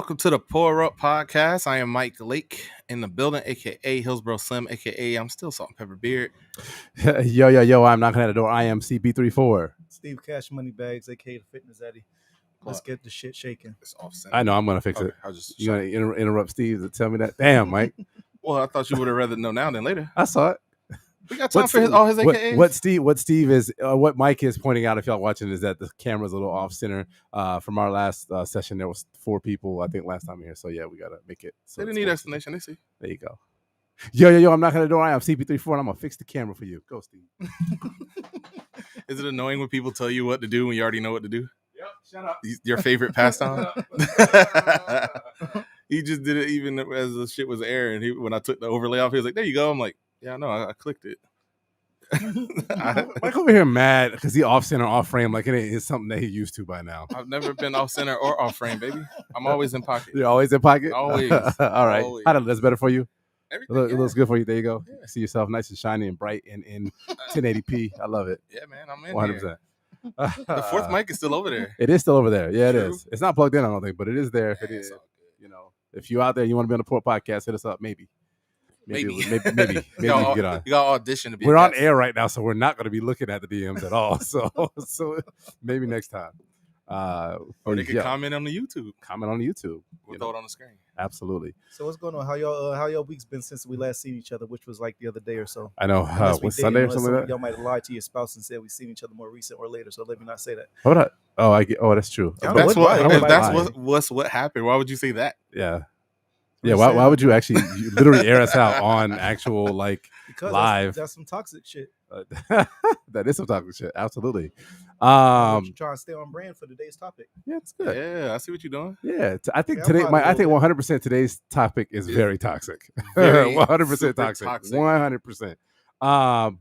welcome to the Pour Up Podcast. I am Mike Lake in the building, aka Hillsboro Slim, aka I'm still Salt and Pepper Beard. Yo, I'm knocking at the door. I am CB34. Steve Cash Money Bags, aka the Fitness Eddie. Let's get the shit shaking. It's off center. I know, I'm going to fix it. You going to interrupt Steve to tell me that? Damn, Mike. Well, I thought you would have rather know now than later. I saw it. We got time for all his AKAs. What Mike is pointing out, if y'all watching, is that the camera's a little off center. From our last session, there was 4 people, I think, last time here. So yeah, we gotta make it. So they didn't need explanation. They see. There you go. Yo, I'm knocking at the door. I am CP34, and I'm gonna fix the camera for you. Go, Steve. Is it annoying when people tell you what to do when you already know what to do? Yep. Shut up. Your favorite pastime. He just did it even as the shit was airing. When I took the overlay off, he was like, "There you go." I'm like, "Yeah, I know. I clicked it." Mike over here mad because he off center, off frame, like it's something that he used to by now. I've never been off center or off frame, baby. I'm always in pocket. You're always in pocket? Always. All right. Always. That's better for you? Everything, It looks good for you. There you go. Yeah. See yourself nice and shiny and bright and in 1080p. I love it. Yeah, man. I'm in 100%. here. The fourth mic is still over there. It is still over there. Yeah, True. it is. It's not plugged in, I don't think, but it is there. If it is, if you're out there, you want to be on the Port Podcast, hit us up. Maybe. Maybe we can get on. You got audition to be. We're on air right now, so we're not going to be looking at the DMs at all. So maybe next time. Or they can comment on the YouTube. Comment on the YouTube. We'll throw it on the screen. Absolutely. So what's going on? How y'all week's been since we last seen each other, which was like the other day or so? I know. Was Sunday or something like that? Y'all might have lied to your spouse and said we've seen each other more recent or later. So let me not say that. Hold on. Oh, that's true. That's what happened. Why would you say that? Yeah. Yeah, why would you actually literally air us out on actual because live? That's some toxic shit. That is some toxic shit. Absolutely. Trying to stay on brand for today's topic. Yeah, it's good. Yeah, I see what you're doing. Yeah, I think 100% today's topic is very toxic. 100% toxic. 100%.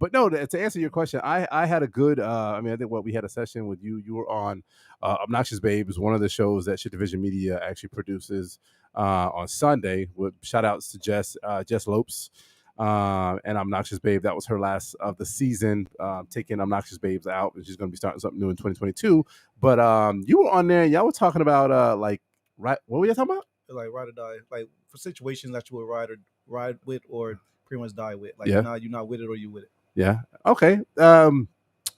But no, to answer your question, I had a good. I think we had a session with you. You were on Obnoxious Babes, one of the shows that Shit Division Media actually produces on Sunday. With shout outs to Jess Lopes and Obnoxious Babe. That was her last of the season, taking Obnoxious Babes out, and she's going to be starting something new in 2022. But you were on there. Y'all were talking about what were you talking about? Like ride or die, like for situations that you would ride with or pretty much die with. Like yeah. you're not with it or you with it. Yeah. Okay. I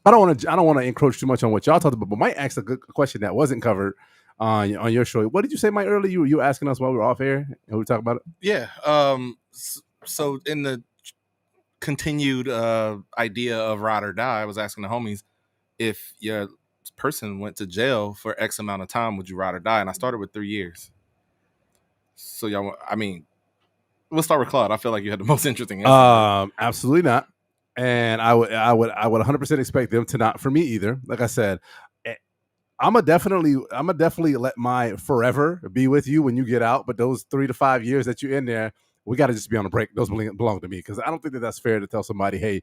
don't want to encroach too much on what y'all talked about, but Mike asked a good question that wasn't covered on your show. What did you say, Mike, earlier? You were asking us while we were off air and we were talking about it? Yeah. So in the continued idea of ride or die, I was asking the homies, if your person went to jail for X amount of time, would you ride or die? And I started with 3 years. So y'all, we'll start with Claude. I feel like you had the most interesting answer. Absolutely not. And I would 100% expect them to not for me either. Like I said, I'm a definitely let my forever be with you when you get out. But those 3 to 5 years that you're in there, we got to just be on a break. Those belong to me, because I don't think that's fair to tell somebody, hey,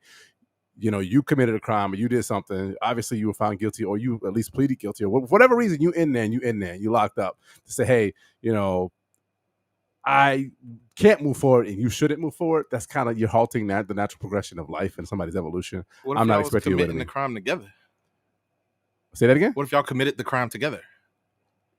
you committed a crime or you did something. Obviously, you were found guilty or you at least pleaded guilty or for whatever reason you in there and you locked up, to say, hey, I can't move forward and you shouldn't move forward. That's kind of, you're halting the natural progression of life and somebody's evolution. What if I'm not y'all expecting was committing the crime together? Say that again? What if y'all committed the crime together?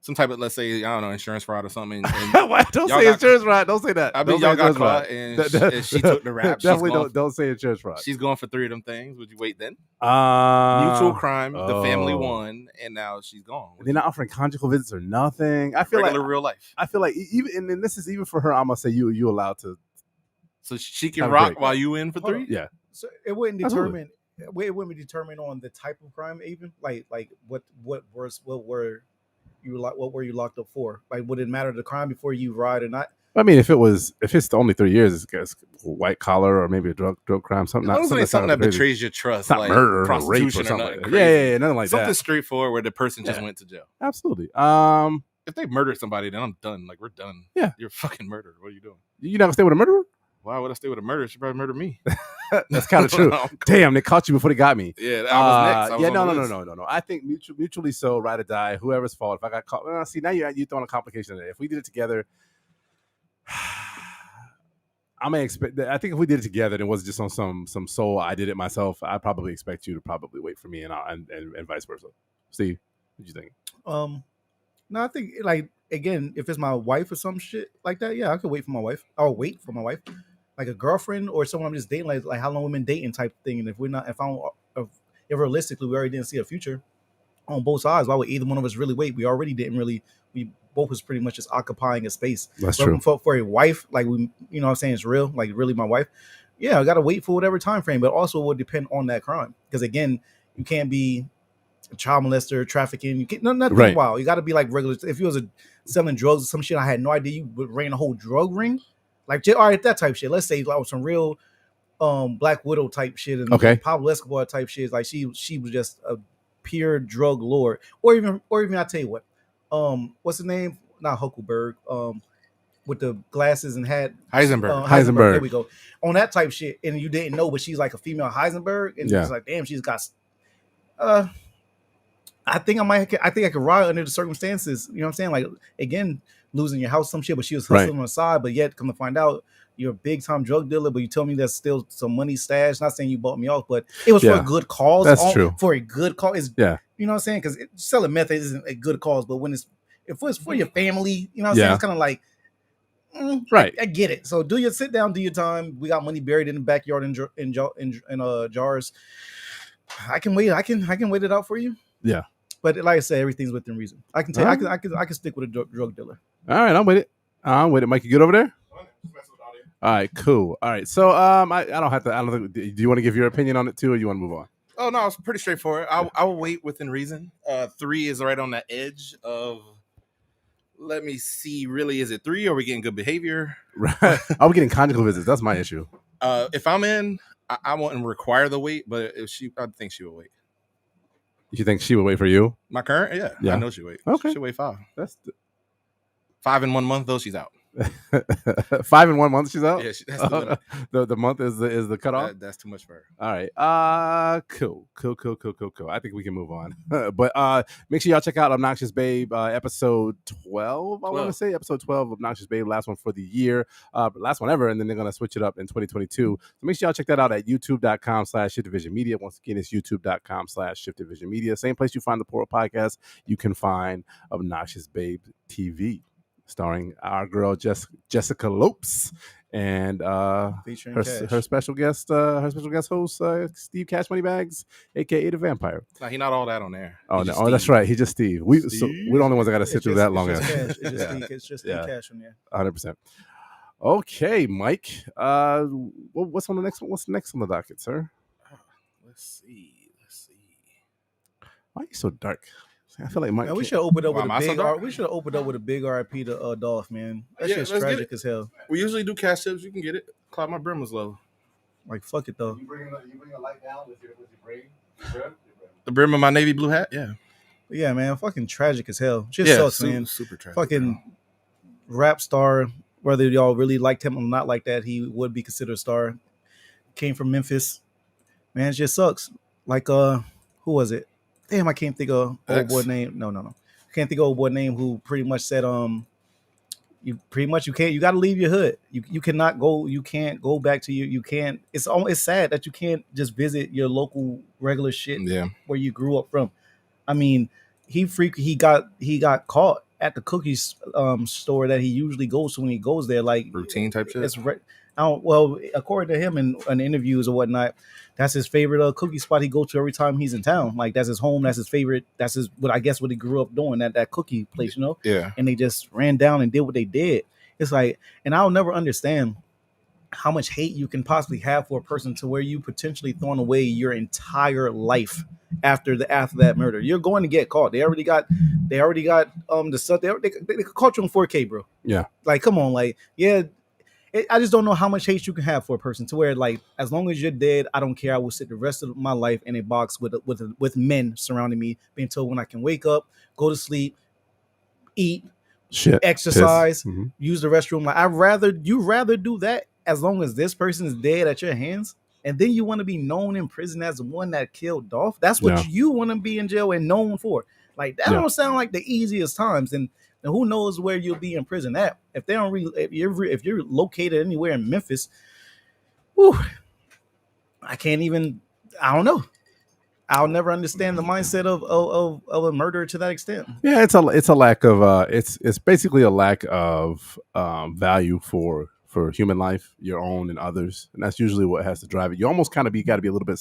Some type of, let's say, I don't know, insurance fraud or something. Don't say insurance fraud. Don't say that. I mean, y'all got caught and she took the rap. Definitely don't say insurance fraud. She's going for 3 of them things. Would you wait then? Mutual crime. The family won, and now she's gone. They're not offering conjugal visits or nothing. I feel regular real life. I feel like even, and this is even for her, I'm gonna say you allowed to. So she can rock while you in for 3? Yeah. So it wouldn't determine. It wouldn't be determined on the type of crime, even like what were you locked up for? Like, would it matter the crime before you ride or not? I mean, if it's only 3 years, it's white collar or maybe a drug crime, something. Something that betrays your trust, not like murder, prostitution, or rape or something. Yeah, nothing like something that. straightforward where the person just went to jail. Absolutely. If they murdered somebody, then I'm done. Like, we're done. Yeah, you're fucking murdered. What are you doing? You're not gonna stay with a murderer? Why would I stay with a murderer? She probably murdered me. That's kind of true. Cool. Damn, they caught you before they got me. Yeah, I was next. No. I think mutually so, ride or die, whoever's fault. If I got caught, see, now you're throwing a complication in it. If we did it together, I may expect. I think if we did it together, and it wasn't just on some soul, I did it myself, I probably expect you to probably wait for me and vice versa. Steve, what do you think? No, I think like again, if it's my wife or some shit like that, yeah, I could wait for my wife. I'll wait for my wife, like a girlfriend or someone I'm just dating, like how long we've been dating type thing. And if we're not, if realistically we already didn't see a future on both sides, why would either one of us really wait? We already didn't really. We both was pretty much just occupying a space. That's but true. For a wife, like we, you know, what I'm saying it's real, like really my wife. Yeah, I gotta wait for whatever time frame, but also it will depend on that crime because again, you can't be a child molester, trafficking. You can't nothing Right. wild. You got to be like regular. If you was selling drugs or some shit, I had no idea you would ran a whole drug ring, like all right, that type shit. Let's say like some real Black Widow type shit and Pablo Escobar type shit. Like she was just a pure drug lord, or even I tell you what, what's the name? Not Huckleberg. With the glasses and hat, Heisenberg. There we go. On that type shit, and you didn't know, but she's like a female Heisenberg, and it's like, damn, she's got. I think I could ride under the circumstances. You know what I'm saying? Like again, losing your house, some shit, but she was hustling on the side. But yet, come to find out, you're a big time drug dealer. But you tell me there's still some money stashed. Not saying you bought me off, but it was for a good cause. That's true. For a good cause, you know what I'm saying? Because selling meth isn't a good cause, but when if it's for your family, you know what I'm saying? It's kind of like. Right, I get it. So sit down, do your time. We got money buried in the backyard in jars. I can wait. I can wait it out for you. Yeah, but like I said, everything's within reason. I can tell. I can stick with a drug dealer. All right, I'm with it. Mike, you good over there? All right, cool. All right, so I don't have to. I don't think. Do you want to give your opinion on it too, or you want to move on? Oh no, it's pretty straightforward. I will wait within reason. 3 is right on the edge of. Let me see. Really, is it 3? Or are we getting good behavior? Right. Are we getting conjugal visits? That's my issue. If I'm in, I wouldn't require the wait, but I think she would wait. You think she would wait for you? My current, yeah. I know she would wait. Okay, she'll wait 5. That's 5 in 1 month though. She's out. 5 in 1 month, she's out. Yeah, that's the limit. The month is the cutoff. That's too much for her. All right. Cool. I think we can move on. But make sure y'all check out Obnoxious Babe, episode 12. I want to say episode 12 of Obnoxious Babe, last one for the year, last one ever, and then they're gonna switch it up in 2022. So make sure y'all check that out at youtube.com/ShiftDivisionMedia. Once again, it's youtube.com/ShiftDivisionMedia. Same place you find the Poro Podcast, you can find Obnoxious Babe TV. Starring our girl Jessica Lopes and her special guest host Steve Cash Moneybags, aka the Vampire. No, he's not all that on there. Oh no, that's right. He's just Steve. We're the only ones that got to sit through that long. It's just Steve Cash on there. 100%. Okay, Mike. What's on the next one? What's next on the docket, sir? Let's see. Why are you so dark? I feel like Mike. Man, we should open up with a big. We should have opened up with a big RIP to Dolph, man. That shit's tragic as hell. We usually do cash tips. You can get it. Cloud, my brim was low. Like fuck it though. You bring a light down with your brim. The brim of my navy blue hat. Yeah. But yeah, man. Fucking tragic as hell. Just sucks, man. Super tragic. Fucking rap star. Whether y'all really liked him or not like that, he would be considered a star. Came from Memphis. Man, it just sucks. Like who was it? Damn, I can't think of old boy name. No. Can't think of old boy name who pretty much said, you gotta leave your hood. You can't go back to you can't. It's sad that you can't just visit your local regular shit where you grew up from. I mean, he got caught at the cookies store that he usually goes to when he goes there, like routine type shit. Well, according to him in interviews or whatnot, that's his favorite cookie spot he goes to every time he's in town. Like that's his home. That's his favorite. That's what he grew up doing, that cookie place, you know? Yeah. And they just ran down and did what they did. It's like, and I'll never understand how much hate you can possibly have for a person to where you potentially thrown away your entire life after that murder. You're going to get caught. They already got the stuff. They caught you on 4K, bro. Yeah. Like, come on, like, yeah. I just don't know how much hate you can have for a person to where, like, as long as you're dead, I don't care. I will sit the rest of my life in a box with men surrounding me, being told when I can wake up, go to sleep, eat, exercise, use the restroom. Like, you rather do that as long as this person is dead at your hands, and then you want to be known in prison as the one that killed Dolph. That's what you want to be in jail and known for. Like that don't sound like the easiest times. And who knows where you'll be in prison at? If they don't, if you're located anywhere in Memphis, I can't even. I don't know. I'll never understand the mindset of a murderer to that extent. Yeah, it's a lack of it's basically a lack of value for human life, your own and others, and that's usually what has to drive it. You almost kind of got to be a little bit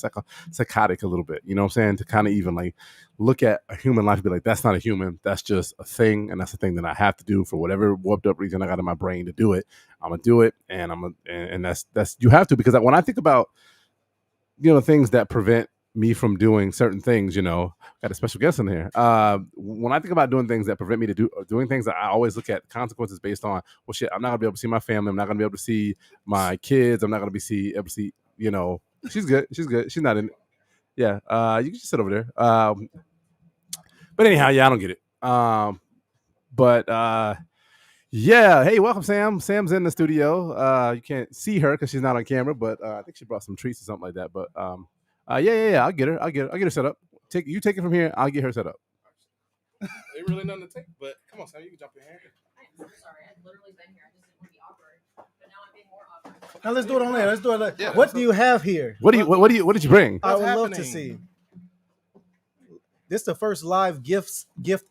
psychotic, a little bit. You know what I'm saying? To kind of even like look at a human life and be like, that's not a human, that's just a thing, and that's a thing that I have to do for whatever warped up reason I got in my brain to do it. I'm gonna do it, and that's you have to, because when I think about things that prevent me from doing certain things, got a special guest in here. When I think about doing things that prevent me doing things, I always look at consequences based on, well, shit, I'm not gonna be able to see my family. I'm not gonna be able to see my kids. I'm not gonna be able to see, she's good. She's good. She's not in. Yeah. You can just sit over there. But anyhow, yeah, I don't get it. Yeah. Hey, welcome, Sam. Sam's in the studio. You can't see her because she's not on camera, but I think she brought some treats or something like that. But yeah. I'll get her set up. Take it from here. I'll get her set up. Ain't really nothing to take, but come on, Sam, you can jump in here. I'm so sorry. I've literally been here. I just didn't want to be awkward, but now I'm being more awkward. Now let's do it on there. Let's do it. Yeah, what do you have here? What did you bring? I would What's love to happening? see. This is the first live gift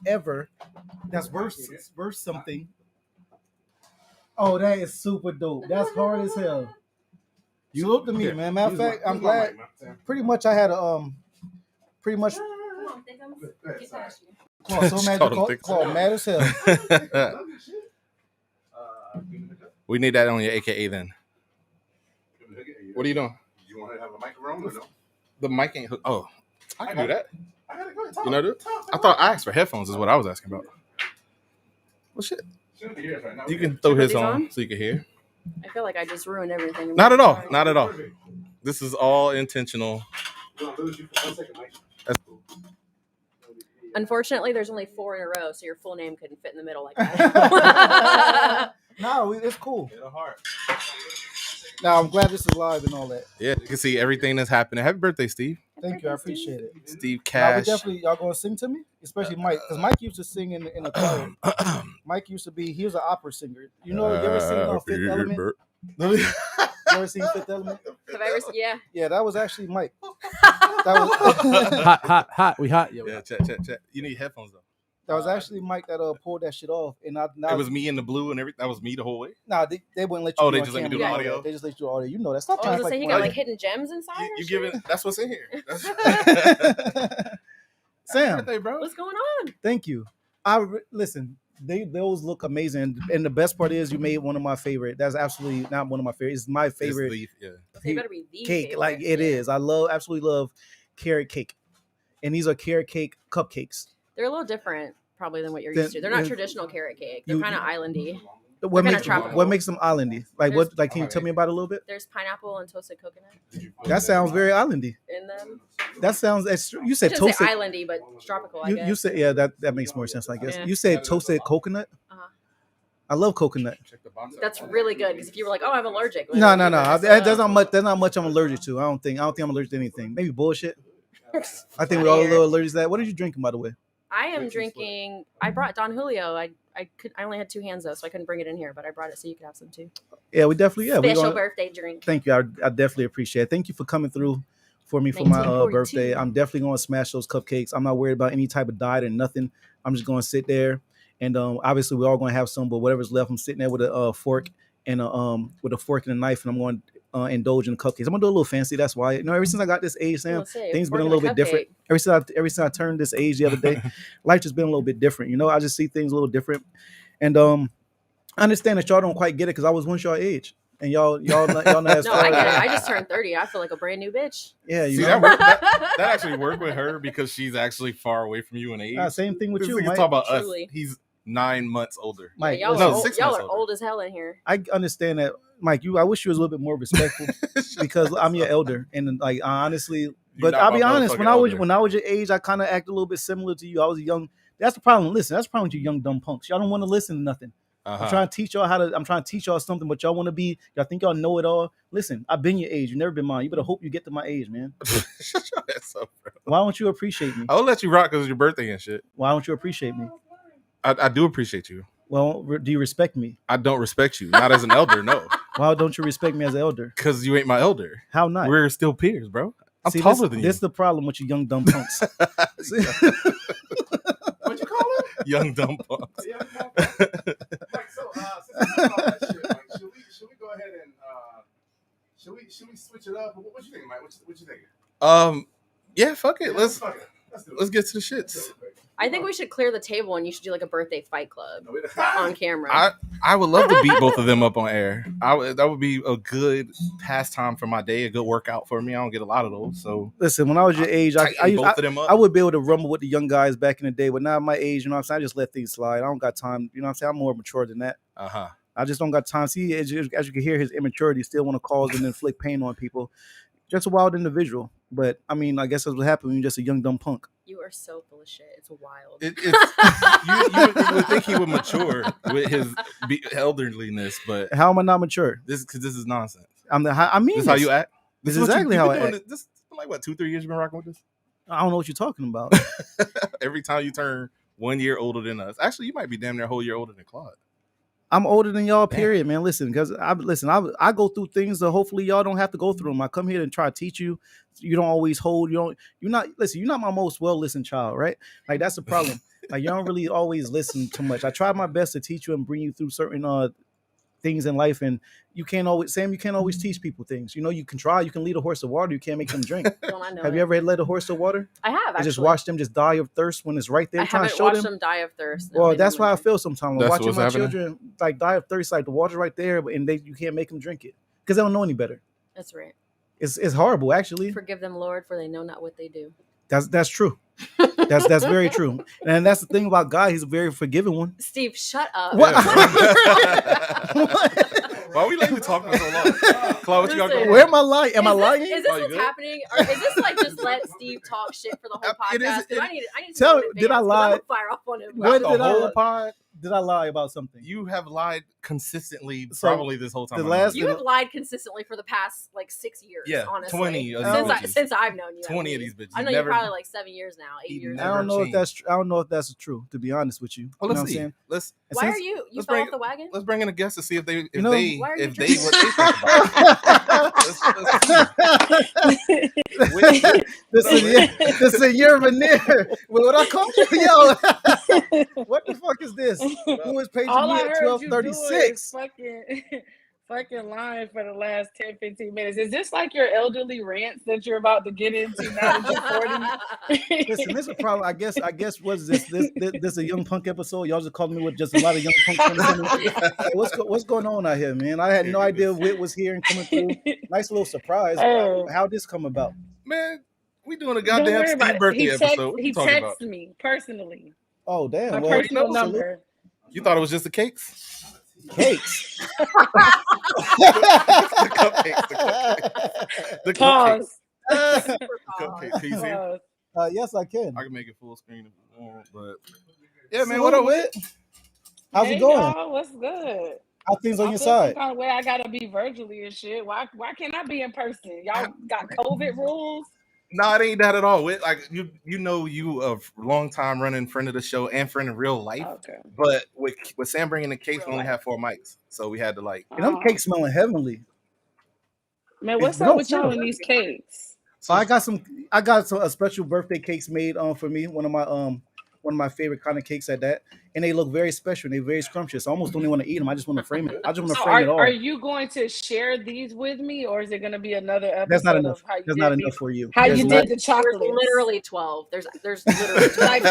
ever. That's worth something. Oh, that is super dope. That's hard as hell. You looked at me, man. Matter of fact, I'm glad. Pretty much, I had a pretty much. Come on, Thickums. Get past you. Claw, so mad, claw mad as hell. We need that on your AKA then. What are you doing? You want to have a microphone or no? The mic ain't. Oh, I can do that. I gotta go ahead and talk. You know, I thought I asked for headphones. Is what I was asking about. Well, shit. Shouldn't be here right now. You can throw his these on on? so you can hear. I feel like I just ruined everything. Not at all. Sorry. Not at all. This is all intentional. We'll lose you for 1 second, Mike. That's cool. Unfortunately, there's only 4 in a row, so your full name couldn't fit in the middle like that. No, it's cool. Hit a heart. Now I'm glad this is live and all that. Yeah, you can see everything that's happening. Happy birthday, Steve. Thank you, I appreciate it. Steve Now, Cash. y'all gonna sing to me, especially Mike, because Mike used to sing in the choir. Mike used to be. He was an opera singer. You know, you ever seen on Fifth Element? You ever seen Fifth Element? Have I ever seen? Yeah. Yeah, that was actually Mike. That was hot. We hot. Yeah, check. You need headphones though. that was actually Mike that pulled that shit off. And now It was me in the blue and everything. That was me the whole way. nah, they wouldn't let you. Oh, do they on just let me camera do the and all audio? that. They just let you do audio. You know that. Stop I trying was to gonna say he got like hidden gems inside. You or giving? shit? That's what's in here. That's Sam, birthday, bro. What's going on? thank you. Listen. Those look amazing, and the best part is you made one of my favorite. That's absolutely not one of my favorite. It's my favorite Yeah. They better be the cake. favorite. Like it is. I absolutely love carrot cake, and these are carrot cake cupcakes. They're a little different, probably, than what you're Then- used to. They're not then- traditional carrot cake. They're You- kind of islandy. What kinda makes tropical. what makes them islandy? Like There's- what? Like can you tell me about it a little bit? There's pineapple and toasted coconut That sounds very islandy. in them. That sounds. You I said shouldn't say toasted. islandy, but tropical. I guess. You said yeah. That makes more sense. I guess Yeah. you said toasted coconut. Uh-huh. I love coconut. Check the box. That's really good because if you were like, "Oh, I'm allergic," No. that's, There's not much. There's not much I'm allergic to. I don't think I'm allergic to anything. Maybe bullshit. I think we're all a little allergic to that. What are you drinking, by the way? I am drinking. I brought Don Julio. I only had 2 hands though, so I couldn't bring it in here. But I brought it so you could have some too. Yeah, we definitely. Yeah, we Special gonna, birthday drink. Thank you. I definitely appreciate it. Thank you for coming through for me for my 1942. birthday. I'm definitely going to smash those cupcakes. I'm not worried about any type of diet or nothing. I'm just going to sit there, and obviously we're all going to have some, but whatever's left, I'm sitting there with a fork and with a fork and a knife, and I'm going to indulge in the cupcakes. I'm gonna do a little fancy. That's why. Ever since I got this age, Sam, things been a little bit different. Ever since I turned this age the other day, life just been a little bit different. I just see things a little different, and I understand that y'all don't quite get it because I was once y'all age, and y'all not as No, far. I get it. I just turned 30. I feel like a brand new bitch. Yeah, you See, know. that actually worked with her because she's actually far away from you in age. Same thing with This you, nigga's Mike. talking about Truly. us. He's 9 months older. Mike, Yeah, y'all, listen, are, No, old, 6 y'all months are older. old as hell in here. I understand that, Mike. I wish you was a little bit more respectful because I'm your elder, and like honestly, but not I'll be my honest. When motherfucking I was your age, I kind of acted a little bit similar to you. I was a young. That's the problem. Listen, that's the problem with you young dumb punks. Y'all don't want to listen to nothing. Uh-huh. I'm trying to teach y'all something, but y'all want to be. Y'all think y'all know it all. Listen, I've been your age. You've never been mine. You better hope you get to my age, man. Shut your ass up, bro. Why don't you appreciate me? I'll let you rock because it's your birthday and shit. Why don't you appreciate me? I do appreciate you. Well, do you respect me? I don't respect you. Not as an elder, no. Why don't you respect me as an elder? Because you ain't my elder. How not? We're still peers, bro. I'm taller than you. This is the problem with you young dumb punks. What you call it? Young dumb punks. Young dumb punks. Like, so, since we talking about that shit, like, should we go ahead and should we switch it up? What you think, Mike? What you think? Yeah, fuck it. Let's do it. Let's get to the shits. I think we should clear the table and you should do like a birthday fight club on camera. I would love to beat both of them up on air. That would be a good pastime for my day, a good workout for me. I don't get a lot of those. So listen, when I was your age, I both of them up. I would be able to rumble with the young guys back in the day, but now at my age, you know what I'm saying, I just let things slide. I don't got time, you know what I'm saying? I'm more mature than that. I just don't got time. See, as you can hear, his immaturity still want to cause and inflict pain on people. Just a wild individual. But I mean, I guess that's what happened when you're just a young dumb punk. You are so full of shit. It's wild. You would think he would mature with his elderliness, but how am I not mature? This is nonsense. This is how you act. This is exactly how I act. This like what 2-3 years you've been rocking with this? I don't know what you're talking about. Every time you turn 1 year older than us, actually, you might be damn near a whole year older than Claude. I'm older than y'all, period, man. Listen, because I go through things that hopefully y'all don't have to go through them. I come here and try to teach you. You don't always hold. You're not my most well-listened child, right? Like, that's the problem. Like, you don't really always listen too much. I try my best to teach you and bring you through certain things in life, and you can't always teach people things. You know, you can try. You can lead a horse to water. You can't make them drink. Have you ever led a horse to water? I have. And just watch them just die of thirst when it's right there. I haven't watched them die of thirst. Well, that's why I feel sometimes. That's Watching my children like die of thirst, like the water's right there, and you can't make them drink it because they don't know any better. That's right. It's horrible, actually. Forgive them, Lord, for they know not what they do. That's true. That's very true. And that's the thing about God. He's a very forgiving one. Steve, shut up. What? Why are we letting you talk for so long? Claude, what you got going? Where am I lying? Am I lying? Is this what's happening? Or is this like just let Steve talk shit for the whole podcast? I need to know in advance, did I lie? I'm fire off on him. What did I pod? Did I lie about something? You have lied consistently, probably this whole time. You have lied consistently for the past like 6 years. Yeah, honestly. 20 since I've known you. 20 of these bitches. I know you're probably like 7 years now, 8 years. I don't know if that's. I don't know if that's true. To be honest with you, well, let's you know see. Let's. Why are you? You fell off the wagon? Let's bring in a guest to see if they what they think about. This is your veneer. What I call you, yo? What the fuck is this? Who is paging me at 12:36? Fucking lying for the last 10-15 minutes. Is this like your elderly rants that you're about to get into now that you're 40? Listen, this is a problem. I guess what is this? This a young punk episode? Y'all just calling me with just a lot of young punks. What's going on out here, man? I had no idea Whit was here and coming through. Nice little surprise. How'd this come about? Man, we doing a goddamn Steve birthday episode. He texted me personally. Oh, damn. My personal number. You thought it was just the cakes? Cakes. The Pause. Cupcakes. Can you see? Yes, I can. I can make it full screen if you want, but yeah, man. What up, Whit? How's it going? Y'all, what's good? How things on your side? Kind of way I gotta be virtually and shit. Why can't I be in person? Y'all got COVID rules? No, it ain't that at all. Like you a long time running friend of the show and friend in real life. Okay. But with Sam bringing the cakes, we only had 4 mics, so we had to like. And them cakes smelling heavenly. Man, what's up with y'all and these cakes? So I got a special birthday cakes made for me. One of my favorite kind of cakes at that, and they look very special. And they're very scrumptious. I almost don't even want to eat them. I just want to frame it. I just want to frame it all. Are you going to share these with me, or is it going to be another episode? That's not enough. That's not enough for you. How you did the chocolate? There's literally 12. There's literally 12.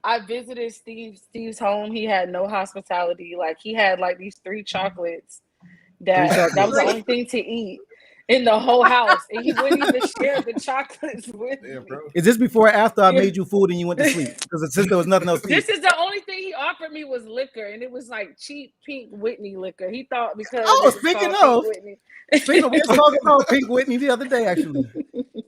I visited Steve's home. He had no hospitality. Like, he had like these 3 chocolates that was the only thing to eat in the whole house, and he wouldn't even share the chocolates with me. Bro. Is this before or after I made you food and you went to sleep? Because since there was nothing else to eat. This is the only thing he offered me was liquor, and it was like cheap Pink Whitney liquor. He thought because speaking of, we were talking about Pink Whitney the other day. Actually,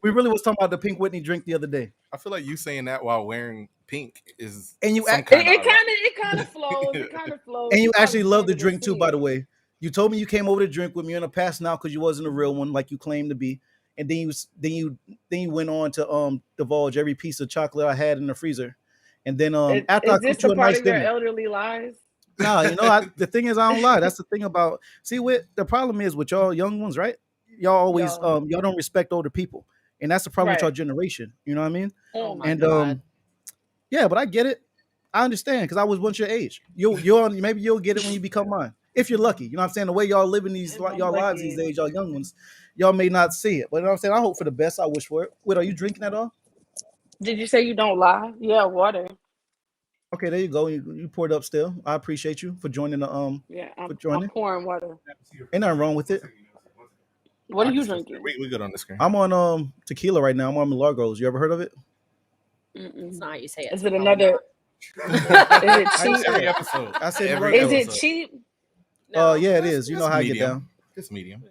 we really was talking about the Pink Whitney drink the other day. I feel like you saying that while wearing pink is, and you it kind of flows. It kind of flows. And you actually love the drink too, by the way. You told me you came over to drink with me in the past now because you wasn't a real one like you claimed to be, and then you went on to divulge every piece of chocolate I had in the freezer, and then after I cooked you a nice dinner. Elderly lies? No, the thing is I don't lie. That's the thing about the problem is with y'all young ones, right? y'all always y'all don't respect older people, and that's the problem with Right. your generation. You know what I mean? Oh my And God. yeah, but I get it. I understand because I was once your age. Maybe you'll get it when you become mine, if you're lucky. You know what I'm saying? The way y'all living If y'all I'm lives lucky. these days, y'all young ones, y'all may not see it. But you know what I'm saying? I hope for the best. I wish for it. Wait, are you drinking at all? Did you say you don't lie? Yeah, water. Okay, there you go. You poured up still. I appreciate you for joining the Yeah, for I'm joining. pouring water. Ain't nothing wrong with it. What I are you can still- drinking? We good on the screen. I'm on tequila right now. I'm on Milagros. You ever heard of it? That's Mm-mm. not how you say it. Is it so another? Is it How you cheap? say Every that? episode. I say Every Milagros. Is it episode. cheap? No. Yeah, it is. You know how I get medium. down. It's medium.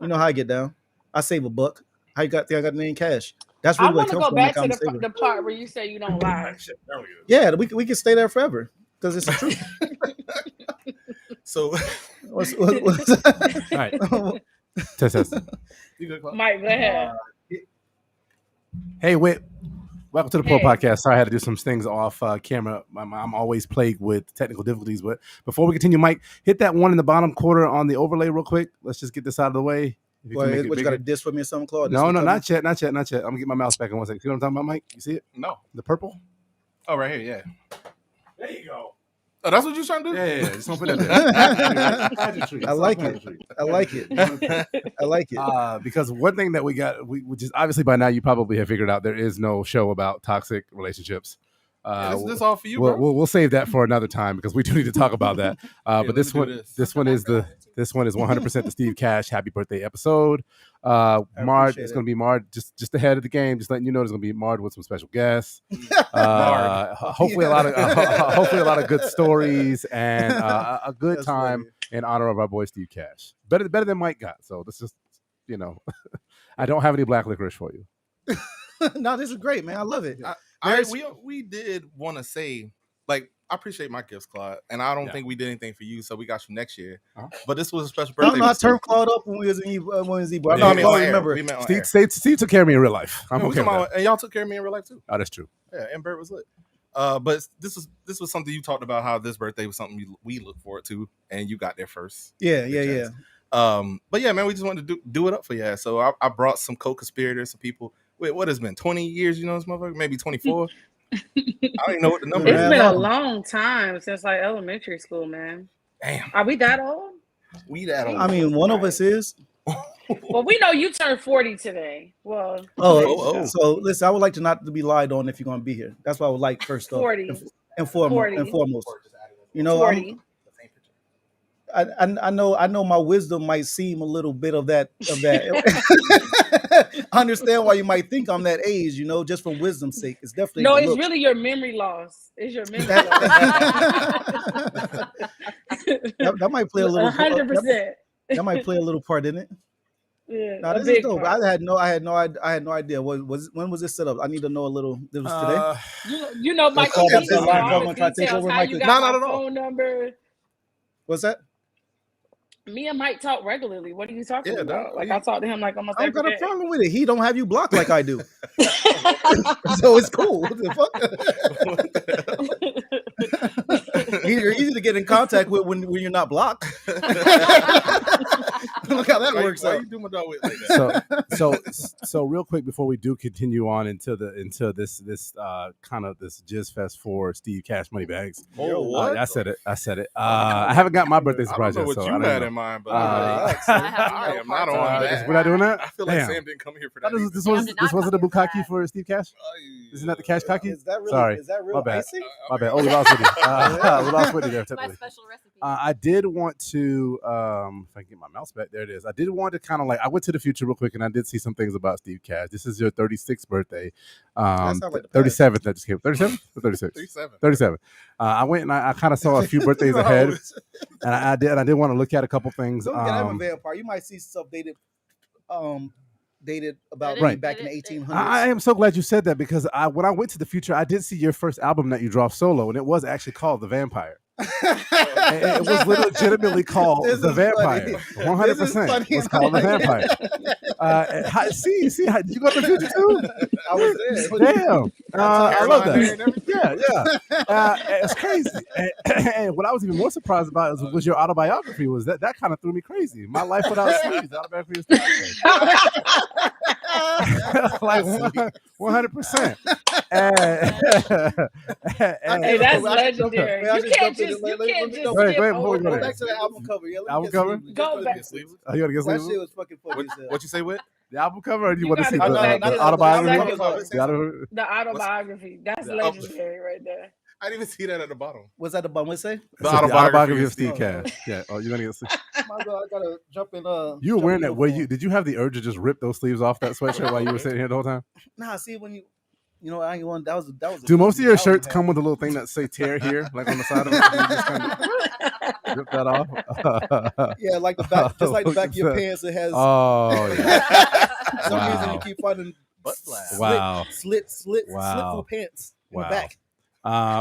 You know how I get down. I save $1. How you got? Think I got the name cash? That's I really where it want to comes go from. Like back to I'm a saver. the part where you say you don't lie. Yeah, we can stay there forever because it's the truth. So What's All right. Test. you good, Clark? Mike, go ahead. Hey, wait. Welcome to the Pro Hey. Podcast. Sorry, I had to do some things off camera. I'm always plagued with technical difficulties. But before we continue, Mike, hit that one in the bottom quarter on the overlay real quick. Let's just get this out of the way. If you What, can make it you got bigger. a diss for me or something, Claude? No, not yet. I'm gonna get my mouse back in 1 second. See what I'm talking about, Mike? You see it? No. The purple? Oh, right here, yeah. There you go. Oh, that's what you're trying to do? Yeah. Just don't put it there. I like it. I like it. I like it. Because one thing that we got, which is obviously by now you probably have figured out, there is no show about toxic relationships. This all for you, bro. We'll save that for another time because we do need to talk about that. But this one is 100% the Steve Cash Happy Birthday episode. Mard, it's going to be Mard just ahead of the game. Just letting you know, there's going to be Mard with some special guests. Hopefully a lot of good stories and a good That's time funny. in honor of our boy Steve Cash. Better than Mike got. So this is, I don't have any black licorice for you. No, this is great, man. I love it. We did want to say, like, I appreciate my gifts, Claude, and I don't think we did anything for you, so we got you next year. But this was a special I birthday. don't know. I turned Claude up when we was in Ebro. No, I mean, Claude, on air. remember. We met on air. Steve took care of me in real life. I'm Yeah, okay with that. and y'all took care of me in real life too. Oh, that's true. Yeah, and Bert was lit. But this was something you talked about, how this birthday was something we look forward to, and you got there first. Yeah. But yeah, man, we just wanted to do it up for you. So I brought some co-conspirators, some people. Wait, what has it been 20 years? You know this motherfucker? Maybe 24. I don't even know what the number It's is. been a long time since like elementary school, man. Damn, Are we that old? we that old. I mean, one of us is. Well, we know you turned 40 today. Well, Oh. So listen, I would like to not to be lied on if you're going to be here. That's what I would like first off. 40. And 40. foremost. You know, 40. I know my wisdom might seem a little bit of that. I understand why you might think I'm that age, just for wisdom's sake. It's definitely No, the it's look. really your memory loss. It's your memory That- loss. that might play a little 100%. that might play a little part in it. Yeah, No, a this is big dope. part. I had no idea. When was this set up? I need to know a little. This was today. You know, Mike, Call you that need to know line, all I'm the gonna try to take details, over how Mike. you No, got no, my no. phone number. What's that? Me and Mike talk regularly. What are you talking Yeah, about? Like yeah. I talk to him like almost I don't every got a day. problem with it. He don't have you blocked like I do, so it's cool. What the fuck? You're easy to get in contact with when you're not blocked. Look how that works Why out. you do my dog with like that? So real quick before we do continue on into this kind of this jizz fest for Steve Cash Moneybags. Oh, what? I said it. I haven't got my birthday I don't surprise know yet, what so you I don't had know. in mind, but I I am not on that. We're not doing that? I feel like Damn. Sam didn't come here for that. This Sam was did this not wasn't a come here for bukkake that. for Steve Cash? Isn't that the Cash kaki? Is that really? Sorry. Is that real My bad. icing? My bad. Oh, we lost Whitney. We lost Whitney there. It's my Technically. special recipe. I did want to, if I can get my mouse back, there it is. I did want to kind of I went to the future real quick, and I did see some things about Steve Cash. This is your 36th birthday. sounds like the 37th that just came. 37 or 36? 37. I went and I kind of saw a few birthdays ahead, and I did want to look at a couple things. Don't get I'm a vampire. You might see stuff dated about Did way it- back did in the it- 1800s. I am so glad you said that because when I went to the future, I did see your first album that you dropped solo, and it was actually called The Vampire. It was legitimately called This The is Vampire. funny. 100% was called The Vampire. See, did you go to the future too? I was there. Damn. I love Carolina that. Yeah. It's crazy. And what I was even more surprised about was your autobiography. Was that kind of threw me crazy. My Life Without Sleeves. Autobiography is like 100%. Hey, that's legendary. You can't just Go skip ahead, over Go it. back to the album cover. Yeah, Album cover? Go back. Oh, you gotta get That sleeves? shit was fucking funny. What you say, Whit? The album cover, or do you You want to see gotta the, go back the to the autobiography? second The autobiography. That's legendary right there. I didn't even see that at the bottom. What's that about? What's it say? The autobiography of Steve Cash. Yeah. Oh, you're gonna get sleeves. My God, I gotta jump in. You were wearing that. Did you have the urge to just rip those sleeves off that sweatshirt while you were sitting here the whole time? Nah, see when I ain't one. That was. Do most of your shirts come with a little thing that say "tear" here, like on the side of it? You just kind of rip that off. Yeah, like the back, just like the back of your pants. It has. Oh, yeah. For some reason you keep finding Butt flat. Wow. slitful pants in the back.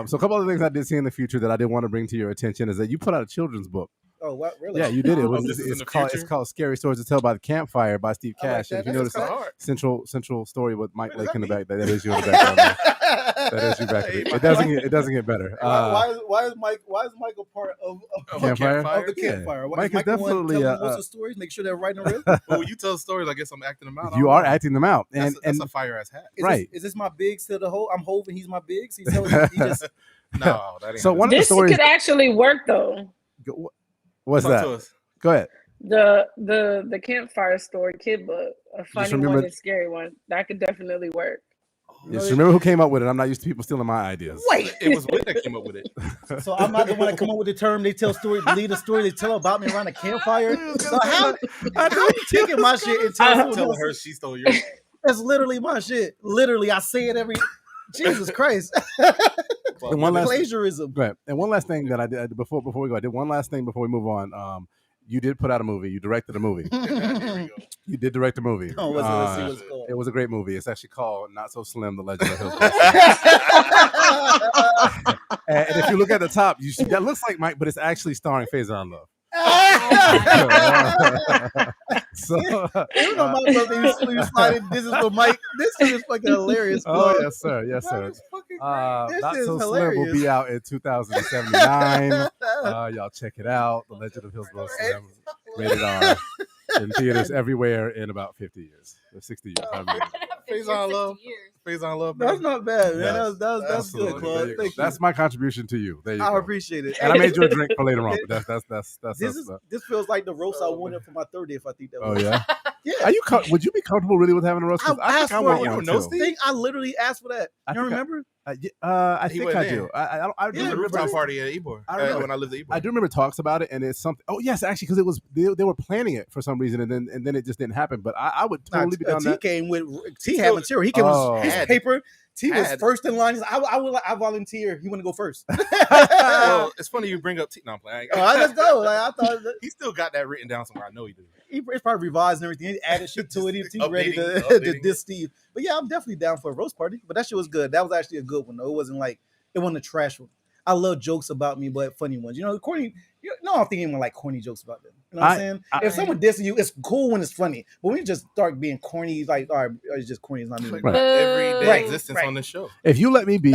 So a couple other things I did see in the future that I did want to bring to your attention is that you put out a children's book. Oh, what? Really? Yeah, you did it. It's called Scary Stories to Tell by the Campfire by Steve Cash. Like And if you notice, hard. central story with Mike Wait, Lake does in the that back. That is you in the background. That is you back. It doesn't get better. Why is Michael part of Campfire? of the Campfire? Mike is definitely most of stories. Make sure they're right and real. Well, when you tell stories, I guess I'm acting them out. You are acting them out, and that's a fire ass hat. Is this my bigs to the whole? I'm Hov and he's my bigs. He just No, that ain't. So one of the This stories could actually work though. What's Talk that? to us. Go ahead. The Campfire story kid book, a funny remember- one and scary one. That could definitely work. Just remember who came up with it. I'm not used to people stealing my ideas. wait. It was Whit that came up with it. So I'm not the one that come up with the term. They tell story, lead a story. They tell about me around the campfire. So how you taking my shit and Telling her she stole yours. That's literally my shit. Literally, I say it every. Jesus Christ. And one last Plagiarism. Right. And one last thing that I did before we go, I did one last thing before we move on. You did put out a movie. You directed a movie. You did direct a movie. Oh, let's see what's called. It was a great movie. It's actually called Not So Slim: The Legend of Hillsborough. And if you look at the top, you see that looks like Mike, but it's actually starring Faison on Love. So You know my brother you sliding. This is for Mike. This shit is fucking hilarious. Oh bro. yes, sir. Yes, sir. This Not is So Slim hilarious. will be out in 2079. Y'all check it out. The Legend of Hillsborough Slim, rated R, in theaters everywhere in about 50 years or 60 years. Faison Love. Faison Love. That's not bad, man. Yes. That's good, Absolutely. Claude. There you go. Thank you. That's my contribution to you. There you I go. appreciate it. And I made you a drink for later on. But that's This feels like the roast I wanted for my 30th. I think that Oh was. yeah. Yeah. Are you? Would you be comfortable really with having a roast? 'Cause I think I want one too. I literally asked for that. I You think remember? I He think went I in. do. I do It was a remember. rooftop party at Ybor. I remember. When I lived at Ybor. I do remember talks about it, and it's something. Oh yes, actually, because it was they were planning it for some reason, and then it just didn't happen. But I would totally be down T that. came with T had material. He came with his Had. paper. T was Had. first in line. He's like, I volunteer. He want to go first. Well, it's funny you bring up T. No, I'm playing. Let's go. Like, I thought He still got that written down somewhere. I know he did. he's probably revised and everything. He added shit to it. He's ready to Updating. diss Steve. But yeah, I'm definitely down for a roast party. But that shit was good. That was actually a good one though. It wasn't a trash one. I love jokes about me, but funny ones. You know, corny. I don't think anyone like corny jokes about them. You know what I'm saying? If someone disses you, it's cool when it's funny. But when you just start being corny, like, all right, it's just corny. It's not me. Right. Everyday Right, existence right. on this show. If you let me be,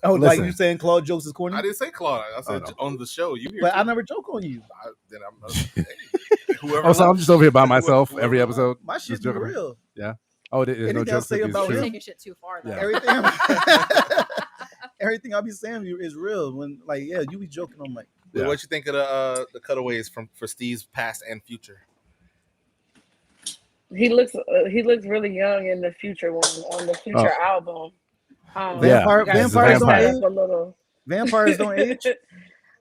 Oh, like Listen. you saying Claude jokes is corny? I didn't say Claude. I said no. on the show. You hear But it. I never joke on you. Then I'm whoever. oh, so I'm just over here by myself Whoever- every episode. My just shit be joking around. real. Oh, there's no Anything I jokes. say that about is You're true. him? taking shit too far. Though. Yeah. Everything. Everything I be saying is real. When like, yeah, you be joking. I'm like, Yeah. What you think of the cutaways for Steve's past and future? He looks really young in the future one on the future album. Yeah. Vampires don't vampire. age. A little. Vampires don't age.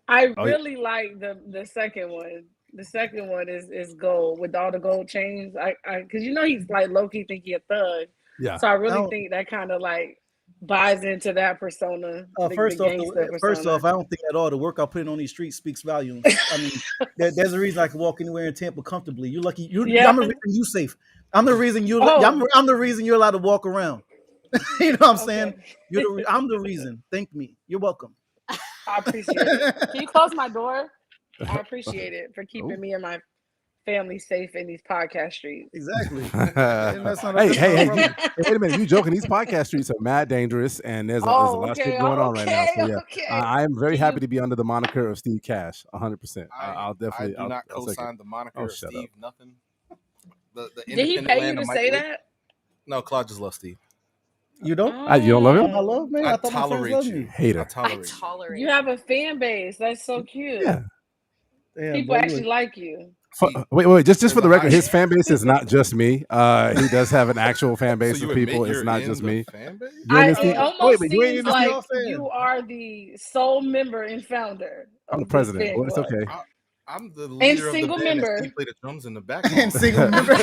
I Oh, yeah. really like the second one. The second one is gold with all the gold chains. I because he's like low key think he a thug. Yeah. So I really don't- think that kind of like buys into that persona. First gangster off, I don't think at all the work I put in on these streets speaks volumes. I mean, there's a reason I can walk anywhere in Tampa comfortably. You're lucky. Yeah. I'm the reason you safe. I'm the reason you. Oh. I'm the reason you're allowed to walk around. You know what I'm saying? Okay. I'm the reason. Thank me. You're welcome. I appreciate it. Can you close my door? I appreciate it for keeping me and my family safe in these podcast streets. Exactly. Hey, wait a minute. You joking? These podcast streets are mad dangerous, and there's a lot of shit going on right now. So yeah, I am very happy to be under the moniker of Steve Cash, 100%. I'll definitely. I do not co-sign the moniker of Steve. Nothing. Did he pay you to say that? No, Claude just loves Steve. You don't? You don't love him? I love, man. I thought tolerate you. Hater. I tolerate you. Have a fan base. That's so cute. Yeah. People actually like you. Wait. Just for the record, his fan base is not just me. He does have an actual fan base of people. It's not just me. It almost seems like you are the sole member and founder. I'm the president. Well, it's okay. I'm the leader and single of the band member. and play the drums in the background. And single member.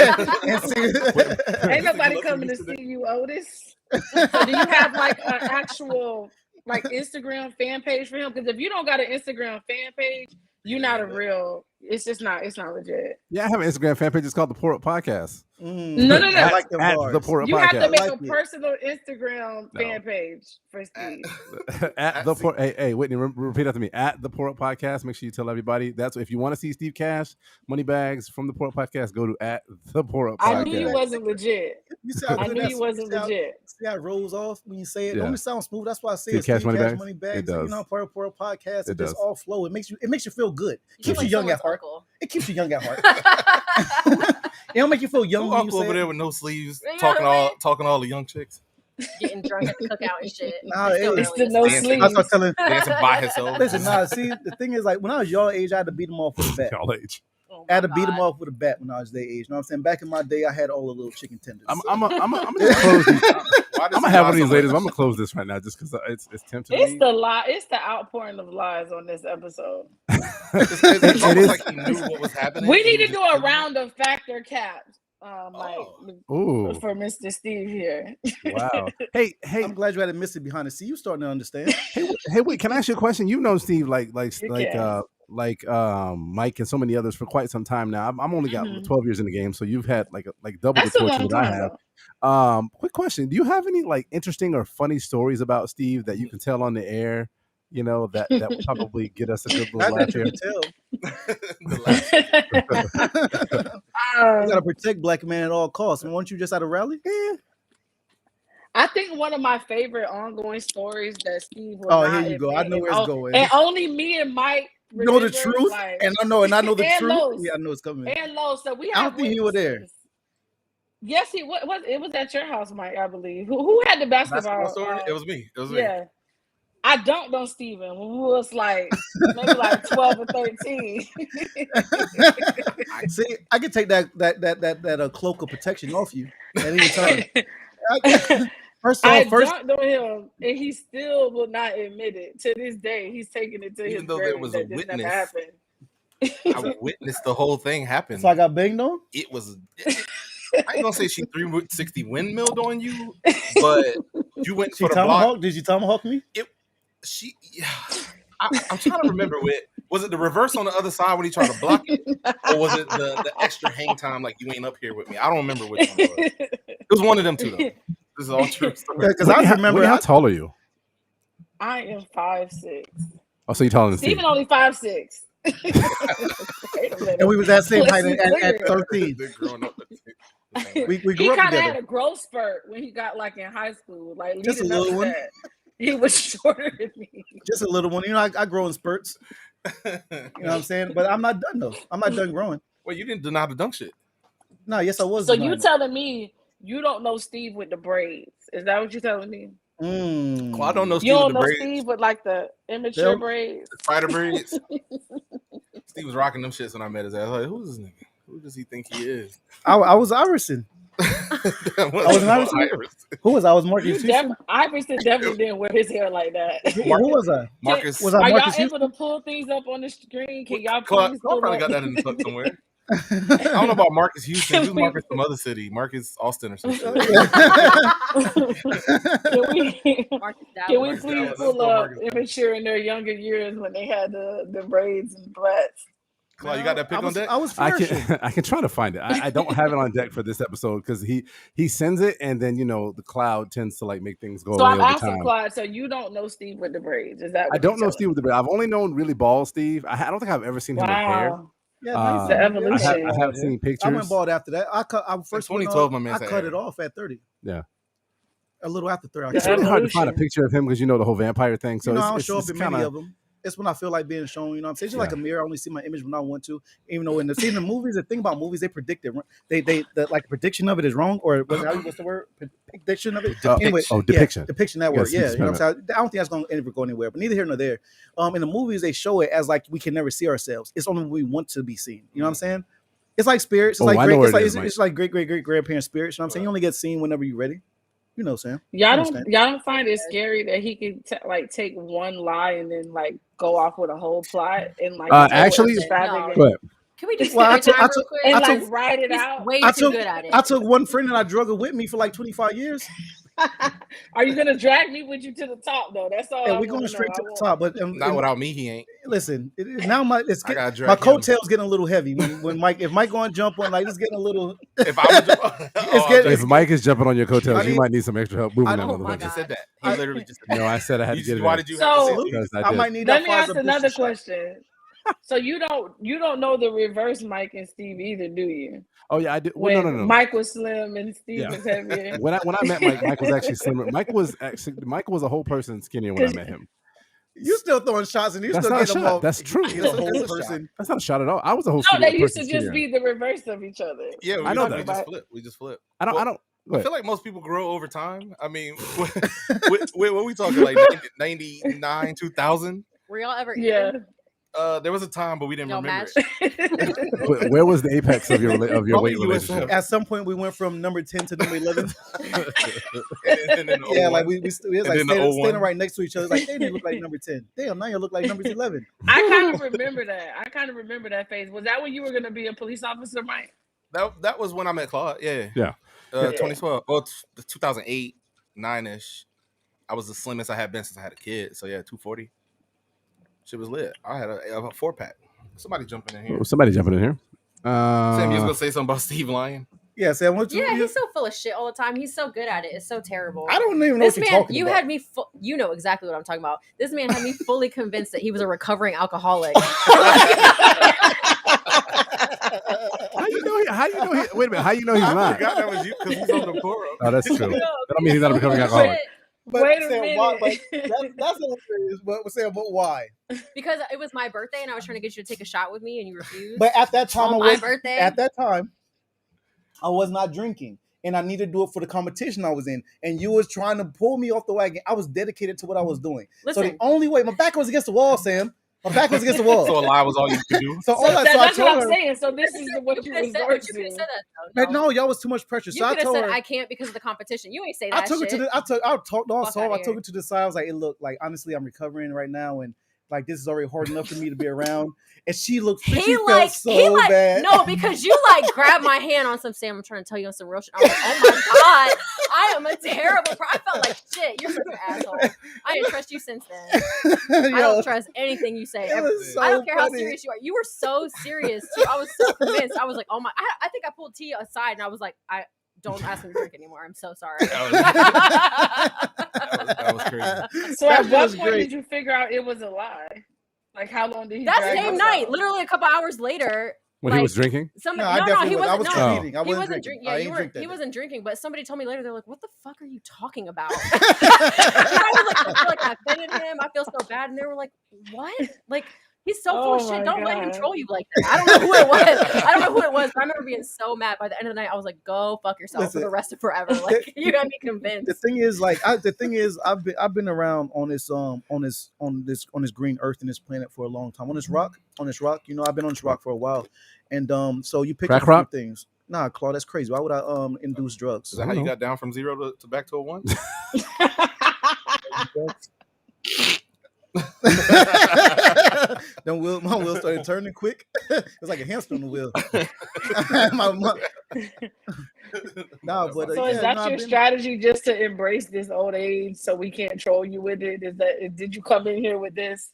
Ain't nobody coming to see you, Otis. So do you have like an actual like Instagram fan page for him? Because if you don't got an Instagram fan page, you're not a real. It's not legit. Yeah, I have an Instagram fan page. It's called the Pour Up Podcast. No. I like at the Pour Up You Podcast. have to make a personal Instagram fan page for Steve. At the Pour. Hey, Whitney, repeat after me. At the Pour Up Podcast. Make sure you tell everybody. That's if you want to see Steve Cash, Moneybags from the Pour Up Podcast. Go to at the Pour Up Podcast. I knew you wasn't legit. I knew you wasn't legit. See how it rolls off when you say it. It only sounds smooth. That's why I say Steve Cash, Moneybags. It does. You know, Pour Up Podcast. It just all flow. It makes you feel good. Keeps you young at heart. It keeps you young at heart. It don't make you feel young. When you over there with no sleeves, talking all the young chicks, getting drunk at the cookout and shit. It's the no sleeves. I start telling dancing by himself. Listen, see, the thing is, like when I was your age, I had to beat them off with a bat. Y'all age. I had to beat them off with a bat when I was their age. You know what I'm saying? Back in my day, I had all the little chicken tenders. I'm gonna close these. I'm gonna have one of these ladies. I'm gonna close this right now just because it's tempting. It's the lie. It's the outpouring of lies on this episode. It's almost like he knew what was happening. We need to do a round of factor caps. For Mr. Steve here. Wow. Hey, I'm glad you had to miss it behind the scene. You starting to understand. Hey, wait, can I ask you a question? You've known Steve like Mike and so many others for quite some time now. I'm only got 12 years in the game, so you've had like double the torture that I have. Quick question: do you have any like interesting or funny stories about Steve that you can tell on the air? You know that would probably get us a good little laugh here. You gotta protect black man at all costs. And weren't you just at a rally? Yeah. I think one of my favorite ongoing stories that Steve will here you go. I know where it's going. And only me and Mike know the truth. And I know the truth. Los, yeah, I know it's coming. And Los. So we I don't think you were there. Yes, he was. It was at your house, Mike, I believe. Who had the basketball story? It was me. Yeah. I dunked on Steven when we was like maybe like 12 or 13. See, I can take that cloak of protection off you at any time. First dunked on him, and he still will not admit it. To this day, he's taking it to even his though grave there was that a this witness. never happened. I witnessed the whole thing happen. So I got banged on? It was. I ain't gonna say she 360 windmilled on you, but you went for the block. Did you tomahawk me? I'm trying to remember. Was it the reverse on the other side when he tried to block it, or was it the extra hang time like you ain't up here with me? I don't remember which one it was. It was one of them two though. This is all true. Because I remember. How tall are you? I am 5'6". Oh, so you're taller than Stephen only 5'6". And we was that same height at 13. We grew he up kind of together. had a growth spurt when he got like in high school, like just a little one. He was shorter than me. Just a little one. You know, I grow in spurts. You know what I'm saying? But I'm not done though. I'm not done growing. Well, you didn't deny the dunk shit. No, yes, I was. So you telling me you don't know Steve with the braids? Is that what you're telling me? Well, I don't know Steve you don't with the know braids. Steve with like the immature braids, the spider braids. Steve was rocking them shits when I met his ass. I was like, who's this nigga? Who does he think he is? I was Iverson. I was an Iverson. Who was I? Was Marcus Houston? Iverson definitely didn't wear his hair like that. Who was I? Marcus. Was I Are Marcus y'all able to pull things up on the screen? Can y'all Clark please pull probably up? got that in the tuck somewhere. I don't know about Marcus Houston. Who's Marcus from other city? Marcus Austin or something. Can we please pull up immature in their younger years when they had the braids and flats? Claude, you got that pic on deck? I can try to find it. I don't have it on deck for this episode because he sends it and then the cloud tends to like make things go away. So I'm asking Claude, so you don't know Steve with the braids? Is that? I don't know Steve with the braids. I've only known really bald Steve. I don't think I've ever seen him with hair. Yeah, The evolution. I have seen pictures. I went bald after that. I first 2012, my man I said cut hair. it off at 30. Yeah. A little after 30. It's really hard to find a picture of him because the whole vampire thing. So I don't show up it's in kinda, many of them. It's when I feel like being shown. You know what I'm saying? It's just like a mirror. I only see my image when I want to. Even though in the movies, the thing about movies, they predict it. The prediction of it is wrong, or what's the word? Prediction of it. Anyway, depiction. Depiction. That word. Yes, Yeah. You know what I'm saying? I don't think that's going to ever go anywhere. But neither here nor there. In the movies, they show it as like we can never see ourselves. It's only when we want to be seen. You know what I'm saying? It's like spirits. It's like great grandparent spirits. You know what I'm saying? You only get seen whenever you're ready. You know, Sam. Y'all don't find it scary that he can take one lie and then like go off with a whole plot and like actually, can we just real quick? And write it out? Way too good at it. I took one friend and I drug her with me for like 25 years. Are you gonna drag me with you to the top though? That's all. Yeah, we're going straight to the top, but not without me. He ain't. Listen, now my coattail's getting a little heavy when Mike. If Mike going to jump on, like it's getting a little. If Mike is jumping on your coattails, you might need some extra help moving that motherfucker. He just said that. He literally just said that. No, I said I had to get it. Why did you have to say I might need. Let me ask another question. So you don't know the reverse Mike and Steve either, do you? Oh yeah, I do. Well, no. Mike was slim and Steve was heavier. When I met Mike, Mike was actually slimmer. Mike was a whole person skinnier when I met him. You still throwing shots and you That's still not a getting shot. them That's true. That's a whole person. That's not a shot at all. I was a whole. No, they used to just be the reverse of each other. Yeah, I know that. We just flip. I don't. I feel like most people grow over time. I mean, what we talking like 99, 2000? Were y'all ever? Yeah. There was a time, but we didn't remember it. Where was the apex of your weight relationship? At some point, we went from number 10 to number 11. Yeah, like we was like standing right next to each other. Like they didn't look like number 10. Damn, now you look like number 11. I kind of remember that phase. Was that when you were going to be a police officer, Mike? That was when I met Claude. Yeah. 2012. Well, 2008, 9ish. I was the slimmest I had been since I had a kid. So yeah, 240. Shit was lit. I had a 4-pack. Somebody jumping in here. Sam, you was gonna say something about Steve Lyon? Yeah, Sam. He's so full of shit all the time. He's so good at it. It's so terrible. I don't even know what you're talking about. Had me. You know exactly what I'm talking about. This man had me fully convinced that he was a recovering alcoholic. How you know? Wait a minute. How you know he's not? I forgot that was you because he's on the forum. Oh, that's true. That don't mean he's not a recovering alcoholic. But wait a Sam, minute. why, that's hilarious. But Sam, but why? Because it was my birthday and I was trying to get you to take a shot with me and you refused. But at that time, At that time, I was not drinking. And I needed to do it for the competition I was in. And you was trying to pull me off the wagon. I was dedicated to what I was doing. Listen, so the only way, my back was against the wall, Sam. My back was against the wall. So a lie was all you could do. That's what I'm saying. So this is what you resort to. You said that, no, y'all was too much pressure. You could have said I can't because of the competition. You ain't say that. I took it to the side. I was like, "Hey, look, like honestly, I'm recovering right now, and like this is already hard enough for me to be around." And she looked. She felt so bad. No, because you grabbed my hand on some. Sam, I'm trying to tell you on some real shit. I was like, oh my god, I am a terrible. I felt like shit. You're such an asshole. I didn't trust you since then. I don't trust anything you say. Ever. So I don't care funny. how serious you are. You were so serious too. I was so convinced. I was like, oh my. I think I pulled Tia aside and I was like, don't ask me to drink anymore. I'm so sorry. That was crazy. So at what point did you figure out it was a lie? Like how long did he? That same night, literally a couple hours later. When he was drinking? He wasn't. He wasn't drinking. Yeah, he wasn't drinking. But somebody told me later, they're like, "What the fuck are you talking about?" I was like, I feel like I offended him. I feel so bad, and they were like, "What?" Like. He's so full of shit. Don't let him troll you like that. I don't know who it was. But I remember being so mad. By the end of the night, I was like, "Go fuck yourself for the rest of forever." Like you got me convinced. The thing is, I've been around on this green earth and this planet for a long time. On this rock, you know, I've been on this rock for a while, and so you pick up a few things. Nah, Claude, that's crazy. Why would I induce drugs? Is that how you got down from 0 to back to a 1? Then my wheel started turning quick. It was like a hamster on the wheel. So is that your strategy, just to embrace this old age so we can't troll you with it? Did you come in here with this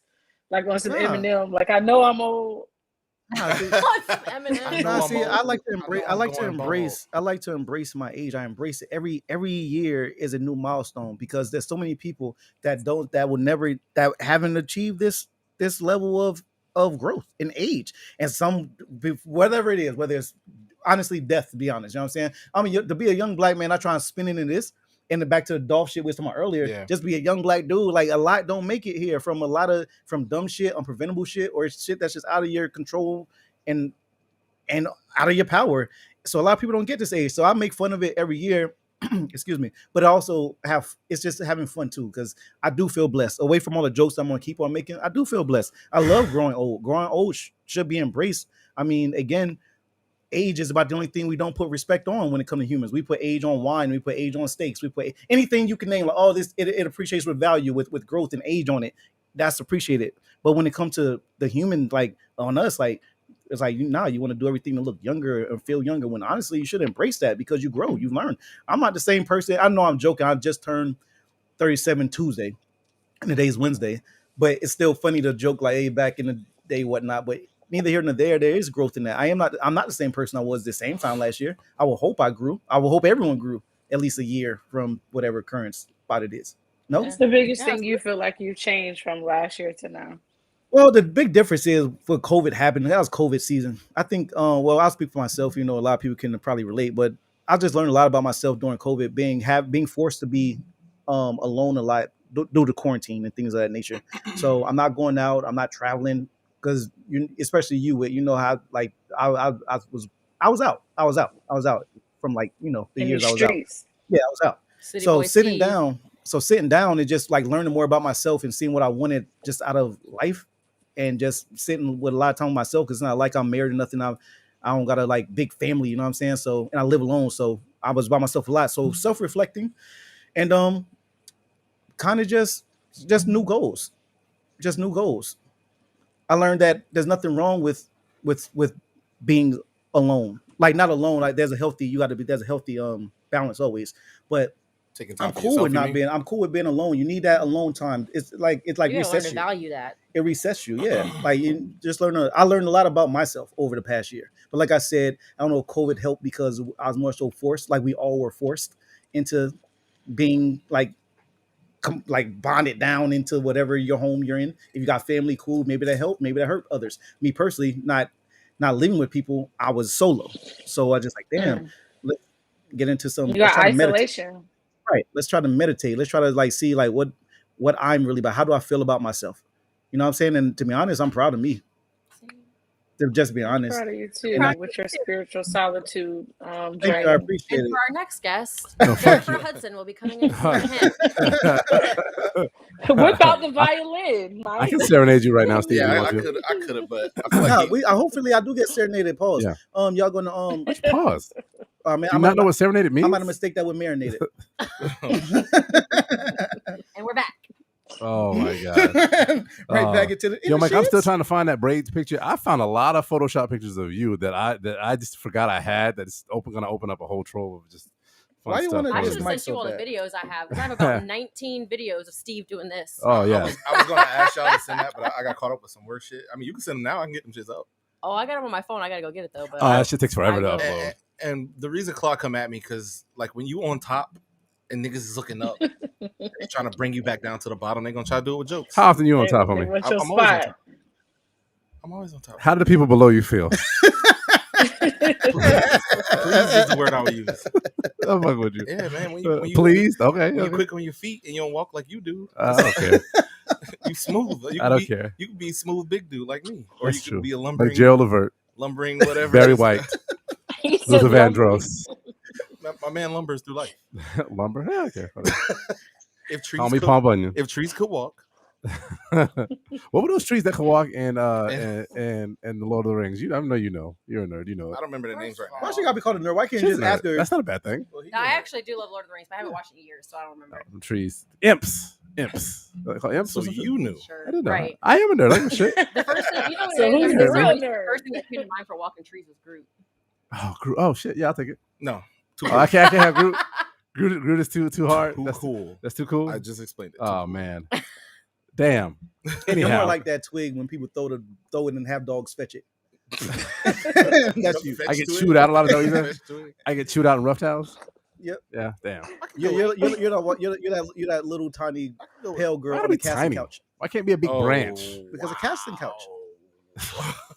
like on some Eminem? Like I know I'm old. I like to embrace my age. I embrace it. Every year is a new milestone because there's so many people that haven't achieved this level of of growth and age, and some whatever it is, whether it's honestly death. To be honest, you know what I'm saying? I mean, to be a young black man, I try and spin into this. And then back to the Dolph shit we was talking about earlier, just be a young black dude. Like a lot don't make it here from dumb shit, unpreventable shit, or shit that's just out of your control and out of your power. So a lot of people don't get this age. So I make fun of it every year. Excuse me, but I also it's just having fun too, because I do feel blessed. Away from all the jokes I'm gonna keep on making, I do feel blessed. I love growing old. Growing old should be embraced. I mean, again, age is about the only thing we don't put respect on when it comes to humans. We put age on wine, we put age on steaks, we put anything you can name, like, oh, this it appreciates with value, with growth and age on it. That's appreciated. But when it comes to the human, like on us, like it's like you want to do everything to look younger and feel younger, when honestly you should embrace that, because you grow, you learn. I'm not the same person. I know I'm joking. I just turned 37 Tuesday, and today's Wednesday, but it's still funny to joke like, hey, back in the day, whatnot. But neither here nor there is growth in that. I'm not the same person I was the same time last year. I will hope I grew. I will hope everyone grew at least a year from whatever current spot it is. No, what's the biggest thing you feel like you changed from last year to now? Well, the big difference is for COVID happened. That was COVID season. I think, well, I'll speak for myself. You know, a lot of people can probably relate, but I just learned a lot about myself during COVID, being forced to be alone a lot due to quarantine and things of that nature. So I'm not going out. I'm not traveling, because especially you know how, like, I was out from, like, you know, the years I was out. Yeah, I was out. So sitting down and just like learning more about myself and seeing what I wanted just out of life, and just sitting with a lot of time with myself, because it's not like I'm married or nothing. I don't got a like big family, you know what I'm saying? So, and I live alone, so I was by myself a lot. So self-reflecting and kind of just new goals. Just new goals. I learned that there's nothing wrong with being alone. Like, not alone, like there's a healthy balance always. But taking time I'm cool with I'm cool with being alone. You need that alone time. It's like you resets learn to you. value that. It resets you, yeah. Like, you just I learned a lot about myself over the past year. But like I said, I don't know if COVID helped, because I was more so forced, like we all were forced into being like bonded down into whatever your home you're in. If you got family, cool. Maybe that helped. Maybe that hurt others. Me personally, not living with people, I was solo. So I just like, damn, let's get into some. You got isolation. Right. Let's try to meditate. Let's try to like see like what I'm really about. How do I feel about myself? You know what I'm saying? And to be honest, I'm proud of me. To just be honest. I'm proud of you too, with your spiritual solitude. Thank you, I appreciate and it. for our next guest, Jennifer Hudson will be coming in for him. Without the violin. I can serenade you right now, Steve. Yeah, I could have, but I feel like hopefully I do get serenaded. Pause. Yeah. Y'all gonna pause. Man, do you not know what serenaded means? I might have mistake that with marinated. And we're back. Oh my god! Back into the yo, Mike, I'm still trying to find that braids picture. I found a lot of Photoshop pictures of you that I just forgot I had. That's gonna open up a whole trove of just fun Why stuff. I should have sent you all the videos I have, because I have about 19 videos of Steve doing this. Oh yeah. I was gonna ask y'all to send that, but I got caught up with some worse shit. I mean, you can send them now. I can get them shits up. Oh, I got them on my phone. I gotta go get it though. But that shit takes forever to upload. And the reason Claude come at me, because like when you on top and niggas is looking up, they're trying to bring you back down to the bottom. They're gonna try to do it with jokes. How often you on top of me? What's your I'm always on spot? top. I'm always on top. How do the people below you feel? Please is the word I would use. I'm fucking with you. Yeah, man. When you please, okay. When you quick on your feet and you don't walk like you do. I don't care. You smooth. I don't care. You can be smooth big dude like me, or That's you true. can be a lumbering, like Gerald Levert, whatever. Barry White, Luther Vandross. My man lumbers through life. Lumber? Yeah, okay. If trees Call me Palm Bunyan. If trees could walk. What were those trees that could walk and the Lord of the Rings? I know you know. You're a nerd. You know it. I don't remember the names right now. Why she gotta be called a nerd? Why can't you just ask her? That's not a bad thing. No, I actually do love Lord of the Rings, but I haven't watched it in years, so I don't remember. Trees. Imps. They call imps. So you knew. Sure. I didn't know. Right. I am a nerd. I give a shit. The first thing, you know, So who's the real the nerd? first thing that came to mind for walking trees was Groot. Oh, Groot. Oh shit. Yeah, I'll take it. No. I can't have Groot. Groot is too hard. Too cool. That's too cool. I just explained it. Oh man. Damn. You're Anyhow, more like that twig when people throw it and have dogs fetch it. That's you. I get chewed out a lot of those. I get chewed out in rough towels. Yep. Yeah. Damn. You're that little tiny pale girl on the casting couch. Why can't it be a big branch? Because a casting couch.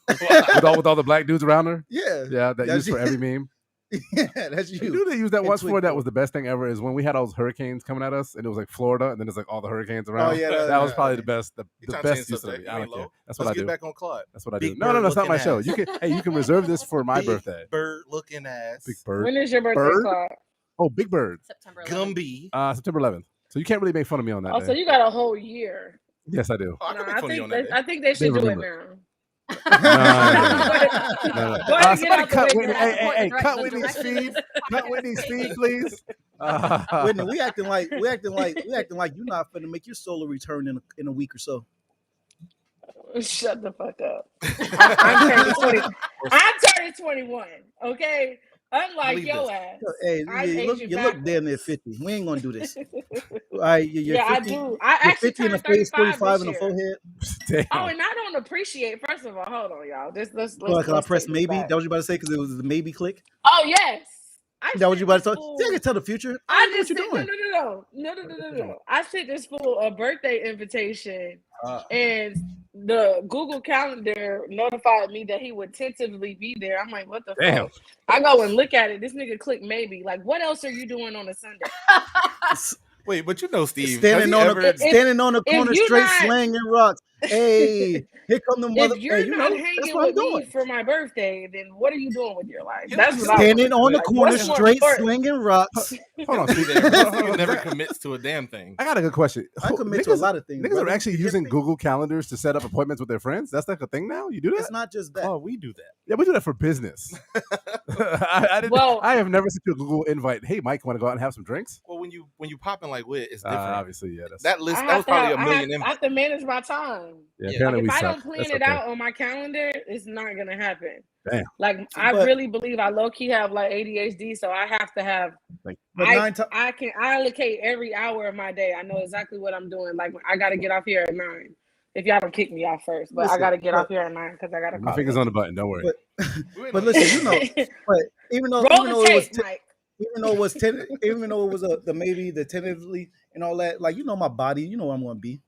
with all the black dudes around her. Yeah, That used for every meme. Yeah, that's you. You knew they used that And once for. That Twig was the best thing ever. Is when we had all those hurricanes coming at us, and it was like Florida, and then there's like all the hurricanes around. Oh yeah, that was probably the best. The trying to best change use of subject. it. I don't You care. low. That's what Let's I get do. back on Claude. That's what I do. Big No, that's not my bird show. looking You can reserve this for my Big birthday. Bird looking ass. Big bird. When is your birthday, Bird? Claude? Oh, Big Bird. September 11th. Gumby. September 11th. So you can't really make fun of me on that Oh, day. so you got a whole year. Yes, I do. Oh, I can No, make I fun of you on think that day. I think they should do it remember. now. No. Go ahead and get Somebody out the cut way Whitney. now. Hey, cut The Whitney's direction feed. of this Cut Whitney's feed, please. Whitney, we acting like you're not finna make your solo return in a week or so. Shut the fuck up. I'm turning 20. I'm turning 21. Okay, unlike Believe your this. ass. Hey, I'm you look Asian damn near backwards. 50. We ain't gonna do this. All right, you're Yeah, 50, I do. I you're actually 50 in the turned face, 35 45 this in the year. forehead. Damn. Oh, and I don't appreciate. First of all, hold on, y'all. Let's Can I press take this maybe? back. That was you about to say because it was the maybe click. Oh yes. That was you about to say. fool- Yeah, I can tell the future. I know just what sent you're doing. no. I sent this fool a birthday invitation, Uh. and the Google Calendar notified me that he would tentatively be there. I'm like, what the Damn. fuck? I go and look at it. This nigga clicked maybe. Like, what else are you doing on a Sunday? Wait, but you know, Steve. Standing on the corner you straight not- slanging rocks. Hey, here come the mother. If you're Hey, you not know, hanging that's what I'm with me doing. for my birthday, then what are you doing with your life? Yeah, That's what I Standing on the like, corner what's more straight important? slinging rocks. Hold on, Steve Steve. there. Never commits to a damn thing. I got a good question. I commit to a lot of things. Niggas are brother. actually You using just- Google calendars to set up appointments with their friends. That's like a thing now. You do that? It's not just that. Oh, we do that. Yeah, we do that for business. I have never sent you a Google invite. Hey, Mike, want to go out and have some drinks? Well, when you pop in like wit, it's different. Obviously, yeah. That's, That list I that was probably a million I invites. have to manage my time. yeah, Yeah. apparently If we I suck. don't plan That's it okay. out on my calendar, it's not gonna happen. Damn. Like I But- really believe I low key have like ADHD, so I have to have. Like, But I allocate every hour of my day. I know exactly what I'm doing. Like I got to get off here at 9. If y'all don't kick me off first, but I Listen, got to get but- off here at 9 because I got to My call. finger's on the button. Don't worry. But listen, you know, but even though Roll it the was tape, Mike. even though it was the maybe the tentatively and all that, like you know my body, you know what I'm gonna be.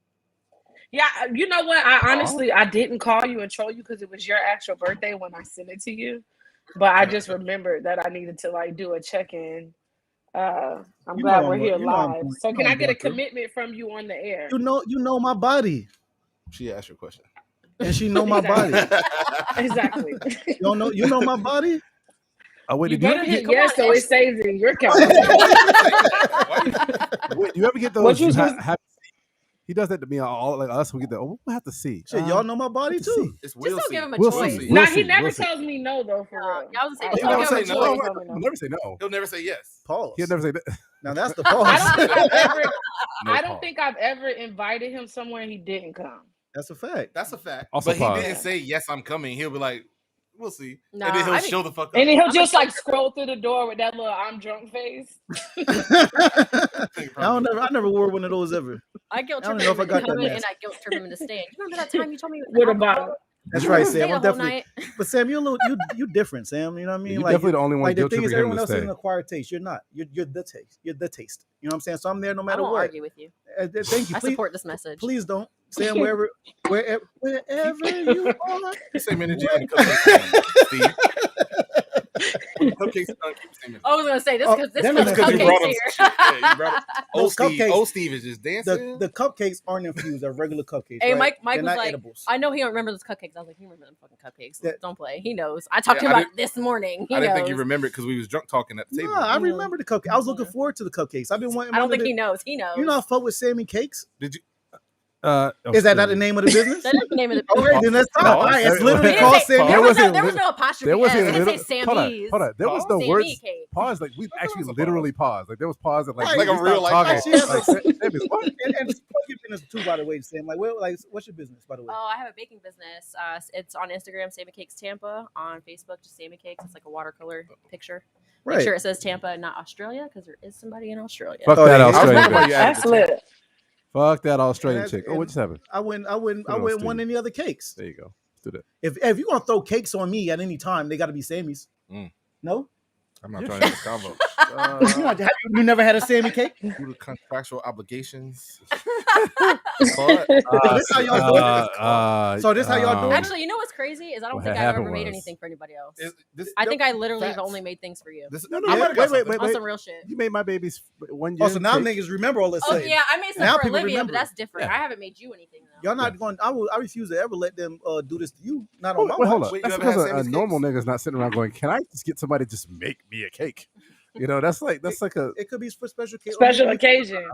Yeah, you know what? I didn't call you and troll you because it was your actual birthday when I sent it to you. But I just remembered that I needed to like do a check-in. I'm You glad know we're I'm here going- you know I'm live. going- So you can know I I'm get a going through. commitment from you on the air? You know my body, She asked your question. and she know my body. Exactly. You know my body. Oh, wait, You do you better ever hit get, yes so it saves in your calendar. wait, do you ever get What those? you just- He does that to me. All like us, we get that. Oh, we'll have to see. Shit, y'all know my body have to too. It's Just we'll don't see. give him a We'll choice. see. Nah, We'll he see. never We'll see. tells me no though, for real. Yeah, I was gonna He'll say, never don't say give him a no. choice. Tell me no. He'll never say no. He'll never say yes. Pause. He'll never say that. Now that's the I pause. don't think I've ever. No I don't pause. think I've ever invited him somewhere and he didn't come. That's a fact. That's a fact. Also but he pause. didn't say yes, I'm coming. He'll be like, we'll see. Nah, and then he'll I think- show the fuck up. And then he'll just like scroll through the door with that little I'm drunk face. I never wore one of those ever. I guilt I don't trip know him if I into got that coming mask. and I guilt trip him into staying. You remember that time you told me With a alcohol? bottle. That's You right, stay Sam. the I'm whole definitely. night. But Sam, you different, Sam. You know what I mean? You're Like definitely the only one like the guilt thing is, tripping him everyone to else has stay. an acquired taste. You're not. You're the taste. You're the taste. You know what I'm saying? So I'm there no I matter won't what. argue with you. Thank you. I Please, support this message. please don't, Sam. Wherever you are. Same energy on the cupcakes, Steve. When the cupcakes are done, keep the same energy. I was gonna say this Oh, because this them was is Because you brought cupcakes him here. some shit. Yeah, you brought him. Those cupcakes- Old Steve is just dancing. The cupcakes aren't infused. They're regular cupcakes. Hey, right? Mike They're was not like, edibles. I know he don't remember those cupcakes. I was like, you remember them fucking cupcakes? That- Don't play. He knows. I talked to Yeah, him I about it this morning. He I didn't knows. think you remembered because we was drunk talking at the table. No, I remember the cupcakes. I was looking forward to the cupcakes. I've been wanting. I don't think wanted he knows. He knows. to- You know, I fuck with Sammy Cakes. Did you? Is that not the name of the business? That is the name of the Okay, then let's talk. All right, it's literally He called didn't say- Sammy. there, was wasn't no, there was lit- no apostrophe. There wasn't S. It didn't say hold on, Sammy's. hold on. There was no Sammy words. cake. Pause. Like we That's actually a literally paused. Like there was pause. And, like Right, like a we real stopped life talking. pause. Like, Sammy's what? And what's your business too, by the way, Sam? Like, what's your business, by the way? Oh, I have a baking business. It's on Instagram, Sammy Cakes Tampa. On Facebook, just Sammy Cakes. It's like a watercolor picture. Make Right. sure it says Tampa and not Australia, because there is somebody in Australia. Fuck Oh, that yeah. Australian Why bitch. you added That's the lit. Fuck that Australian And- chick. Oh, what just happened? I wouldn't want Steve. any other cakes. There you go. Let's do that. If you're gonna throw cakes on me at any time, they got to be Sammy's. Mm. No, I'm not trying to this combo. You never had a Sammy cake? Due to contractual obligations. So this how y'all do it? So this how y'all do it? Actually, you know what's crazy is I don't think I've ever made anything for anybody else. I think I literally have only made things for you. Wait. On some real shit. You made my babies 1 year. Oh, so now niggas remember all this. Oh yeah, I made stuff for Olivia, but that's different. I haven't made you anything though. Y'all not going. I refuse to ever let them do this to you. Not on my watch. Hold on. That's because a normal nigga's not sitting around going, "Can I just get somebody to just make me a cake?" You know, that's like a. It could be for special occasion.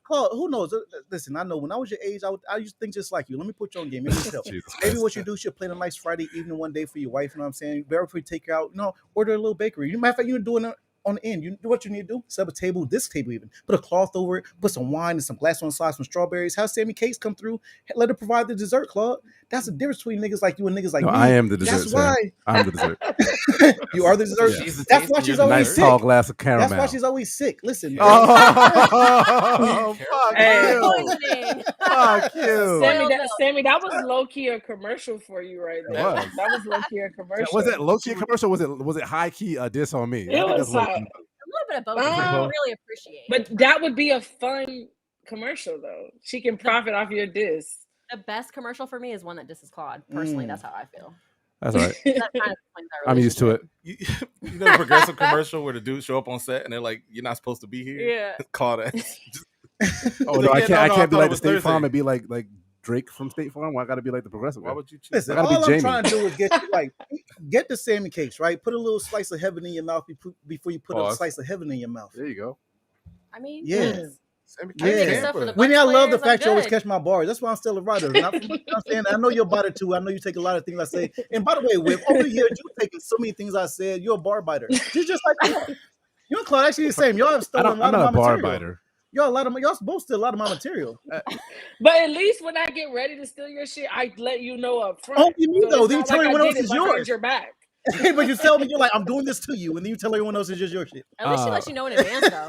Who knows? Listen, I know when I was your age, I used to think just like you. Let me put you on game. Maybe what you do should plan a nice Friday evening one day for your wife. You know what I'm saying? Better if we take her out. Order a little bakery. Matter of fact, you're doing it on the end. You do what you need to do. Set up a table, this table even. Put a cloth over it. Put some wine and some glass on the side, some strawberries. Have Sammy Cakes come through. Let her provide the dessert, Claude. That's the difference between niggas like you and niggas like me. I am the dessert. That's why I'm the dessert. You are the dessert. Yeah. That's why she's always sick. Nice tall glass of caramel. That's why she's always sick. Listen. Oh, fuck you. Fuck you. Sammy, that was low key a commercial for you right there. That was low key a commercial. Was it low key a commercial? Was it high key a diss on me? It was a little bit of both. I really appreciate. But that would be a fun commercial though. She can profit off your diss. The best commercial for me is one that disses Claude. Personally, that's how I feel. That's all right. That kind of I'm used to it. You know the Progressive commercial where the dudes show up on set and they're like, "You're not supposed to be here." Yeah. Claude. Oh no, I can't be like the State Farm and be like Drake from State Farm. Why I gotta be like the Progressive? Why would you choose? Listen, all I'm trying to do is get the Sammy Cakes, right? Put a little slice of heaven in your mouth before you put a slice of heaven in your mouth. There you go. I mean, yeah. Yeah. Winnie, I love the fact you always catch my bars. That's why I'm still a writer. You know what I'm saying? I know you're a biter too. I know you take a lot of things I say. And by the way, Whip, over the years, you've taken so many things I said. You're a bar biter. You're just like Claude. You and Claude actually the same. Y'all have stolen a lot of my material. I'm not a bar biter. Y'all both steal a lot of my material. But at least when I get ready to steal your shit, I let you know up front. Oh, you mean though? Then you tell everyone else is yours. Your back. But you tell me, you're like, I'm doing this to you, and then you tell everyone else it's just your shit. At least she lets you know in advance, though.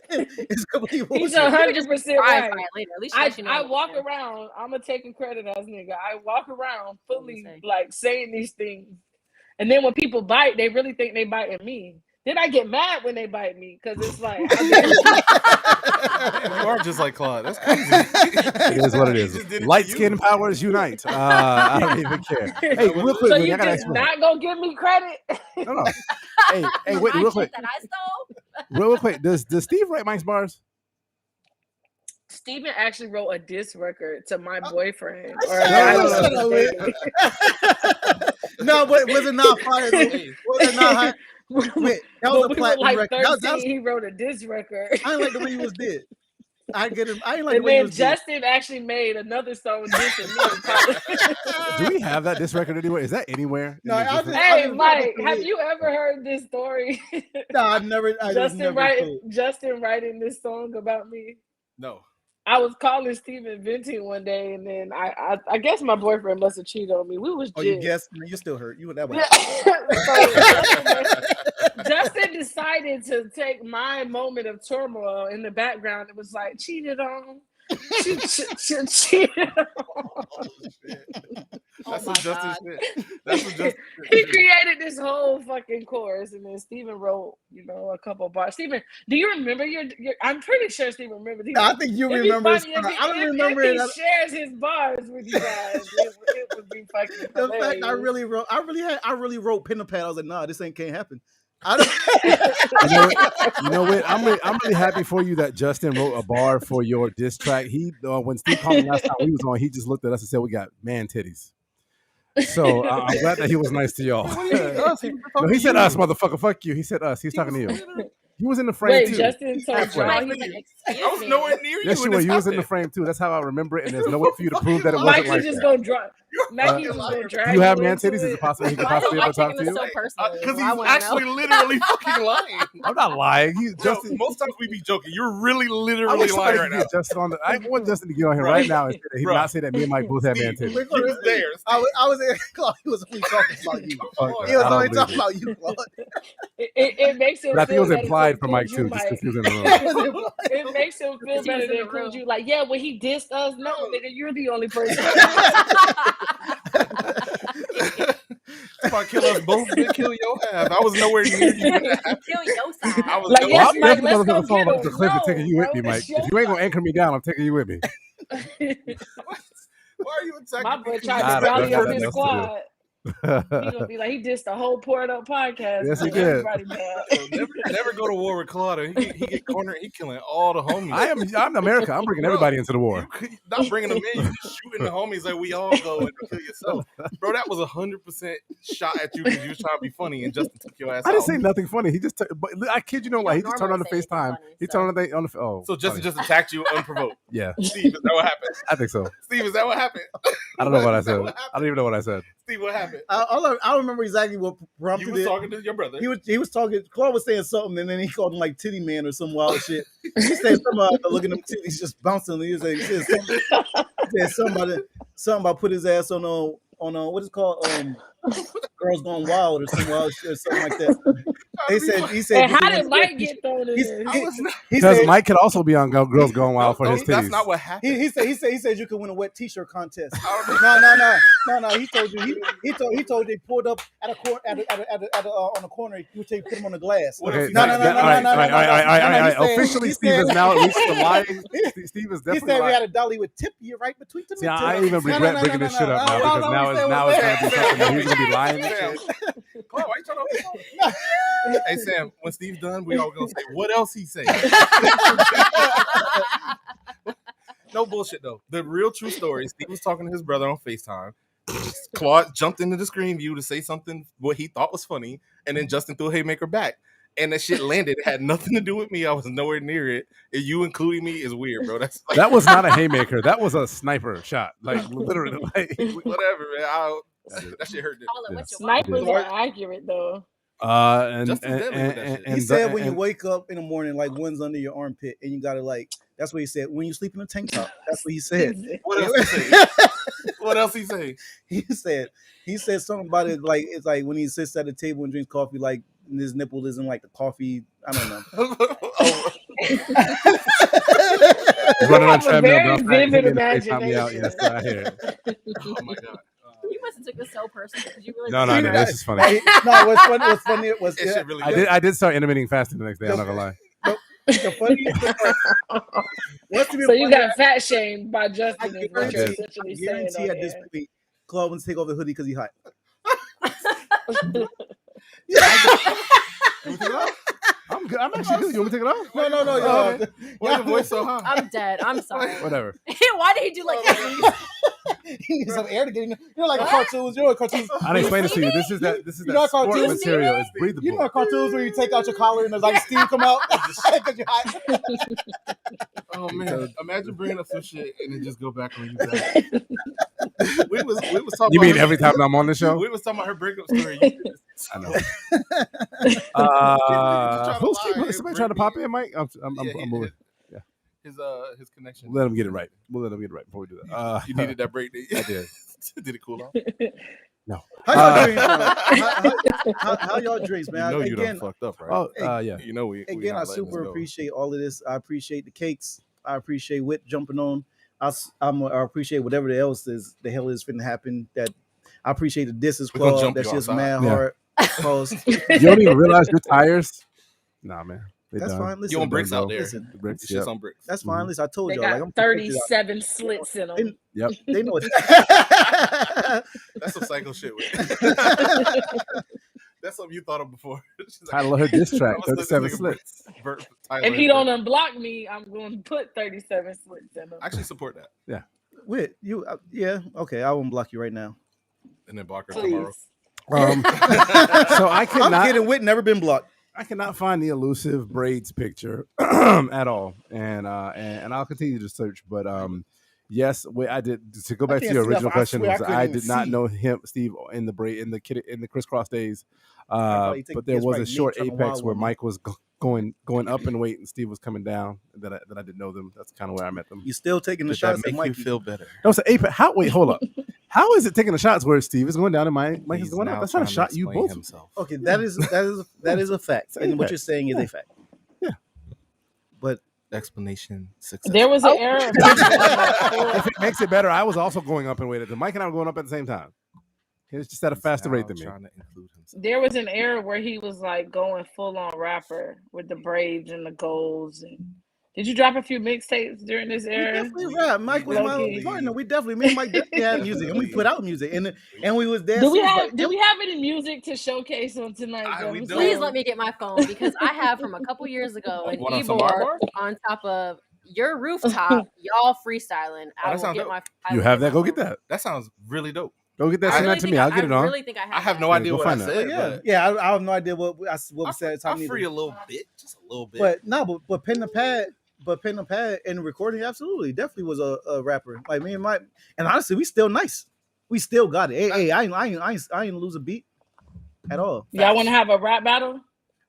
It's completely bullshit. He's 100% right. At least I walk around. I'm gonna take credit as nigga. I walk around fully like saying these things, and then when people bite, they really think they biting me. Then I get mad when they bite me because it's like you are just like Claude. That's crazy. It is what it is. Light skin powers unite. I don't even care. Hey, real quick, so you just not gonna give me credit? No. Hey, wait, real quick. That I stole. Real quick. Does Steve write Mike's bars? Steven actually wrote a diss record to my boyfriend. No, but was it not fire? Was it not high? Wait, that was a platinum record. 13, he wrote a diss record. I ain't like the way he was did. I get him. I ain't like and the way he then was Justin actually made another song dissing me. Do we have that diss record anywhere? Is that anywhere? No, hey, Mike, have you ever heard this story? No, I've never. Justin writing this song about me. No. I was calling Steven venting one day, and then I guess my boyfriend must have cheated on me. We was you guessed? You still hurt. You were that way. Justin decided to take my moment of turmoil in the background. It was like, cheated on. Cheated on. That's what Justin said. That's what Justin He created this whole fucking chorus, and then Steven wrote, a couple bars. Steven, do you remember your I'm pretty sure Steven remembers. I think you remember. I don't remember it. He shares his bars with you guys. It would be fucking hilarious. The fact I really wrote pen and pad. I was like, nah, this can't happen. You know what? I'm really happy for you that Justin wrote a bar for your diss track. He when Steve called me last time he was on, he just looked at us and said, "We got man titties." So I'm glad that he was nice to y'all. No, he said us, motherfucker. Fuck you. He said us. He's talking to you. He was in the frame too. Justin told John. I was nowhere near you. Yes, you were. You was in the frame too. That's how I remember it, and there's no way for you to prove that it wasn't Mikey's like just that. Gonna drop. Mikey's just gonna drag. Do you have man titties? Is it possible he could possibly ever talk to you? Because he's actually literally fucking lying. I'm not lying. Justin. Most times we be joking. You're really literally lying right now. I want Justin to get on here right now and he not say that me and Mike both have man titties. He was there. I was there. He was only talking about you. He was only talking about you, Claude. It makes him. But I think it was implied for Mike too, just because he was in the room. It makes him feel better to include you. Like, yeah, when he dissed us, no, nigga, you're the only person. If I kill us both, then kill your half. I was nowhere near you. Kill your side. I was Like, nowhere yes, I'm Mike, definitely let's gonna go fall get off him. the cliff and No, taking you with me, bro, Mike. it's your If you ain't gonna side. anchor me down, I'm taking you with me. Why are you attacking My me? boy Nah, tried that to rally got up nothing his else to do. squad. He gonna be like, he dissed the whole Poured Up podcast. Yes, he Put did. everybody bad. So never go to war with Claudia. He get cornered. He killing all the homies. I'm America. I'm bringing Bro, everybody into the war. You could, not bringing them in. You just shooting the homies like we all go and kill yourself, bro. That was 100% shot at you because you was trying to be funny and Justin took your ass I didn't out. say nothing funny. He just, but I kid you no lie. He just turned on the normally say anything FaceTime. funny, He so. turned on the oh. So Justin funny. just attacked you unprovoked. Yeah, Steve, is that what happened? I think so. Steve, is that what happened? I don't know what I Is that said. what I happened? don't even know what I said. Steve, what happened? I don't remember exactly what You prompted was it. talking to your brother. He was talking. Claude was saying something, and then he called him like Titty Man or some wild shit. He said something about looking at them titties just bouncing. He said something about put his ass on what is it called Girls Gone Wild or some wild shit or something like that. He said. And how did Mike get thrown in this? Because Mike could also be on Girls Going Wild for his titties. That's not what happened. He said you could win a wet T-shirt contest. No. He told you he told you he pulled up at a corner on the corner. He would put him on the glass. Okay, No. Officially, Steve has now reached the line. Steve is He definitely. said we had a dolly with tip you right between the. See, I even regret bringing this shit up now because now it's going to be something that he's going to be lying. Sam, why you trying to? Hey Sam, when Steve's done, we all gonna say what else he say. No bullshit though. The real true story. Steve was talking to his brother on FaceTime. Claude jumped into the screen view to say something what he thought was funny, and then Justin threw a haymaker back. And that shit landed. It had nothing to do with me. I was nowhere near it. And you including me is weird, bro. That's like, that was not a haymaker. That was a sniper shot. Like literally. Like, whatever, man. That shit hurt. Snipers are accurate though. He said when you wake up in the morning, like one's under your armpit, and you gotta like. That's what he said. When you sleep in a tank top, that's what he said. What else he say? What else he say? He said something about it. Like it's like when he sits at the table and drinks coffee, like his nipple isn't like the coffee. I don't know. Running on treadmill. Very vivid imagination. Yes, I hear it. Oh my god. You must have took this so personal because you really. No, this is funny. No, what's funny was really I did start intermittent fasting the next day. I'm not gonna lie. The funniest thing so you got fat shamed by Justin. I guarantee at this point, Claude wants to take off the hoodie because he's hot. I'm good. I'm actually good. You want me to take it off? No. Why your voice so high? I'm dead. I'm sorry. Whatever. Why did he do like that? He needs some air to get in. Like cartoons. You know what cartoons? I'll explain this to you. This is that sport cartoons? material. It's breathable. You know cartoons where you take out your collar and there's like steam come out because you're hot. Oh man! Imagine bringing up some shit and then just go back on you. We was talking. You mean every time I'm on the show? We was talking about her breakup story. I know. Somebody trying to pop in, Mike? I'm moving. His connection. Let him get it right. We'll let him get it right before we do that. You needed that break. I did. Did it cool off? No. How y'all drinks, man? You know you done fucked up, right? Oh, yeah. You know we. Again, I super appreciate all of this. I appreciate the cakes. I appreciate Wit jumping on. I appreciate whatever else is the hell is finna happen. That I appreciate the disses Claude. That shit's mad hard. You don't even realize your tires. Nah, man. That's fine. Listen, you on bricks out there. Listen, the bricks, shit's on bricks. That's fine. Listen, I told they y'all. got like, I'm 37 slits in them. Yep. They know it. That's some psycho shit. That's something you thought of before. Title of her diss track, 37 slits. If he don't unblock me, I'm going to put 37 slits in them. I actually support that. Yeah. Wit, you, yeah, okay. I won't block you right now. And then block her Please. tomorrow. So I cannot. I'm kidding. Wit never been blocked. I cannot find the elusive braids picture at all, and I'll continue to search. But yes, I did. To go back to your original question, I did not know him, Steve, in the crisscross days. But there was a short apex where Mike was going up in weight and Steve was coming down. That I didn't know them. That's kind of where I met them. You still taking the Did shots? that make Mike, you feel better? No, it's an apex. Wait, hold up. How is it taking the shots where Steve is going down and Mike is going up? That's not a shot. You both. Himself. Okay, that is a fact, and what you're saying is a fact. Yeah, but explanation success. There was an error. If it makes it better, I was also going up in weight. Mike and I were going up at the same time. It's just at a faster rate than me. Trying to include himself. There was an era where he was like going full on rapper with the braids and the golds. And did you drop a few mixtapes during this era? We definitely rap. Mike was my partner. We definitely, me and Mike definitely had music, and we put out music, and we was there. Do we have any music to showcase on tonight? Please let me get my phone because I have from a couple years ago an e-board on top of your rooftop, y'all freestyling. I will get my. You have that? Go get that. That sounds really dope. Go get that. Send that to me. I'll get it on. I really think I have no idea what I said. Yeah, I have no idea what we said. I'm free a little bit, just a little bit. But no, but pen and pad. But pen and pad and recording, absolutely, definitely was a rapper. Like me and Mike, and honestly, we still nice. We still got it. Hey, I ain't lose a beat at all. Y'all want to have a rap battle?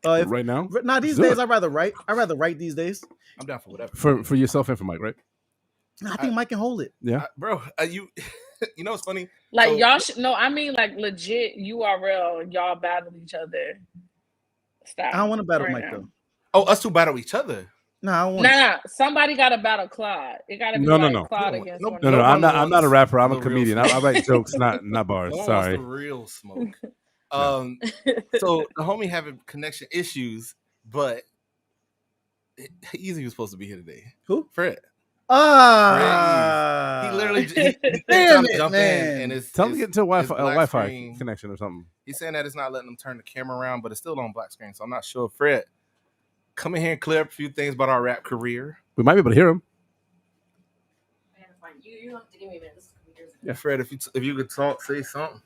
Right now? Nah, these days I'd rather write. I'd rather write these days. I'm down for whatever. For yourself and for Mike, right? I think Mike can hold it. Yeah, bro. You know what's funny? Like y'all should no. I mean, like legit URL. Y'all battle each other. Stop. I don't want to battle right Mike now. though. Oh, us two battle each other. No, I don't want. Nah, somebody got to battle Claude. It got to be Claude against one. No. I'm not a rapper. I'm a comedian. I write jokes, not bars. Sorry. The real smoke. So the homie having connection issues, but Easy was supposed to be here today. Who? Fred. He literally jump in and it's tell him to get into a Wi-Fi connection or something. He's saying that it's not letting him turn the camera around, but it's still on black screen. So I'm not sure. Fred, come in here and clear up a few things about our rap career. We might be able to hear him. You have to give me a minute. Yeah, Fred, if you could talk, say something.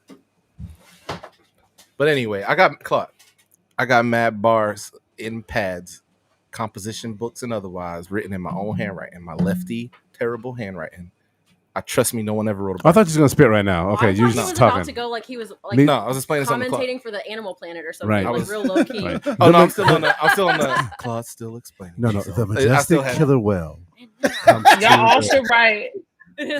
But anyway, I got mad bars in pads, composition books and otherwise, written in my own handwriting, my lefty terrible handwriting. I trust me, no one ever wrote about I thought you were gonna spit right now. Okay, you just talking. About to go like he was like no, I was explaining commentating for the Animal Planet or something. Right. Like real low key. Right. Oh no, I'm still on the Claude's still explaining. No, the majestic killer whale. Y'all all should write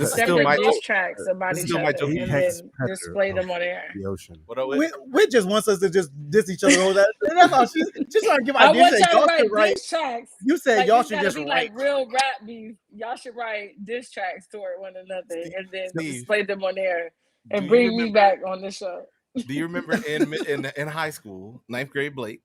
separate diss tracks about each other and then display them on air. The ocean. Whit just wants us to just diss each other. That's all she's trying to give ideas. I want y'all to write diss tracks. You said like, y'all should just be write. Like real rap beef. Y'all should write diss tracks toward one another and then display them on air and bring me back on the show. Do you remember in high school, 9th grade Blake,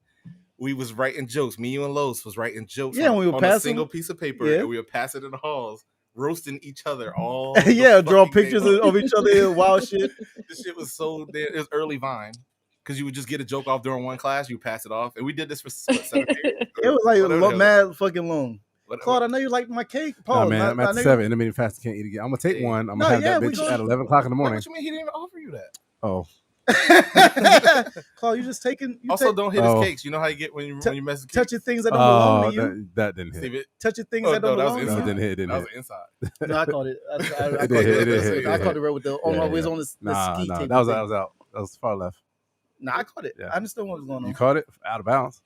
we was writing jokes. Me, you, and Lois was writing jokes on a single piece of paper, and we would pass it in the halls, roasting each other all. Draw pictures of each other and wild shit. This shit was so dead. It was early Vine because you would just get a joke off during one class, you pass it off, and we did this for 7 years. It was like mad fucking long. Claude, I know you like my cake. Paul, man, I'm at 7. Intermittent fast can't eat again. I'm gonna take one. I'm gonna have that bitch at 11 o'clock in the morning. What you mean he didn't even offer you that? Oh. Claude, you just taking. Don't hit his cakes. You know how you get when you mess with touching things that don't belong to you. That didn't hit. Touching things that don't belong to you. No, it didn't hit. That was inside. No, I caught it. I caught it right with the on my ways on the ski tape. That was out. That was far left. Nah, I caught it. Yeah. I understand what was going on. You caught it out of bounds.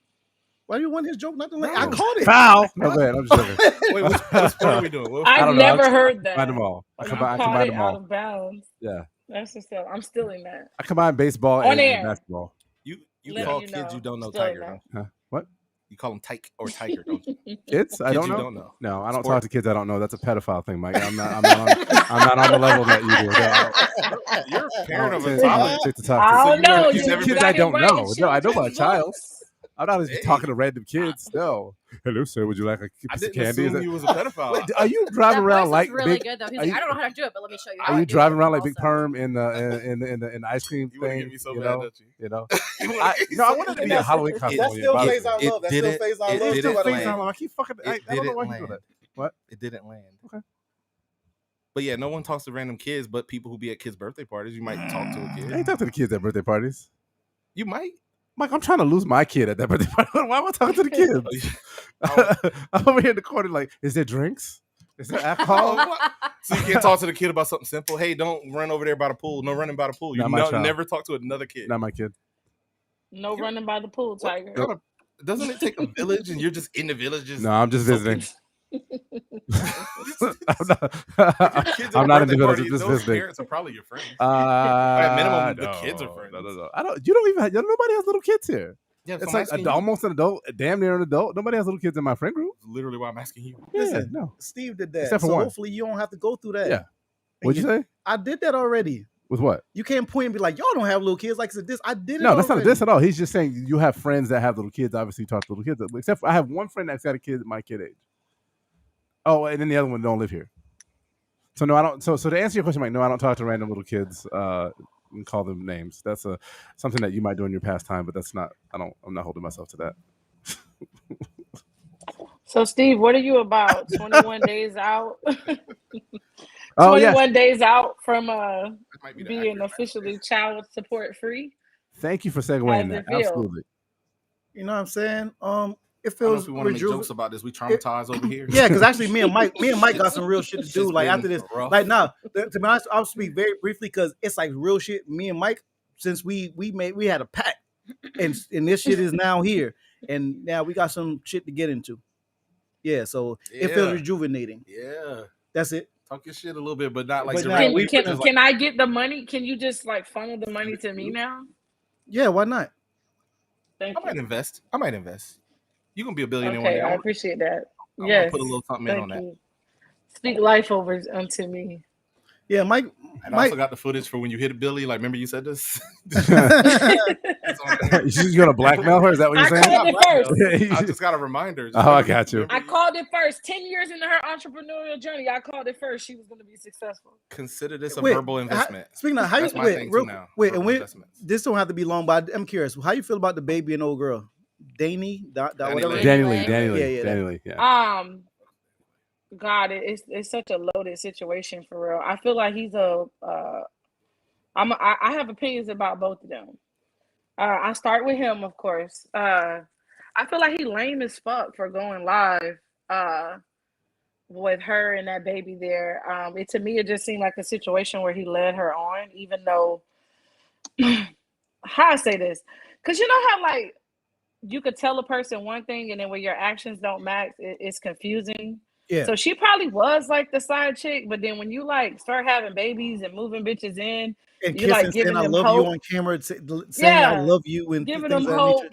Why do you want his joke not to like? I caught it. Foul. No, go ahead. I'm just joking. Wait, what sport are we doing? I've never heard that. I combine them all. I combine them all. Out of bounds. Yeah. That's just I'm still in that. I combine baseball and basketball. You call kids you don't know Tiger, huh? What? You call them Tyke or Tiger, don't you? Kids? I don't know. Don't know. No, I don't talk to kids I don't know. That's a pedophile thing, Mike. I'm not on the level that you do. You're a parent of a toddler. I don't know. Kids I don't know. No, I know about a child. I'm not just talking to random kids. No. Hello, sir. Would you like a piece of candy? Assume you was a pedophile. Wait, are you driving around like really good though? He's like, I don't know how to do it, but let me show you. Are you driving around like Big Perm in the ice cream thing? Get me so bad, don't you? No, I wanted to be a Halloween costume. That still plays our love. That still plays our love. It didn't land. I keep fucking. I don't know why you do that. What? It didn't land. Okay. But yeah, no one talks to random kids, but people who be at kids' birthday parties. You might talk to a kid. I ain't talk to the kids at birthday parties. You might. Mike, I'm trying to lose my kid at that birthday party. Why am I talking to the kids? I'm over here in the corner like, is there drinks? Is there alcohol? So you can't talk to the kid about something simple. Hey, don't run over there by the pool. No running by the pool. You never talk to another kid. Not my kid. No running by the pool, Tiger. Doesn't it take a village and you're just in the village? No, I'm just visiting. I'm not in the village. I'm just visiting. Parents are probably your friends. At minimum, the kids are friends. No. Nobody has little kids here. Yeah, it's like almost an adult, damn near an adult. Nobody has little kids in my friend group. Literally why I'm asking you. Listen, no. Steve did that. Except for so one. Hopefully you don't have to go through that. Yeah. What'd you say? I did that already. With what? You can't point and be like, y'all don't have little kids. Like, this, I did it. No, that's already. not this at all. He's just saying you have friends that have little kids. Obviously, you talk to little kids. Except for I have one friend that's got a kid at my kid age. Oh, and then the other one don't live here. So no, I don't. So to answer your question, Mike, no, I don't talk to random little kids and call them names. That's something that you might do in your pastime, but that's not. I'm not holding myself to that. So, Steve, what are you about? 21 days out? 21 days out from being officially child support free? Thank you for segueing that. Absolutely. You know what I'm saying? It feels. I don't know if we want to make jokes about this. We traumatized over here. Yeah, because actually, me and Mike got some real shit to do. Like after this, rough. like now, to be honest, I'll speak very briefly because it's like real shit. Me and Mike, since we had a pact, and this shit is now here, and now we got some shit to get into. Yeah, so it feels rejuvenating. Yeah, that's it. Talk your shit a little bit, but not like. Can I get the money? Can you just like funnel the money to me now? Yeah, why not? Thank you. I might invest. You gonna be a billionaire one day. I appreciate that. I'm gonna put a little something in on that. Speak life over unto me. Yeah, Mike. And I also got the footage for when you hit Billy. Like, remember you said this? You gonna blackmail her? Is that what you're saying? I called it first. I just got a reminder. I got you. I called it first. 10 years into her entrepreneurial journey, I called it first. She was going to be successful. Consider this a verbal investment. Speaking of, how you this don't have to be long, but I'm curious. How you feel about the baby and old girl? Danny Lee. Yeah. God, it's such a loaded situation for real. I feel like he's I have opinions about both of them. I start with him, of course. I feel like he lame as fuck for going live with her and that baby there. To me, it just seemed like a situation where he led her on, even though how I say this, because you know how like you could tell a person one thing and then when your actions don't match, it's confusing. Yeah. So she probably was like the side chick, but then when you like start having babies and moving bitches in, and you like giving them hope. You on camera, saying I love you and giving them hope.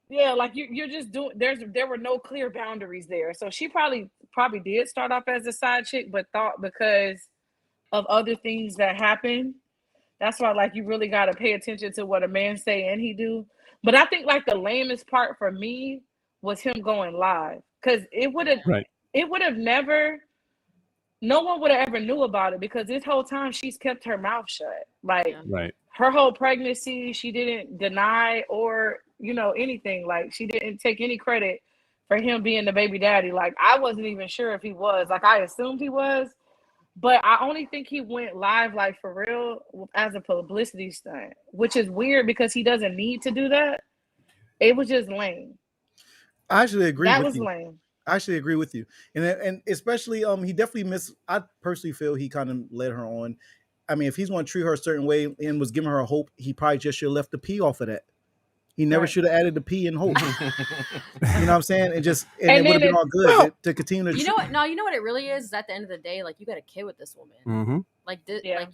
Yeah, like you're just doing. There were no clear boundaries there, so she probably did start off as a side chick, but thought because of other things that happened. That's why like you really got to pay attention to what a man say and he do. But I think like the lamest part for me was him going live because it would have. Right. It would have never, no one would have ever knew about it because this whole time she's kept her mouth shut. Like her whole pregnancy, she didn't deny or, anything. Like she didn't take any credit for him being the baby daddy. Like I wasn't even sure if he was. Like I assumed he was, but I only think he went live like for real as a publicity stunt, which is weird because he doesn't need to do that. It was just lame. I actually agree with you. That was lame. I actually agree with you, and especially he definitely missed. I personally feel he kind of led her on. I mean, if he's going to treat her a certain way and was giving her hope, he probably just should have left the P off of that. He never should have added the P in hope. You know what I'm saying? And it would have been all good to continue to. You know what? No, you know what it really is. At the end of the day, like you got a kid with this woman. Mm-hmm. Like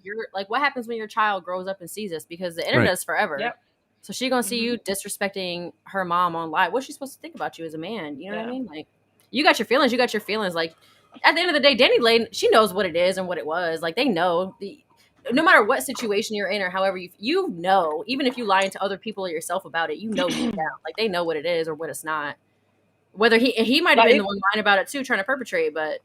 you're like, what happens when your child grows up and sees this? Because the internet is forever. Yep. So she's gonna see you disrespecting her mom on live. What's she supposed to think about you as a man? You know what I mean? Like. You got your feelings. Like, at the end of the day, Danny Lane, she knows what it is and what it was. Like, they know. No matter what situation you're in or however you know, even if you lie to other people or yourself about it, deep down. Like, they know what it is or what it's not. Whether he might have been the one lying about it, too, trying to perpetrate. But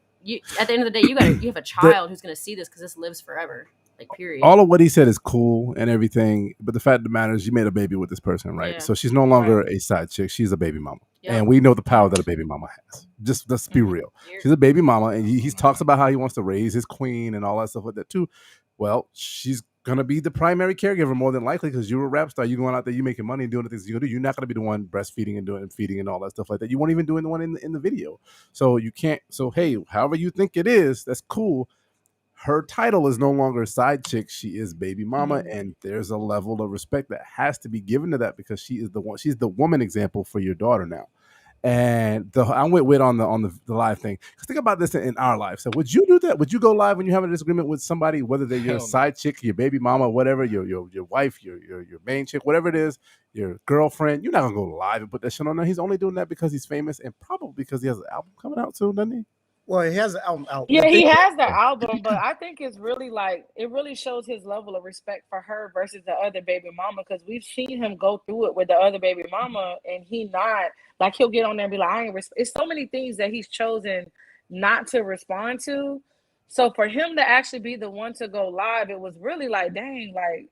at the end of the day, you have a child who's going to see this because this lives forever. Like, period. All of what he said is cool and everything. But the fact of the matter is you made a baby with this person, right? Yeah. So she's no longer a side chick. She's a baby mama. Yep. And we know the power that a baby mama has. Just let's be real. She's a baby mama, and he talks about how he wants to raise his queen and all that stuff like that too. Well, she's gonna be the primary caregiver more than likely because you're a rap star. You're going out there, you making money and doing the things you do. You're not gonna be the one breastfeeding and feeding and all that stuff like that. You won't even do the one in the video. So you can't. So hey, however you think it is, that's cool. Her title is no longer side chick. She is baby mama, and there's a level of respect that has to be given to that because she is the one. She's the woman example for your daughter now. And I went with on the live thing because think about this in our life. So would you do that? Would you go live when you have a disagreement with somebody, whether they're your side chick, your baby mama, whatever, your wife, your main chick, whatever it is, your girlfriend? You're not gonna go live and put that shit on there. He's only doing that because he's famous and probably because he has an album coming out soon, doesn't he? Well, he has an album out. Yeah, he has the album, but I think it's really like it really shows his level of respect for her versus the other baby mama, because we've seen him go through it with the other baby mama, and he not like he'll get on there and be like, I ain't it's so many things that he's chosen not to respond to. So for him to actually be the one to go live, it was really like, dang, like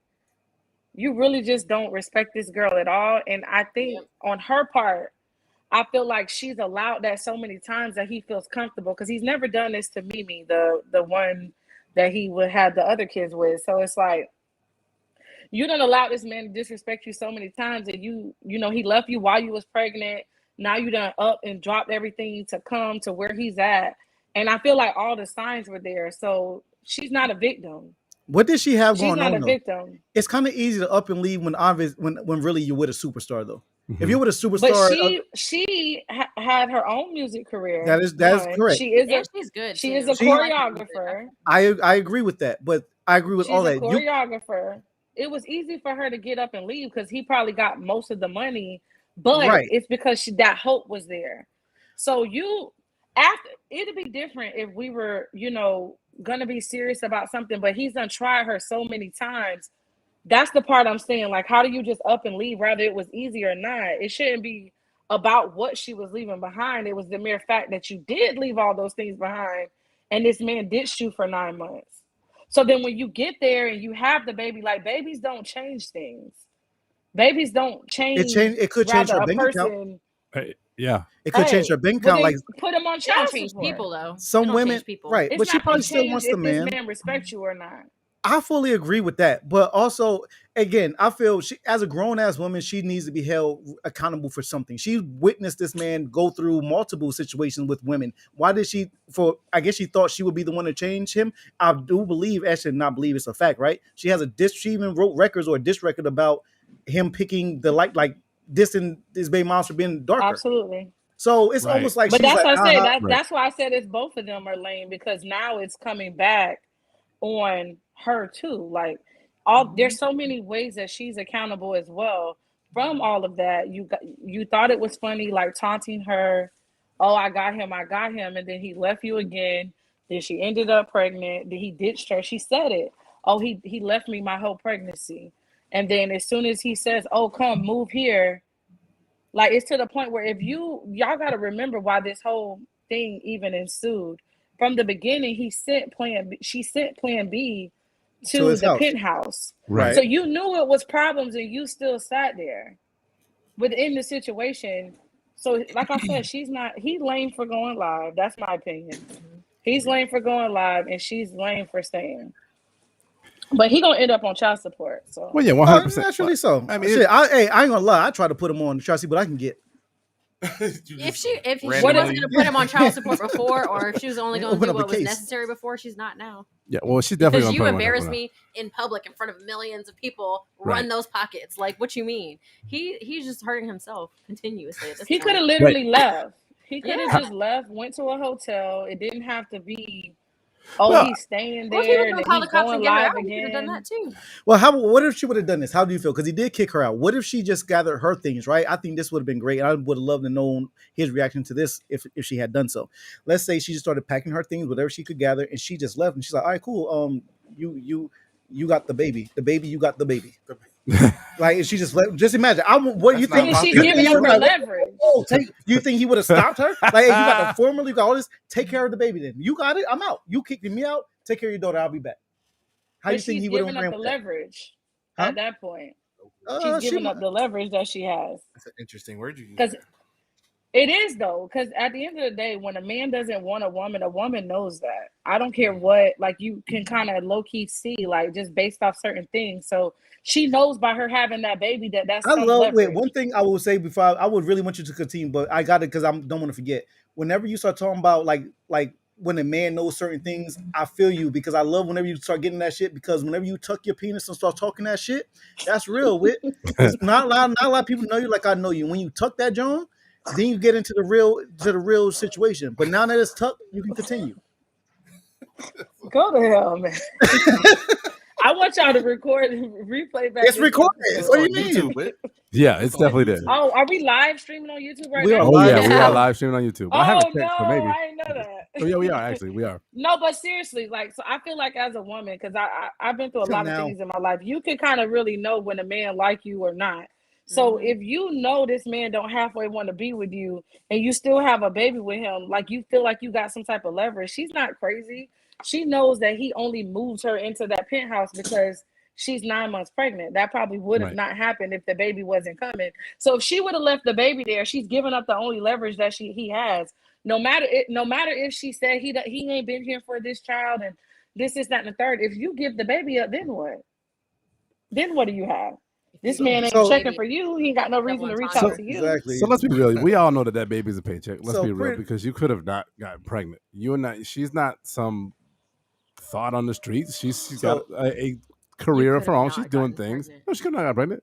you really just don't respect this girl at all. And I think on her part, I feel like she's allowed that so many times that he feels comfortable, because he's never done this to Mimi, the one that he would have the other kids with. So it's like, you don't allow this man to disrespect you so many times, and you know, he left you while you was pregnant. Now you done up and dropped everything to come to where he's at. And I feel like all the signs were there. So she's not a victim. What did she have going on? She's not a victim. It's kind of easy to up and leave when really you're with a superstar, though. If you're with a superstar, but she had her own music career. That is correct. She's good. She is a choreographer. I agree with that, but I agree with all that. She's a choreographer. It was easy for her to get up and leave because he probably got most of the money, but it's because that hope was there. So it'd be different if we were, gonna be serious about something, but he's done tried her so many times. That's the part I'm saying. Like, how do you just up and leave, whether it was easy or not? It shouldn't be about what she was leaving behind. It was the mere fact that you did leave all those things behind, and this man ditched you for 9 months. So then when you get there and you have the baby, like, babies don't change things. Babies don't change. It could change her bank account. Yeah, it could change her bank account. Like, put him on child support. People though. Some women, right? But she probably still wants the man. This man respect you or not? I fully agree with that, but also, again, I feel she, as a grown-ass woman, she needs to be held accountable for something. She witnessed this man go through multiple situations with women. Why did she? I guess she thought she would be the one to change him. I do believe, actually, not believe it's a fact, right? She has she even wrote records or a diss record about him picking the like dissing this baby moms for being darker. Absolutely. So it's almost like, but that's what I say. That's why I said it's both of them are lame, because now it's coming back on her too. Like, there's so many ways that she's accountable as well from all of that. You thought it was funny, like taunting her, oh, I got him, and then he left you again. Then she ended up pregnant. Then he ditched her. She said it. Oh, he left me my whole pregnancy. And then as soon as he says, oh, come move here, like, it's to the point where y'all got to remember why this whole thing even ensued. From the beginning, she sent Plan B to the penthouse. Right. So you knew it was problems, and you still sat there within the situation. So like I said, he's lame for going live. That's my opinion. He's lame for going live, and she's lame for staying. But he gonna end up on child support. So, well, yeah, 100%. Naturally so. I mean, I ain't gonna lie. I try to put him on to try to see what I can get. If she was going to put him on child support before, or if she was only going to do what was necessary before, she's not now. Yeah, well, she's definitely because you embarrass me in public in front of millions of people. Run those pockets. Like, what you mean? He's just hurting himself continuously. He could have literally left. He could have just left, went to a hotel. It didn't have to be. He's staying there. And call the cops and get her out. Again. He could have done that too. Well, what if she would have done this? How do you feel? Because he did kick her out. What if she just gathered her things, right? I think this would have been great. I would have loved to know his reaction to this if she had done so. Let's say she just started packing her things, whatever she could gather, and she just left. And she's like, all right, cool. You got the baby. You got the baby. Like, she just left. Just imagine. What do you think? She's giving him her leverage. You think he would have stopped her? Like, you got the formula, you got all this. Take care of the baby. Then you got it. I'm out. You kicked me out. Take care of your daughter. I'll be back. How do you think he would have given up the leverage at that point? She's giving up the leverage that she has. That's an interesting word you use. Because it is, though. Because at the end of the day, when a man doesn't want a woman knows that. I don't care what. Like, you can kind of low key see, like, just based off certain things. So she knows by her having that baby that's. I love it. One thing I will say before I would really want you to continue, but I got it because I don't want to forget. Whenever you start talking about like when a man knows certain things, I feel you, because I love whenever you start getting that shit, because whenever you tuck your penis and start talking that shit, that's real. Not a lot of people know you like I know you. When you tuck that John, then you get into the real situation. But now that it's tucked, you can continue. Go to hell, man. I want y'all to record and replay back. It's recorded. What do you mean? YouTube, yeah, it's definitely there. Oh, are we live streaming on YouTube right now? We are live streaming on YouTube. Oh, I haven't checked, so maybe. I didn't know Oh, yeah, we are actually. We are. No, but seriously, like, so I feel like as a woman, because I've been through a lot of Now. things in my life, you can kind of really know when a man like you or not. So if you know this man don't halfway want to be with you and you still have a baby with him, like you feel like you got some type of leverage. She's not crazy. She knows that he only moved her into that penthouse because she's 9 months pregnant. That probably would have Right. not happened if the baby wasn't coming. So if she would have left the baby there, she's giving up the only leverage that he has. No matter if she said he ain't been here for this child and this is that and the third. If you give the baby up, then what? Then what do you have? This man ain't checking for you. He ain't got no reason to reach out to you. Exactly. So let's be real. We all know that baby's a paycheck. Let's So be real, pretty- because you could have not gotten pregnant. She's not some thought on the streets. She's got a career of her own. She's doing things. Pregnant. No, she could not got pregnant.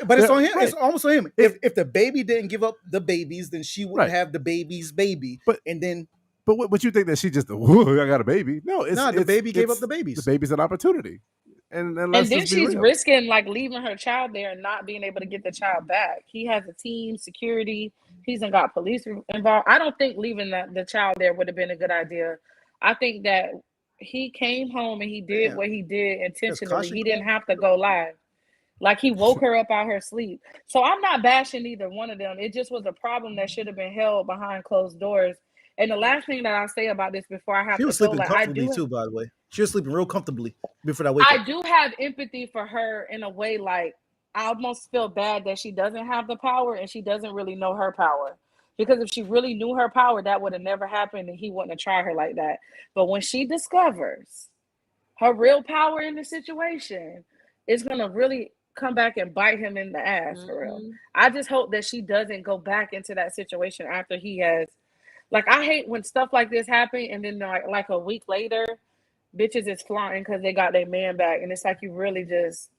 But it's on him. Right. It's almost on him. If the baby didn't give up the babies, then she wouldn't Right. have the baby's baby. But- and then But what you think that she just, whoa, I got a baby? No, the baby gave up the babies. The baby's an opportunity. And And let's then just be she's real. risking like leaving her child there and not being able to get the child back. He has a team, security. He's got police involved. I don't think leaving the child there would have been a good idea. I think that he came home and he did what he did intentionally. caution He didn't have to go live. Like he woke her up out her sleep. So I'm not bashing either one of them. It just was a problem that should have been held behind closed doors. And the last thing that I'll say about this before I have She was to go, sleeping like, comfortably too, by the way. She was sleeping real comfortably before that wake I up. do have empathy for her in a way, like I almost feel bad that she doesn't have the power and she doesn't really know her power. Because if she really knew her power, that would have never happened and he wouldn't have tried her like that. But when she discovers her real power in the situation, it's gonna really come back and bite him in the ass for real. I just hope that she doesn't go back into that situation after he has. Like, I hate when stuff like this happen and then like a week later, bitches is flying because they got their man back, and it's like you really just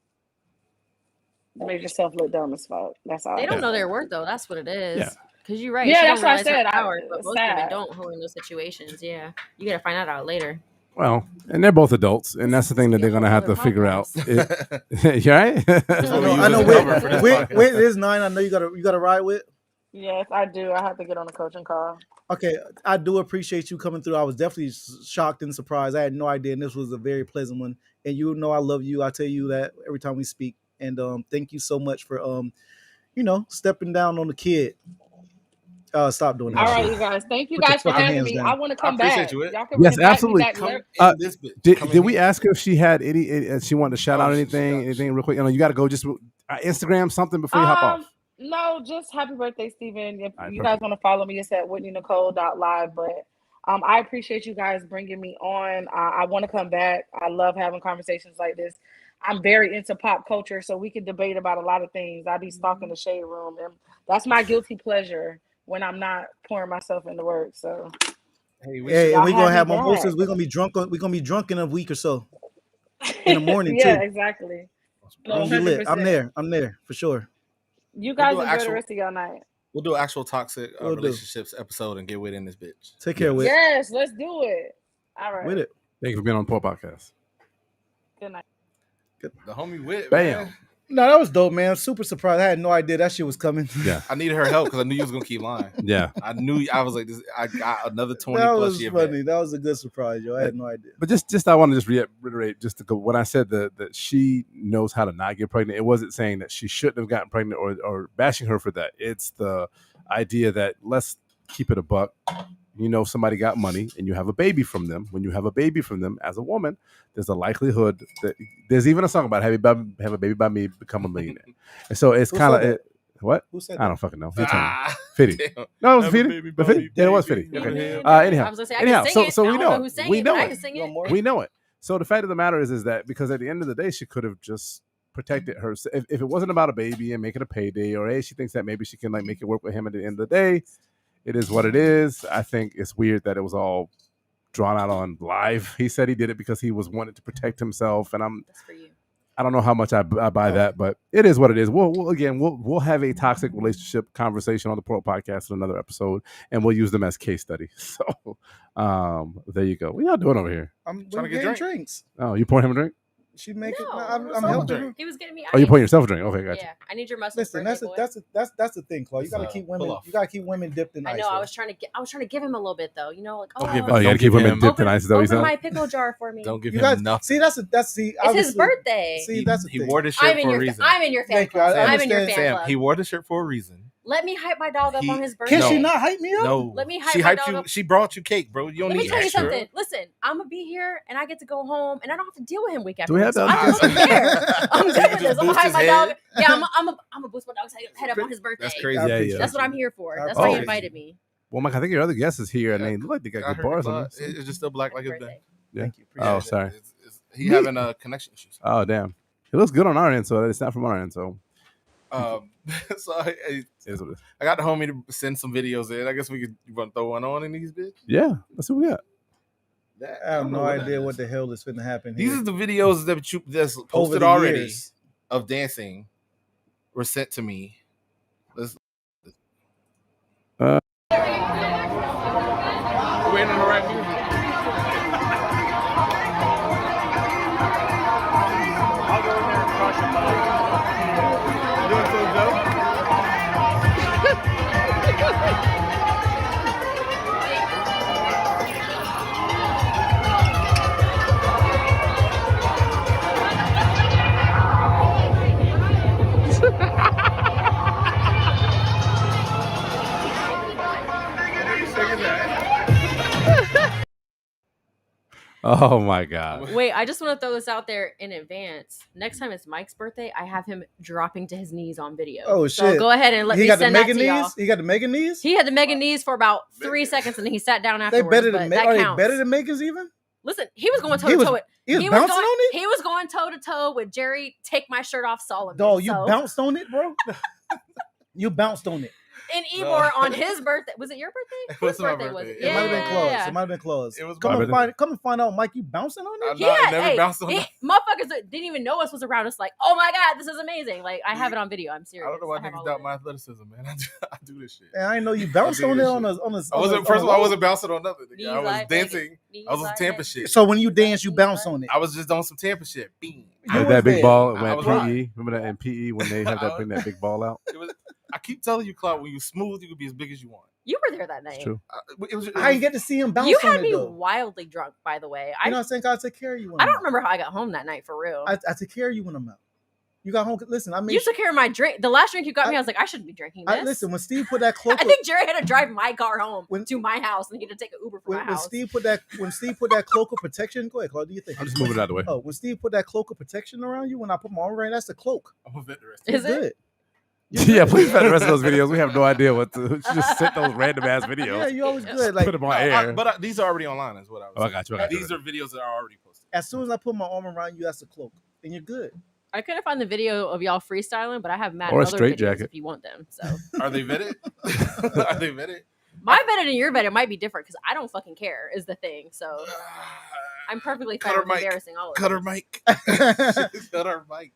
made yourself look dumb as fuck. That's all. They don't know their worth though. That's what it is. Yeah. Because you're right. Yeah, she that's don't what I realize her said. Power, but most women sad. don't who are in those situations. Yeah, you gotta find that out later. Well, and they're both adults, and that's the thing that they're going to have to figure out. You right? I know. Wait, it is 9. I know you got to ride with. Yes, I do. I have to get on a coaching call. Okay, I do appreciate you coming through. I was definitely shocked and surprised. I had no idea, and this was a very pleasant one. And you know I love you. I tell you that every time we speak. And thank you so much for stepping down on the kid. Stop doing that. All right, shit. you guys. Thank you Put guys your for fucking having hands me. down. I want to come I appreciate back. you. Y'all can Yes, invite me absolutely. back Come later. in this bitch. Did Come we in here. ask her if she had any? She wanted to shout out she anything? got- Anything real quick? You got to go just Instagram something before you hop off. No, just happy birthday, Steven. If All right, you guys want to follow me, it's at WhitneyNicole.live. But I appreciate you guys bringing me on. I want to come back. I love having conversations like this. I'm very into pop culture, so we can debate about a lot of things. I be stalking the shade room, and that's my guilty pleasure when I'm not pouring myself into work. So, Hey, Hey, and we're gonna have me mimosas. back. We're gonna be drunk in a week or so. In the morning yeah, too. exactly. Gonna be lit. I'm there for sure. You guys do enjoy actual- the rest of your night. We'll do an actual toxic We'll do. relationships episode and get with in this bitch. Take care, with Yes, let's do it. All right. with it. Thank you for being on the Poor Podcast. Good night. The homie wit, Bam. man. No, that was dope, man. Super surprised. I had no idea that shit was coming. Yeah. I needed her help because I knew you was gonna keep lying. Yeah. I was like, this. I got another 20 That plus was year. funny. That was a good surprise, yo. I had no idea. But just I want to just reiterate just to go when I said that she knows how to not get pregnant. It wasn't saying that she shouldn't have gotten pregnant or bashing her for that. It's the idea that let's keep it a buck. Somebody got money and you have a baby from them. When you have a baby from them as a woman, there's a likelihood that there's even a song about have a baby by me, become a millionaire. And so it's Who kind said of what Who said I don't don't fucking know. You'll tell me. Ah, Fitty. damn. No, it was Have a Fitty. baby Was by Fitty? me, Yeah, it was baby. Fitty. Okay. Yeah. Anyhow. I was gonna say, I Anyhow, can sing it. so I we don't know who it. sang We it, know but I it. can sing You want it. more? We know it. So the fact of the matter is that because at the end of the day, she could have just protected her. If it wasn't about a baby and making a payday, or hey, she thinks that maybe she can make it work with him at the end of the day, it is what it is. I think it's weird that it was all drawn out on live. He said he did it because he was wanted to protect himself, and That's for you. I don't know how much I buy that, but it is what it is. We'll have a toxic relationship conversation on the Pro Podcast in another episode, and we'll use them as case study. So, there you go. What y'all doing over here? I'm Trying to get getting drink. drinks. Oh, you pouring him a drink? She make it. No, I'm it was helping her. He was getting me. Oh, you ice. pouring yourself a drink? Okay, gotcha. Yeah, I need your muscle. Listen, that's the thing, Claude. You gotta keep women. You gotta keep women dipped in ice. I know. I was trying to give him a little bit though. You know, like you gotta keep women dipped in ice. Open my pickle jar for me. Don't give him nothing. See, it's his birthday. See, that's the he thing. wore the shirt for a reason. I'm in your fan club. I'm in your fan club. He wore the shirt for a reason. Let me hype my dog up on his birthday. Can she not hype me up? No. Let me hype she my hyped dog you. up. She brought you cake, bro. You don't Let need me tell you extra. something. Listen, I'm gonna be here and I get to go home and I don't have to deal with him week after Do we week. have So that? I don't fucking care. I'm good with this. I'm gonna hype my dog. Yeah, I'm gonna boost my dog's head up on his birthday. That's crazy. Yeah. That's what I'm here for. That's why he invited me. Well, Mike, I think your other guest is here, and they look like they got good bars on them. It's just still black like it's been. Yeah. Thank you. Oh, sorry. He having a connection issues. Oh, damn. It looks good on our end, so it's not from our end. So, so I got the homie to send some videos in. I guess we could want to throw one on in these bitch. Yeah, let's see what we got. I have no idea what the hell is finna happen here. These are the videos that's posted already of dancing were sent to me. Let's waiting on the right music. I'll go in there and crush him. You doing so good? Oh my God. Wait, I just want to throw this out there in advance. Next time it's Mike's birthday, I have him dropping to his knees on video. Oh so shit! Go ahead and let me send that to y'all. He got the Megan knees. He had the Megan knees for about 3 seconds, and then he sat down afterwards. Are they better than Megan's even? Listen, he was going toe to toe with. He was bouncing on it. He was going toe to toe with Jerry. Take my shirt off, Solomon. Dog, you bounced on it, bro. You bounced on it. And Ivor on his birthday. Was it your birthday? Whose birthday was it? It might have been close. It might have been close. It was come and find out, Mike. You bouncing on it? Never bounced on it. Motherfuckers that didn't even know us was around us. Like, oh my God, this is amazing. Like, I have it on video. I'm serious. I don't know why niggas doubt my athleticism, man. I do this shit. And I know you bounced on it on a. First of all, I wasn't bouncing on nothing. I was dancing. I was on Tampa shit. So when you dance, you bounce on it. I was just on some Tampa shit. Beam. That big ball at PE. Remember that in PE when they have that bring that big ball out? I keep telling you, Claude, when you smooth, you can be as big as you want. You were there that night. It's true. I didn't get to see him bounce. You had on me it, wildly drunk, by the way. You know what I'm saying? I took care of you. I don't remember how I got home that night for real. I took care of you when I'm out. You got home. Listen, you took care of my drink. The last drink you got me, I was like, I shouldn't be drinking this. Listen, when Steve put that cloak, I think Jerry had to drive my car home to my house, and he had to take an Uber from my house. When Steve put that cloak of protection, go ahead, Claude. Do you think? I'm just moving it out of the way. Oh, when Steve put that cloak of protection around you, when I put my arm around, that's the cloak. I'm a veteran. Is it? Yeah, please find the rest of those videos. We have no idea what to just sent those random ass videos. Yeah, you always good. Like put them on air. But these are already online, is what I was. Oh, I got you. These are videos that are already posted. As soon as I put my arm around you, that's the cloak, and you're good. I couldn't find the video of y'all freestyling, but I have mad or a other straight videos jacket if you want them. So are they vetted? Are they vetted? My vetted and your vetted might be different because I don't fucking care is the thing. So I'm perfectly fine with embarrassing all of them. Cut her mic. Cut her mic.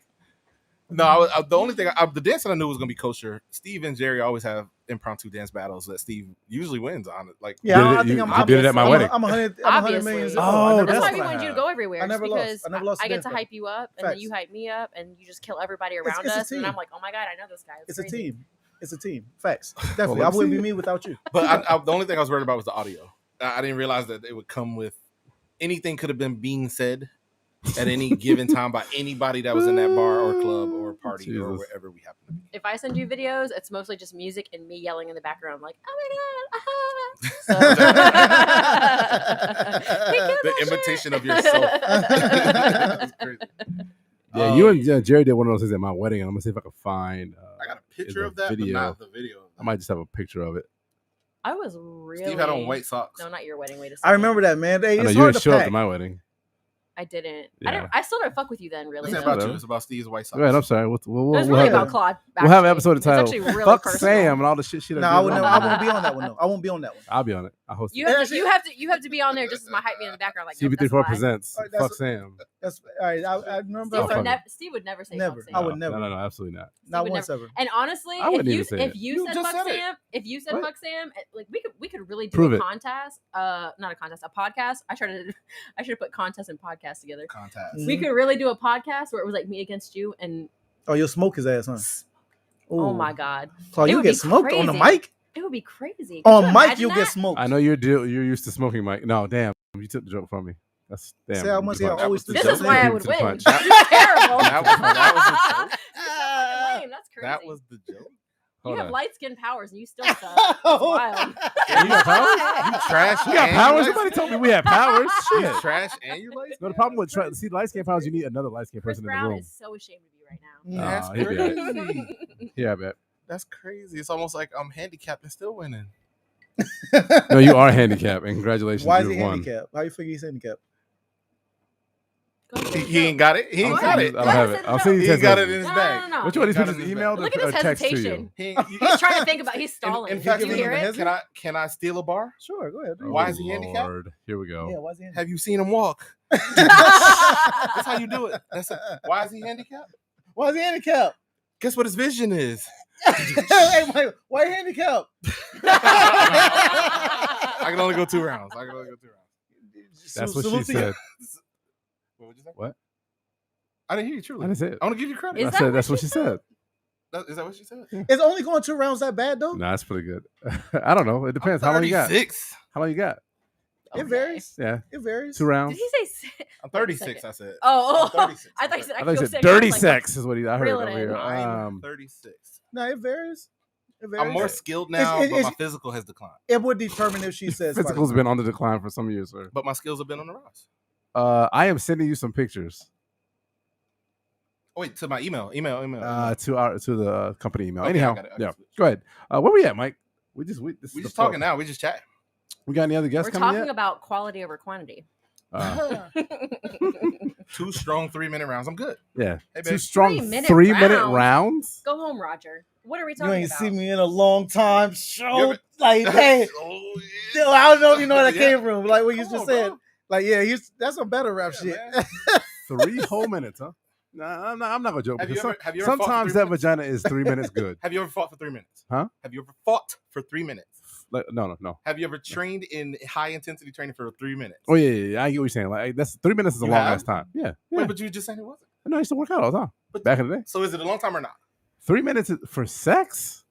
No, the only thing the dance that I knew was gonna be kosher. Steve and Jerry always have impromptu dance battles that Steve usually wins on. Like, yeah, I think I'm did it at my wedding. I'm 100 million. Oh, that's why we wanted you to go everywhere. I never because lost. I get to hype you up, and then you hype me up, and you just kill everybody around us. And I'm like, oh my God, I know this guy. It's a team. It's a team. Facts. Definitely, I wouldn't be me without you. But the only thing I was worried about was the audio. I didn't realize that it would come with anything could have been being said at any given time by anybody that was in that bar or club or party or wherever we happen to be. If I send you videos, it's mostly just music and me yelling in the background like, oh my God, the imitation of yourself. That's crazy. Yeah, you and Jerry did one of those things at my wedding, and I'm gonna see if I can find. I got a picture of that, but not the video. I might just have a picture of it. I was really. Steve had on white socks. No, not your wedding. Wait a second. I remember that, man. Hey, you didn't show up to my wedding. I didn't. Yeah. I still didn't fuck with you then, really. It's about you. It's about Steve's white socks. Right, I'm sorry. We'll really about Claude. We'll have an episode entitled really "Fuck personal. Sam" and all the shit she done. No, I won't be on that one. No, I won't be on that one. I'll be on it. I'll host it. You have to be on there just as my hype me in the background. Like CB34 presents "Fuck Sam." That's all right. I remember. Steve would never say Never. fuck Sam. I would never. No, absolutely not. Not once ever. And honestly, I wouldn't if even say it. you said just fuck said it. Sam, if you said What? fuck Sam, like we could really do Prove a it. contest. Not a contest, a podcast. I should have put contest and podcast together. Contest. We could really do a podcast where it was like me against you and. Oh, you'll smoke his ass, huh? Oh Ooh. my god! So It you would get be smoked on the crazy. mic? It would be crazy. Could On you mic, imagine you'll that? get smoked. I know you're used to smoking, Mike. No, damn, you took the joke from me. That's damn. See how much you I punch. always This do is why I Beat would to the win. punch. You're terrible. That was a joke. You're so fucking lame. That's crazy. That was the joke. You Hold have on. light skin powers and you still suck. That's wild. You got powers? You trash. You got and powers? you Somebody told me we had powers. You Shit. trash and you like. No, the problem with light skin powers, you need another light skin Chris person in the Brown room. is so ashamed of you right now. That's He'd be all right. crazy. Yeah, I bet. That's crazy. It's almost like I'm handicapped and still winning. No, you are handicapped, and congratulations, Why is you he won. handicapped? How you figure he's handicapped? Go ahead, He ain't got it. He ain't Go got ahead. it. I don't have it. I'll send you He text got it messages. in his No, bag. no, no. Which one of these Got it pictures? in his Emailed bag. Look at or his text to you? hesitation. He- He's trying to think about. He's stalling. In Do fact, you hear it? Can I steal a bar? Sure, go ahead. Why is he handicapped? Lord. Here we go. Yeah, why is he handicapped? Have you seen him walk? That's how you do it. Why is he handicapped? Why is he handicapped? Guess what his vision is? Hey, Mike, why you handicapped? I can only go 2 rounds. That's what she Salute to you. said. What would you say? What? I didn't hear you I truly. didn't say it. I want to give you credit. Is I that said what that's what she she said. Is that what she said? It's only going 2 rounds that bad though? Nah, that's pretty good. I don't know. It depends. How long you got? 36. How long you got? It varies. Yeah, It varies. 2 Did rounds. he say? I'm 36. I said. Oh, I'm 36. I thought you said. I thought you feel said sick. dirty I was like, sex is what I heard Reel it over in. here. I'm 36. No, it varies. It varies. I'm more skilled now, It's- but my it's- physical has declined. It would determine if she says Physical's been on the decline for some years, sir. But my skills have been on the rise. I am sending you some pictures Oh, wait, to my email. to the company email. Okay, Anyhow, I got it. yeah. Go ahead. Where we at, Mike? We We just just talking now. We just chat. We got any other guests We're coming talking yet? about quality over quantity. 2 strong 3-minute rounds. I'm good. Yeah. Hey, 2 babe. strong 3-minute 3-minute rounds? rounds. Go home, Roger. What are we You talking ain't about? seen me in a long time. Show You ever- like, hey, Oh, still, I don't know if you know where that Yeah. came from. Like what you Come just on, said. bro. Like, yeah, that's some better rap Yeah, shit. man. 3 whole minutes, huh? Nah, I'm not gonna joke. Have you Because ever- have you ever fought for sometimes 3 that minutes? vagina is 3 minutes good. Have you ever fought for 3 minutes? Huh? Have you ever fought for 3 minutes? Like, no. Have you ever trained in high intensity training for 3 minutes? Oh yeah. I get what you're saying. Like that's 3 minutes is a You long have? ass time. Yeah. Wait, but you just saying it wasn't. No, I used to work out all the time. But- Back in the day. So is it a long time or not? 3 minutes for sex?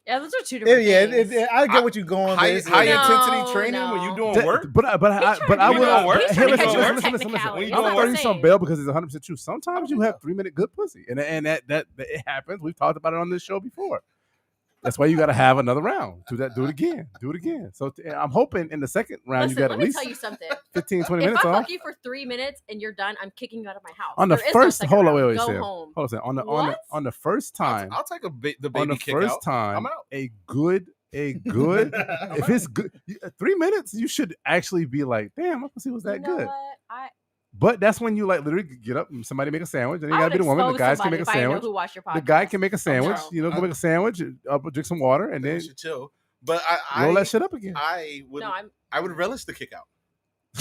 Yeah, those are two Yeah, different things. I get what you're going. High, with. high No, intensity training no. when you doing That- work? But I He's trying to will. do your work. He's Hey, trying to listen, get your listen. technicalities. I'm That's gonna what throw I'm you some saying. bail because it's 100% true. Sometimes you have 3-minute good pussy, and that it happens. We've talked about it on this show before. That's why you got to have another round. Do it again. So I'm hoping in the second round Listen, you got let at me least tell you something. 15, 20 If minutes I off. fuck you for 3 minutes and you're done, I'm kicking you out of my house. On the There is no first, second hold on, round. wait, Go Sam. home. Hold on, Sam. What? On the first time, I'll take the on baby the kick first out. time, I'm out. a good. If it's good, 3 minutes, you should actually be like, damn, my pussy was that You know good. what? But that's when you like literally get up and somebody make a sandwich, and you I gotta would be the woman. The expose guys can somebody make a if I didn't know sandwich. who watched your The guy podcast. can make a sandwich. no. You know, go make a sandwich, drink some water, and then You should chill. But roll that shit up again. I would No, I would relish the kick out.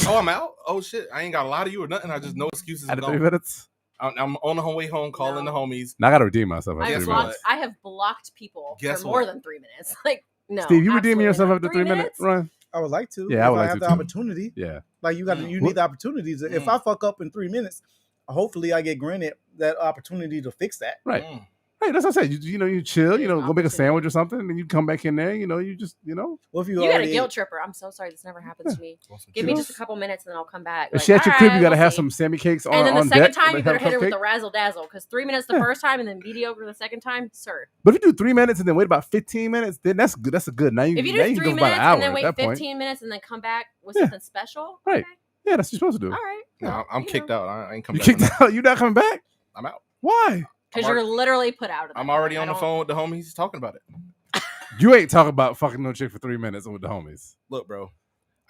Oh, I'm out. Oh shit, I ain't got a lot of you or nothing. I just no excuses. Out I'm of 3 gone. minutes. I'm on the way home calling No. the homies. Now I gotta redeem myself I after have, 3 what? minutes. I have blocked people Guess for more what? than 3 minutes. Like, no. Steve, you redeeming absolutely yourself not. after 3 3 minutes minutes? run? I would like to. Yeah, I if would I like have to the too. opportunity. Yeah. Like you need the opportunities. If I fuck up in 3 minutes, hopefully I get granted that opportunity to fix that. Right. Mm. Hey, that's what I said. You chill. There's Go make a opportunity. sandwich or something, and then you come back in there. You just. Well, if you You got a already guilt tripper. I'm so sorry. This never happens to me. Want some Give me chips? just a couple minutes and then I'll come back. If she at your crib, you gotta we'll have see. some Sammy cakes on And then the on second deck. time, you Like, better have a hit it with the cupcake. razzle dazzle. Because 3 minutes the Yeah. first time and then mediocre the second time, sir. But if you do 3 minutes and then wait about 15 minutes, then that's good. That's a good. Now you If you now do you 3 can go about minutes an hour and then at wait that 15 point. minutes and then come back with Yeah. something special, Right. okay. Yeah, that's what you're supposed to do. All right. No, I'm You kicked know. out. I ain't coming You back. kicked out. You not coming back? I'm out. Why? Because I'm you're literally put out of I'm that. already I on the don't- phone with the homies talking about it. You ain't talking about fucking no chick for 3 minutes with the homies. Look, bro.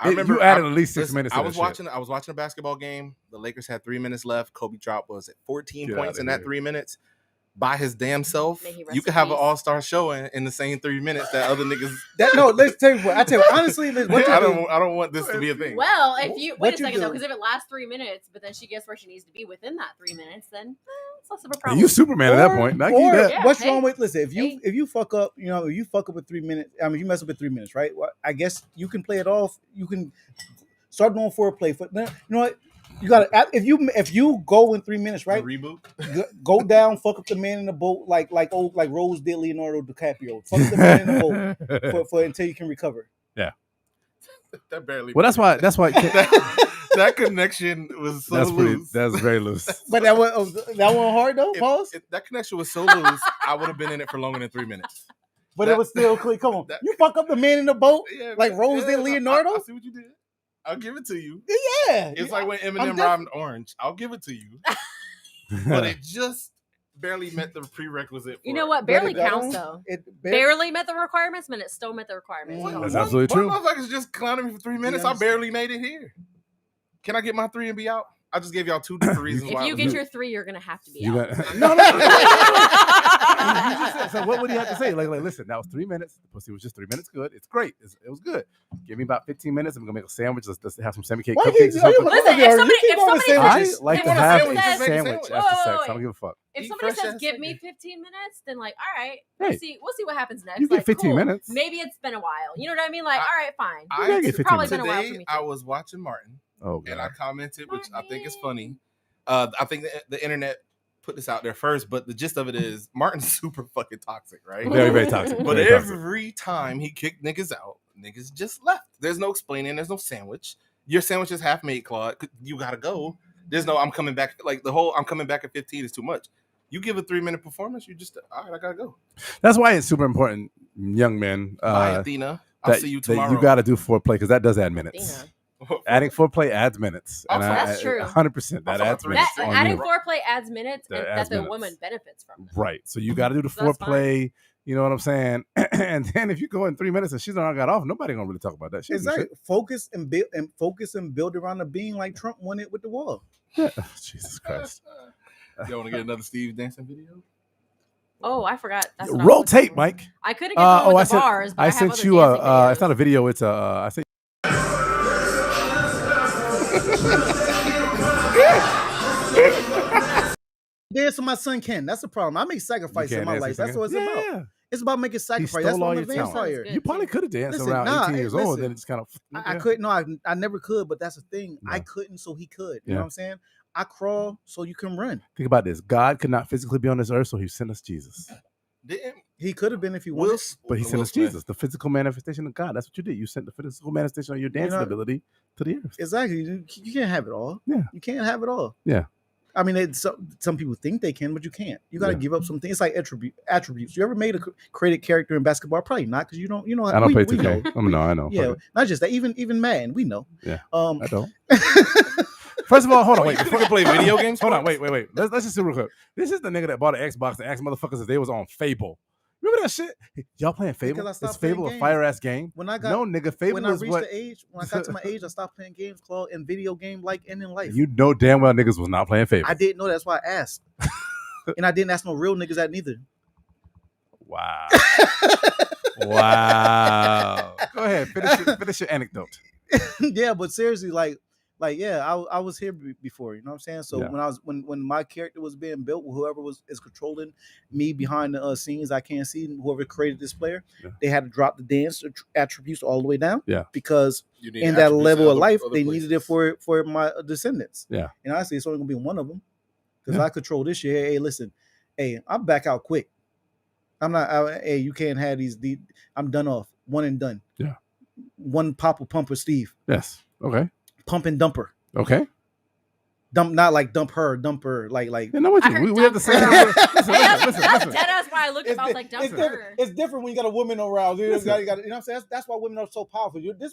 I remember you added I- at least 6 listen, minutes. I to was that shit. watching a basketball game. The Lakers had 3 minutes left. Kobe drop was at 14 Get points outta in that here. 3 minutes. by his damn self, May he rest you can in have an peace. all-star show in the same 3 minutes that other niggas. Let's tell you what. I tell you honestly, what you I do, don't want this to be a thing. Well, if you What wait a you second though, do- because if it lasts 3 minutes, but then she gets where she needs to be within that 3 minutes, then it's less of a problem. You Superman at that point. I give you that. Yeah, what's hey. wrong with listen? If you Hey. if you fuck up, if you fuck up with 3 minutes, I mean, you mess up with 3 minutes, right? Well, I guess you can play it off. You can start doing foreplay. You know what? You gotta if you go in 3 minutes, right? A reboot. Go down, fuck up the man in the boat, like Rose did Leonardo DiCaprio. Fuck up the man in the boat for until you can recover. Yeah. That barely. Well, that's why. that connection was so loose. That's very loose. But that one hard though. Pause. If that connection was so loose, I would have been in it for longer than 3 minutes. But it was still clear. Come on, you fuck up the man in the boat, like Rose did Leonardo. I see what you did. I'll give it to you. Yeah, It's like when Eminem rhymed orange. I'll give it to you. But it just barely met the prerequisite. You know what? Barely counts though. It barely met the requirements, but it still met the requirements. That's absolutely true. One motherfuckers just clowning me for 3 minutes. I barely made it here. Can I get my 3 and be out? I just gave y'all 2 different reasons why. If you get your 3, you're gonna have to be out. No. So what would he have to say? Like, listen, that was 3 minutes. The pussy was just 3 minutes good. It's great. It was good. Give me about 15 minutes. I'm gonna make a sandwich. Let's have some semi-cake cupcakes or something. Listen, if somebody I like to have a says, sandwich after sex. I don't give a fuck. If somebody says give me 15 minutes, then like, all right, Hey, we'll see what happens next. You like, get 15 cool. minutes. Maybe it's been a while. You know what I mean? Like, all right, fine. It's probably minutes. been a while for me. Today, I was watching Martin. Oh, God. And I commented, which I think is funny. I think the internet put this out there first, but the gist of it is Martin's super fucking toxic, right? Very, very toxic. But very every time he kicked niggas out, niggas just left. There's no explaining. There's no sandwich. Your sandwich is half made, Claude. You gotta go. There's no I'm coming back. Like the whole I'm coming back at 15 is too much. You give a 3-minute performance, you just all right. I gotta go. That's why it's super important, young men. Bye, Athena. I'll see you tomorrow. You got to do foreplay because that does add minutes. Adding foreplay adds minutes. And that's true. 100%. That adds minutes. Adding foreplay adds minutes, and that the woman benefits from it. Right. So you got to do the foreplay. You know what I'm saying? And then if you go in 3 minutes and she's not got off, nobody gonna really talk about that shit. Exactly. Focus and build around the being like Trump won it with the wall. Yeah. Jesus Christ. You want to get another Steve dancing video? Oh, I forgot. That's what Rotate, Mike. I couldn't get one with the bars. But I sent you a. It's not a video. It's a. I sent. Dance with my son Ken. That's the problem. I make sacrifices in my life. That's what it's about. It's about making sacrifices. That's what I'm a vampire. You probably could have danced around 18 years old, and then it's kind of. I couldn't. No, I never could. But that's the thing. No. I couldn't, so he could. You know what I'm saying? I crawl so you can run. Think about this. God could not physically be on this earth, so he sent us Jesus. He could have been if he wanted. But he sent us Jesus, the physical manifestation of God. That's what you did. You sent the physical manifestation of your dancing ability to the earth. Exactly. You can't have it all. Yeah. You can't have it all. Yeah. I mean, some people think they can, but you can't. You got to give up some things. It's like attributes. You ever made a created character in basketball? Probably not, because you don't. You know, I don't play 2K. I know. Yeah, not just that. Even Madden, we know. Yeah. I don't. First of all, hold on, wait. Before we play video games, hold on, wait. Let's just see real quick. This is the nigga that bought an Xbox and asked motherfuckers if they was on Fable. Remember that shit? Y'all playing Fable? Is Fable a fire ass game? No, nigga. Fable when I reached the age, when I got to my age, I stopped playing games, Claude, and video game like ending life. You know damn well niggas was not playing Fable. I didn't know. That's why I asked, and I didn't ask no real niggas that neither. Wow. Wow. Go ahead, finish your anecdote. Yeah, but seriously, like yeah, I was here before, you know what I'm saying? So when my character was being built, whoever is controlling me behind the scenes, I can't see whoever created this player. They had to drop the dance attributes all the way down. Yeah, because in that level of life, they needed it for my descendants. Yeah, and honestly, it's only gonna be one of them because I control this shit. Hey, listen, hey, I'm back out quick. I'm not. Hey, you can't have these. I'm done off. One and done. Yeah, one pop with Pumper Steve. Yes. Okay. Pump and dumper. Okay. Dump, not like dump her, dumper, like. You know what? We have the same. Listen. That's why I looked up. I was like, dump her. It's different when you got a woman around. You got, you know what I'm saying? That's why women are so powerful. This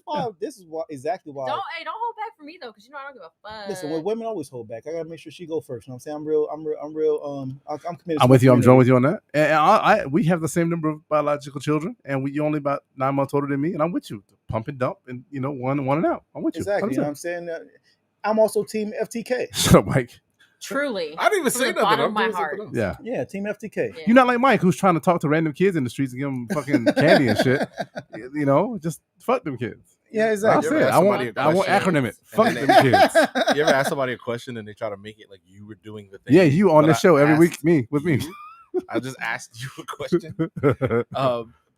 is exactly why. Don't hold back for me though, because you know I don't give a fuck. Listen, when women always hold back, I gotta make sure she go first. You know what I'm saying? I'm real. I'm committed. I'm with you. I'm joined with you on that. And we have the same number of biological children, and you're only about 9 months older than me, and I'm with you. Pump and dump, and one and out. I'm with you. Exactly. 100%. You know what I'm saying? I'm also team FTK. Shut up, Mike. Truly. I didn't even From say the nothing. bottom I'm of my doing something heart. else. Yeah. Yeah, Team FTK. Yeah. You're not like Mike, who's trying to talk to random kids in the streets and give them fucking candy and shit. You know, just fuck them kids. Yeah, I'll exactly. say it. I want acronym it. Fuck then them kids. You ever ask somebody a question and they try to make it like you were doing the thing? Yeah, you on But this I show every week. asked Me with me. I just asked you a question.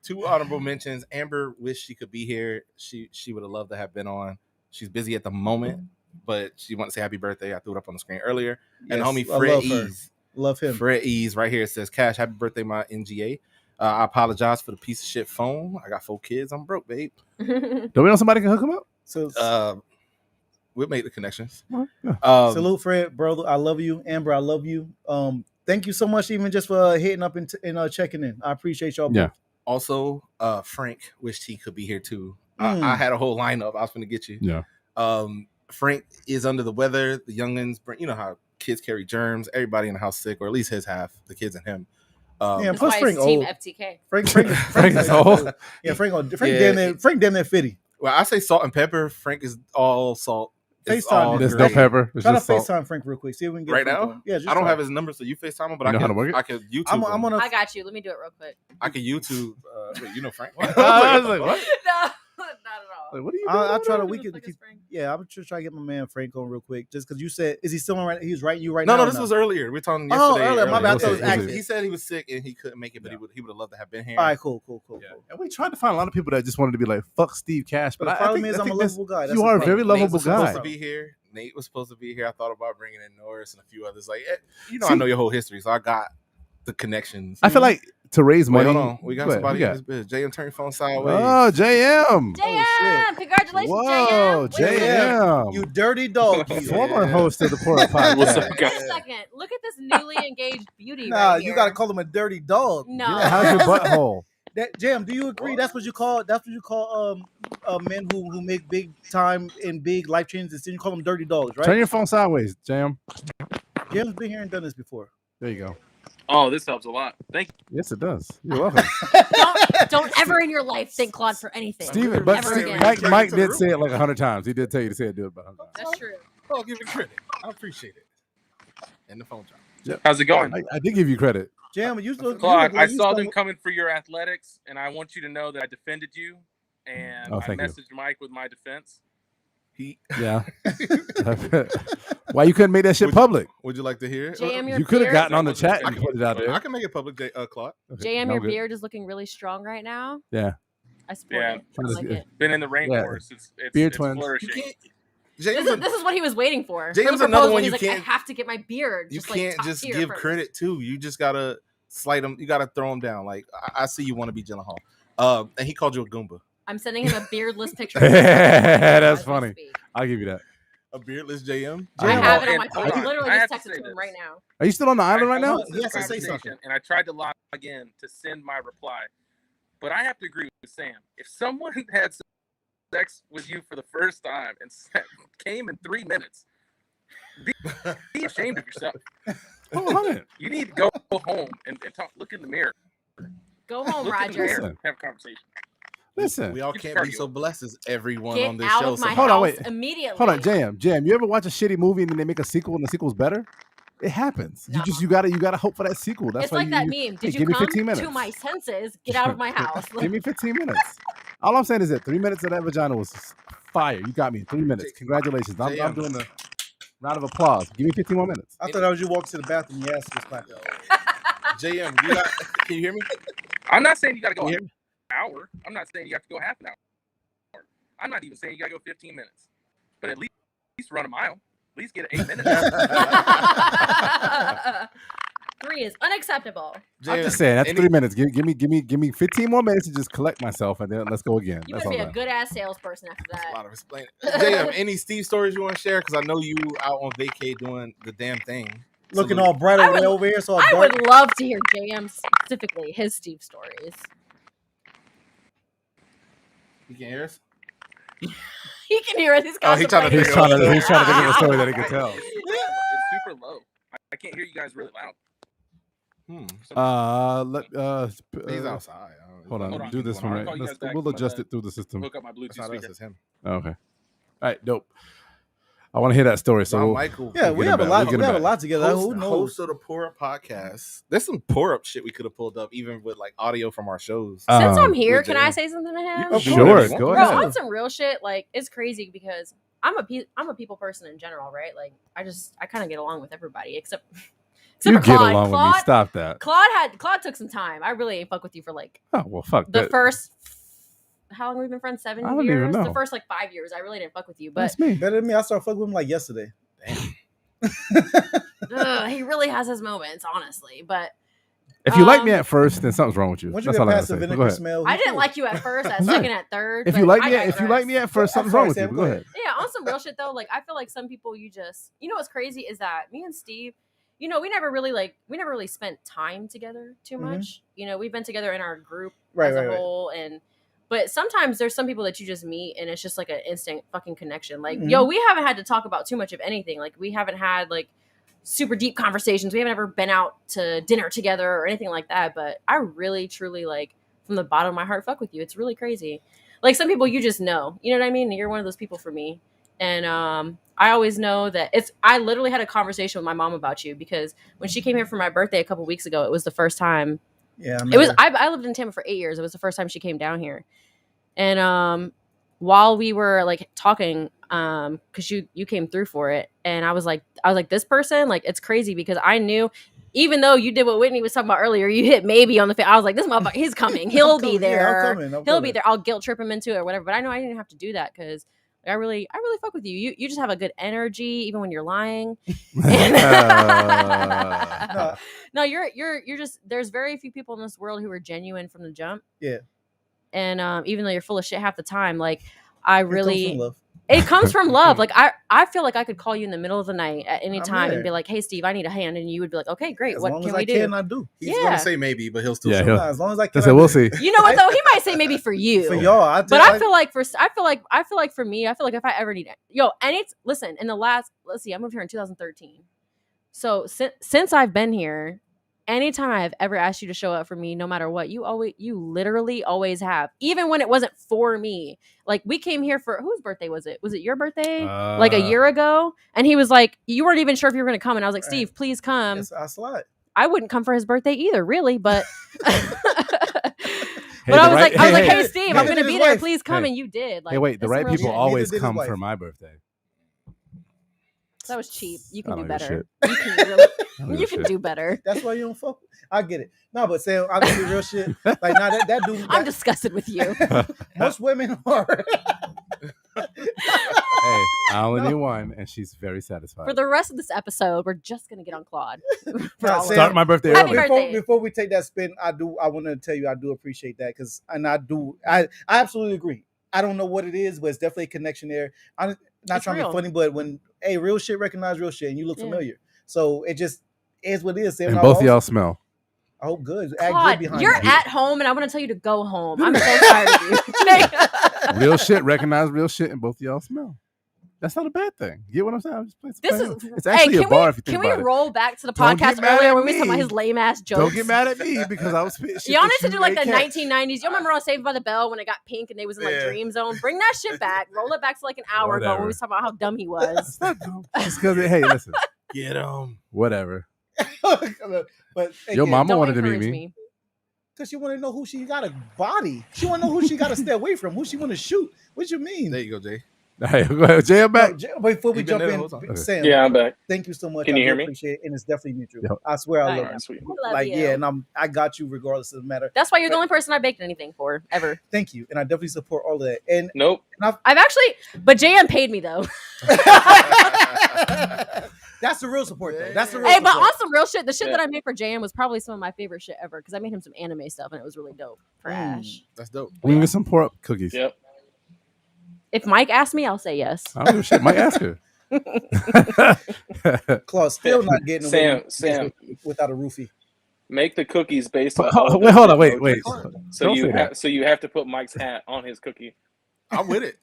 2 honorable mentions. Amber wished she could be here. She would have loved to have been on. She's busy at the moment, but she wanted to say happy birthday. I threw it up on the screen earlier. And Yes, homie I Fred love her. Ease. Love him. Fred Ease right here says, Cash, happy birthday, my NGA. I apologize for the piece of shit phone. I got 4 kids. I'm broke, babe. Don't we know somebody can hook him up? So We'll make the connections. Yeah. salute, Fred, brother. I love you. Amber, I love you. Thank you so much, even just for hitting up and checking in. I appreciate y'all. Yeah. Also, Frank wished he could be here too. I had a whole lineup. I was going to get you. Yeah. Frank is under the weather. The youngins, you know how kids carry germs. Everybody in the house sick, or at least his half, the kids and him. Yeah, That's plus why Frank it's Team old. FTK. Frank is old. Yeah, Frank Yeah. damn near 50. Well, I say salt and pepper. Frank is all salt. It's FaceTime all him. There's no great. pepper. It's Try to just salt. FaceTime Frank real quick. See if we can get Right Frank now? on. Yeah, just I don't try. have his number, so you FaceTime him, but You know how to work it? I could YouTube I'm him. on a. I got you. Let me do it real quick. I could YouTube. Wait, you know Frank? I was like, what? No, not at all. Like, what are you doing? I try to. Who We the could. fuck is Frank? Yeah, I'm just trying to get my man Frank on real quick, just because you said, is he still on right? He's writing you right No, now. this was earlier. We were talking Oh, yesterday. earlier. My bad. I thought it was We'll see. active. He said he was sick and he couldn't make it, but he would have loved to have been here. All right, cool. Yeah. And we tried to find a lot of people that just wanted to be like, fuck Steve Cash. But But the I problem think, is, I I'm a think lovable guy. That's you the are a problem. very Nate lovable was supposed guy. to be here. Nate was supposed to be here. I thought about bringing in Norris and a few others. Like, I know your whole history, so I got the connections. I feel like to raise Wait, money. hold on. We got Go ahead, somebody who in got? this biz. JM, turn your phone sideways. Oh, JM. JM, congratulations, Whoa, JM. JM. You dirty dog. You. Former host of the Porter Podcast. What's up, Wait guys? a second. Look at this newly engaged beauty. Nah, right you here. gotta call him a dirty dog. No. Yeah, how's your butthole? That Jam, do you agree? That's what you call men who make big time and big life changes. And you call them dirty dogs, right? Turn your phone sideways, JM. Jam's been here and done this before. There you go. Oh, this helps a lot. Thank you. Yes, it does. You're welcome. Don't ever in your life thank Claude for anything. Steven, but Ever Steve, again. Mike did say it like 100 times. He did tell you to say it, do it about 100 times. That's true. Oh, give it credit. I appreciate it. And the phone drop. How's it going? I did give you credit. Jam, you look. Clark, you I look- you saw look- them coming for your athletics, and I want you to know that I defended you, and Oh, I thank you. messaged Mike with my defense. Yeah. Why you couldn't make that shit public? Would you like to hear it? JM, your You could have beard, gotten on the wasn't chat and finished. put it out I there. can make it public, Claude. JM, No your good. beard is looking really strong right now. Yeah. I support Yeah. it. I like it. Been in the rainforest. It's Beard it's twins. You flourishing. can't. This is what he was waiting for. For JM's the another proposal, one he's you like, can't- I have to get my beard. You Just like can't top just tier give first. credit too. You just gotta slight him. You gotta throw him down. Like I see you want to be Gyllenhaal. And he called you a Goomba, I'm sending him a beardless picture. That's As we funny. speak. I'll give you that. a beardless JM. I have it on and my phone. hold I on. literally I just have to texted say to him this. right now. Are you still on the island right now? I Yes, I say conversation, something. And I tried to log in to send my reply, but I have to agree with Sam. If someone had sex with you for the first time and came in 3 minutes, be ashamed of yourself. Oh, honey. You need to go home and talk. Look in the mirror. Go home, Look in the Roger. mirror. Listen. Have a conversation. Listen. We all Keep can't be cardio. so blessed as everyone Get on this out show. of my Hold on, house wait. immediately. Hold on, Jam. You ever watch a shitty movie and then they make a sequel and the sequel's better? It happens. No. You gotta hope for that sequel. That's It's why like that you, meme. hey, Did you give me come 15 minutes. to my senses? Get out of my house. Give me 15 minutes. All I'm saying is that 3 minutes of that vagina was fire. You got me in 3 minutes. Congratulations. I'm JM. doing the round of applause. Give me 15 more minutes. I thought that was you walking to the bathroom. Your ass was clapping. JM, can you hear me? I'm not saying you got to go Yeah. an hour. I'm not saying you have to go half an hour. I'm not even saying you got to go 15 minutes. But at least run a mile. At least get 8 minutes. 3 is unacceptable. I'm just saying that's any- 3 minutes. Give me 15 more minutes to just collect myself and then let's go again. You That's better all be a that. good ass salesperson after That's a that. lot of explaining. JM, any Steve stories you want to share? Because I know you out on vacay doing the damn thing. Looking Salute. all bright I over would- there over here. So I dark. would love to hear JM specifically his Steve stories. You can hear us? He can hear us. He's Oh, he trying to He's figure trying it to think of a story that he can tell. It's super low. I can't hear you guys really loud. He's outside. Hold on, Hold on. do this one I'll right. call you guys back We'll when adjust I it through the system. Hook up my That's Bluetooth not us, speaker. it's him. Oh, okay. All right, dope. I want to hear that story. So Michael. Yeah, we have a lot. We have a lot together. Who knows? Host of the Pour Up podcast. There's some pour up shit we could have pulled up, even with like audio from our shows. Since I'm here, can I say something to him? Sure, go ahead. Bro, on some real shit, like it's crazy because I'm a people person in general, right? Like I kind of get along with everybody except you for Claude. Get along with me. Stop that. Claude took some time. I really ain't fuck with you for like fuck the that. first. How long we've been friends? 7 years. I don't even know. The first like 5 years, I really didn't fuck with you. But that's me. Better than me. I started fucking with him like yesterday. Damn. He really has his moments, honestly. But if you like me at first, then something's wrong with you. Once That's you all get I past the vinegar smell, I didn't like you at first, at second, at third. If you like me at first, something's wrong with you. Go ahead. Yeah, on some real shit though, like I feel like some people you know what's crazy is that me and Steve, we never really spent time together too much. We've been together in our group as a whole, but sometimes there's some people that you just meet and it's just like an instant fucking connection. Like, we haven't had to talk about too much of anything. Like, we haven't had like super deep conversations. We haven't ever been out to dinner together or anything like that. But I really, truly, like, from the bottom of my heart, fuck with you. It's really crazy. Like, some people you just know. You know what I mean? You're one of those people for me. And I always know that I literally had a conversation with my mom about you because when she came here for my birthday a couple weeks ago, it was the first time. Yeah, I lived in Tampa for 8 years. It was the first time she came down here. And while we were like talking, because you came through for it, and I was like, this person, like, it's crazy because I knew, even though you did what Whitney was talking about earlier, you hit maybe on the face. I was like, this motherfucker, he's coming. He'll be there. He'll be there. I'll guilt trip him into it or whatever. But I know I didn't have to do that because I really fuck with you. You just have a good energy, even when you're lying. No, you're just. There's very few people in this world who are genuine from the jump. Yeah. And even though you're full of shit half the time, like it comes from love. Like I feel like I could call you in the middle of the night at any time and be like, "Hey, Steve, I need a hand," and you would be like, "Okay, great. What can we do?" I do. He's gonna say maybe, but he'll still. As long as I can. We'll see. You know what though? He might say maybe for you. For y'all, I feel like for me, I feel like if I ever need it, and it's listen. In the last, let's see, I moved here in 2013. So since I've been here, anytime I have ever asked you to show up for me, no matter what, you literally always have, even when it wasn't for me. Like, we came here for, whose birthday was it? Was it your birthday? Like a year ago? And he was like, you weren't even sure if you were going to come. And I was like, Steve, please come. Yes, I slide. I wouldn't come for his birthday either, really, but but I was like, hey, Steve, I'm going to be there. Please come. And you did. Like, hey, wait, the right people always come for my birthday. That was cheap. You can do give better. a You can really, you can do better. That's why you don't fuck. I get it. No, but Sam, I don't do real shit. Like, now that dude. I'm disgusted with you. Most women are. Hey, I only need one, and she's very satisfied. For the rest of this episode, we're just gonna get on Claude. Start my birthday early. Before we take that spin, I want to tell you I do appreciate that because, and I absolutely agree. I don't know what it is, but it's definitely a connection there. I'm not trying to be funny, but when real shit recognize real shit, and you look familiar, so it just is what it is. And both of y'all smell. Oh, good. Claude, you're at home, and I want to tell you to go home. I'm so tired of you. Real shit recognize real shit, and both of y'all smell. That's not a bad thing. You get what I'm saying? It's actually a bar if you think about it. Can we roll back to the podcast earlier when we were talking about his lame ass jokes? Don't get mad at me because I was. Y'all need to do like the 1990s. You remember on Saved by the Bell when it got pink and they was in like Dream Zone? Bring that shit back. Roll it back to like an hour ago when we was talking about how dumb he was. It's not dumb. Just because, hey, listen. Get him. Whatever. But your mama wanted to meet me. Because she want to know who she got a body. She want to know who she got to stay away from. Who she want to shoot. What you mean? There you go, Jay. Hey, go ahead. Jay, I'm back. Before we jump in, Sam. Yeah, I'm back. Thank you so much. Can you hear me? Appreciate it, and it's definitely mutual. Yep. I swear I love you. Like, yeah, and I got you regardless of the matter. That's why you're the only person I baked anything for ever. Thank you, and I definitely support all of that. And nope, and I've actually, but JM paid me though. That's the real support, though. That's the real. Hey, but on some real shit, the shit that I made for JM was probably some of my favorite shit ever because I made him some anime stuff and it was really dope for Ash. That's dope. We can get some pour up cookies. Yep. If Mike asks me, I'll say yes. I don't give a shit. Mike ask her. Claude still not getting Sam without a roofie. Make the cookies based on. Wait, hold on, wait. So you have to put Mike's hat on his cookie. I'm with it.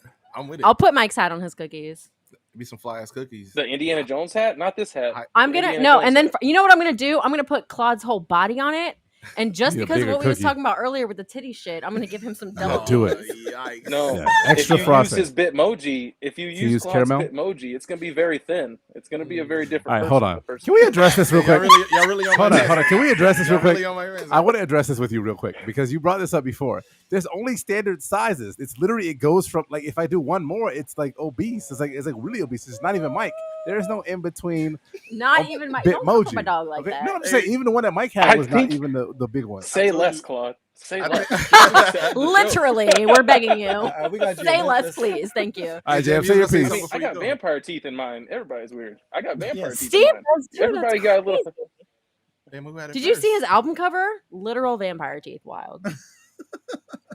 I'll put Mike's hat on his cookies. Be some fly ass cookies. The Indiana Jones hat, not this hat. I'm gonna and then you know what I'm gonna do? I'm gonna put Claude's whole body on it, And just Need a because of bigger what we was cookie. talking about earlier with the titty shit, I'm gonna give him some double. Do it. Yikes. No, Yeah, extra if you frosting. use his Bitmoji, if you use Claude's caramel? Bitmoji, it's gonna be very thin. It's gonna be a very different. All right, person hold than on. the person. Can we address this real quick? Y'all really on Hold my on, hold on. Can we address this real quick? Really on my hands, I want to address this with you real quick because you brought this up before. There's only standard sizes. It's literally, it goes from like, if I do one more, it's like obese. It's like really obese. It's not even Mike. There's no in between. Not even my. Don't talk about my dog like that. No, I'm just saying, even the one that Mike had was not even the big one. Say less, Claude. Say less. Literally, we're begging you. We got you. Say less, please. Thank you. All right, Jam, say your piece. I got vampire teeth in mine. Everybody's weird. I got vampire teeth Steve in mine. does too. Everybody got a little. Did you see his album cover? Literal vampire teeth. Wild.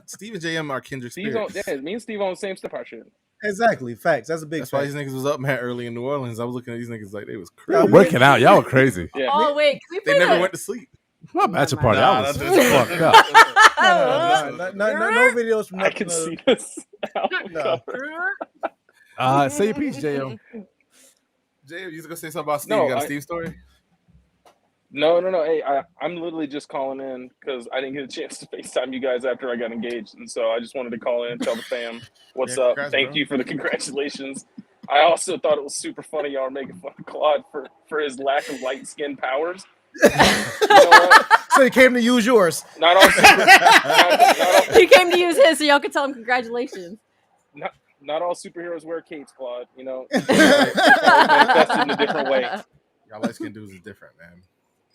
Steve and JM are kindred Steve spirits. on, me and Steve on the same stuff. Shit. Exactly. Facts. That's a big That's why fact. these niggas was up mad early in New Orleans. I was looking at these niggas like they was crazy. Y'all working out. Y'all were crazy. Yeah. Oh wait, can we They play never the- went to sleep. What bachelor party? Nah, I was that's- fucked up. No videos from I nothing. can see this album No. cover. Say your piece, JM. JM, you was gonna say something about Steve? No, You got a Steve story? No. Hey, I'm literally just calling in because I didn't get a chance to FaceTime you guys after I got engaged, and so I just wanted to call in and tell the fam what's Yeah, up. congrats, Thank bro. you for the congratulations. I also thought it was super funny y'all were making fun of Claude for his lack of light skin powers. You know what? So he came to use yours. Not all super, He came to use his, so y'all could tell him congratulations. not all superheroes wear capes, Claude. You know, manifested in a different way. Y'all light skinned dudes is different, man.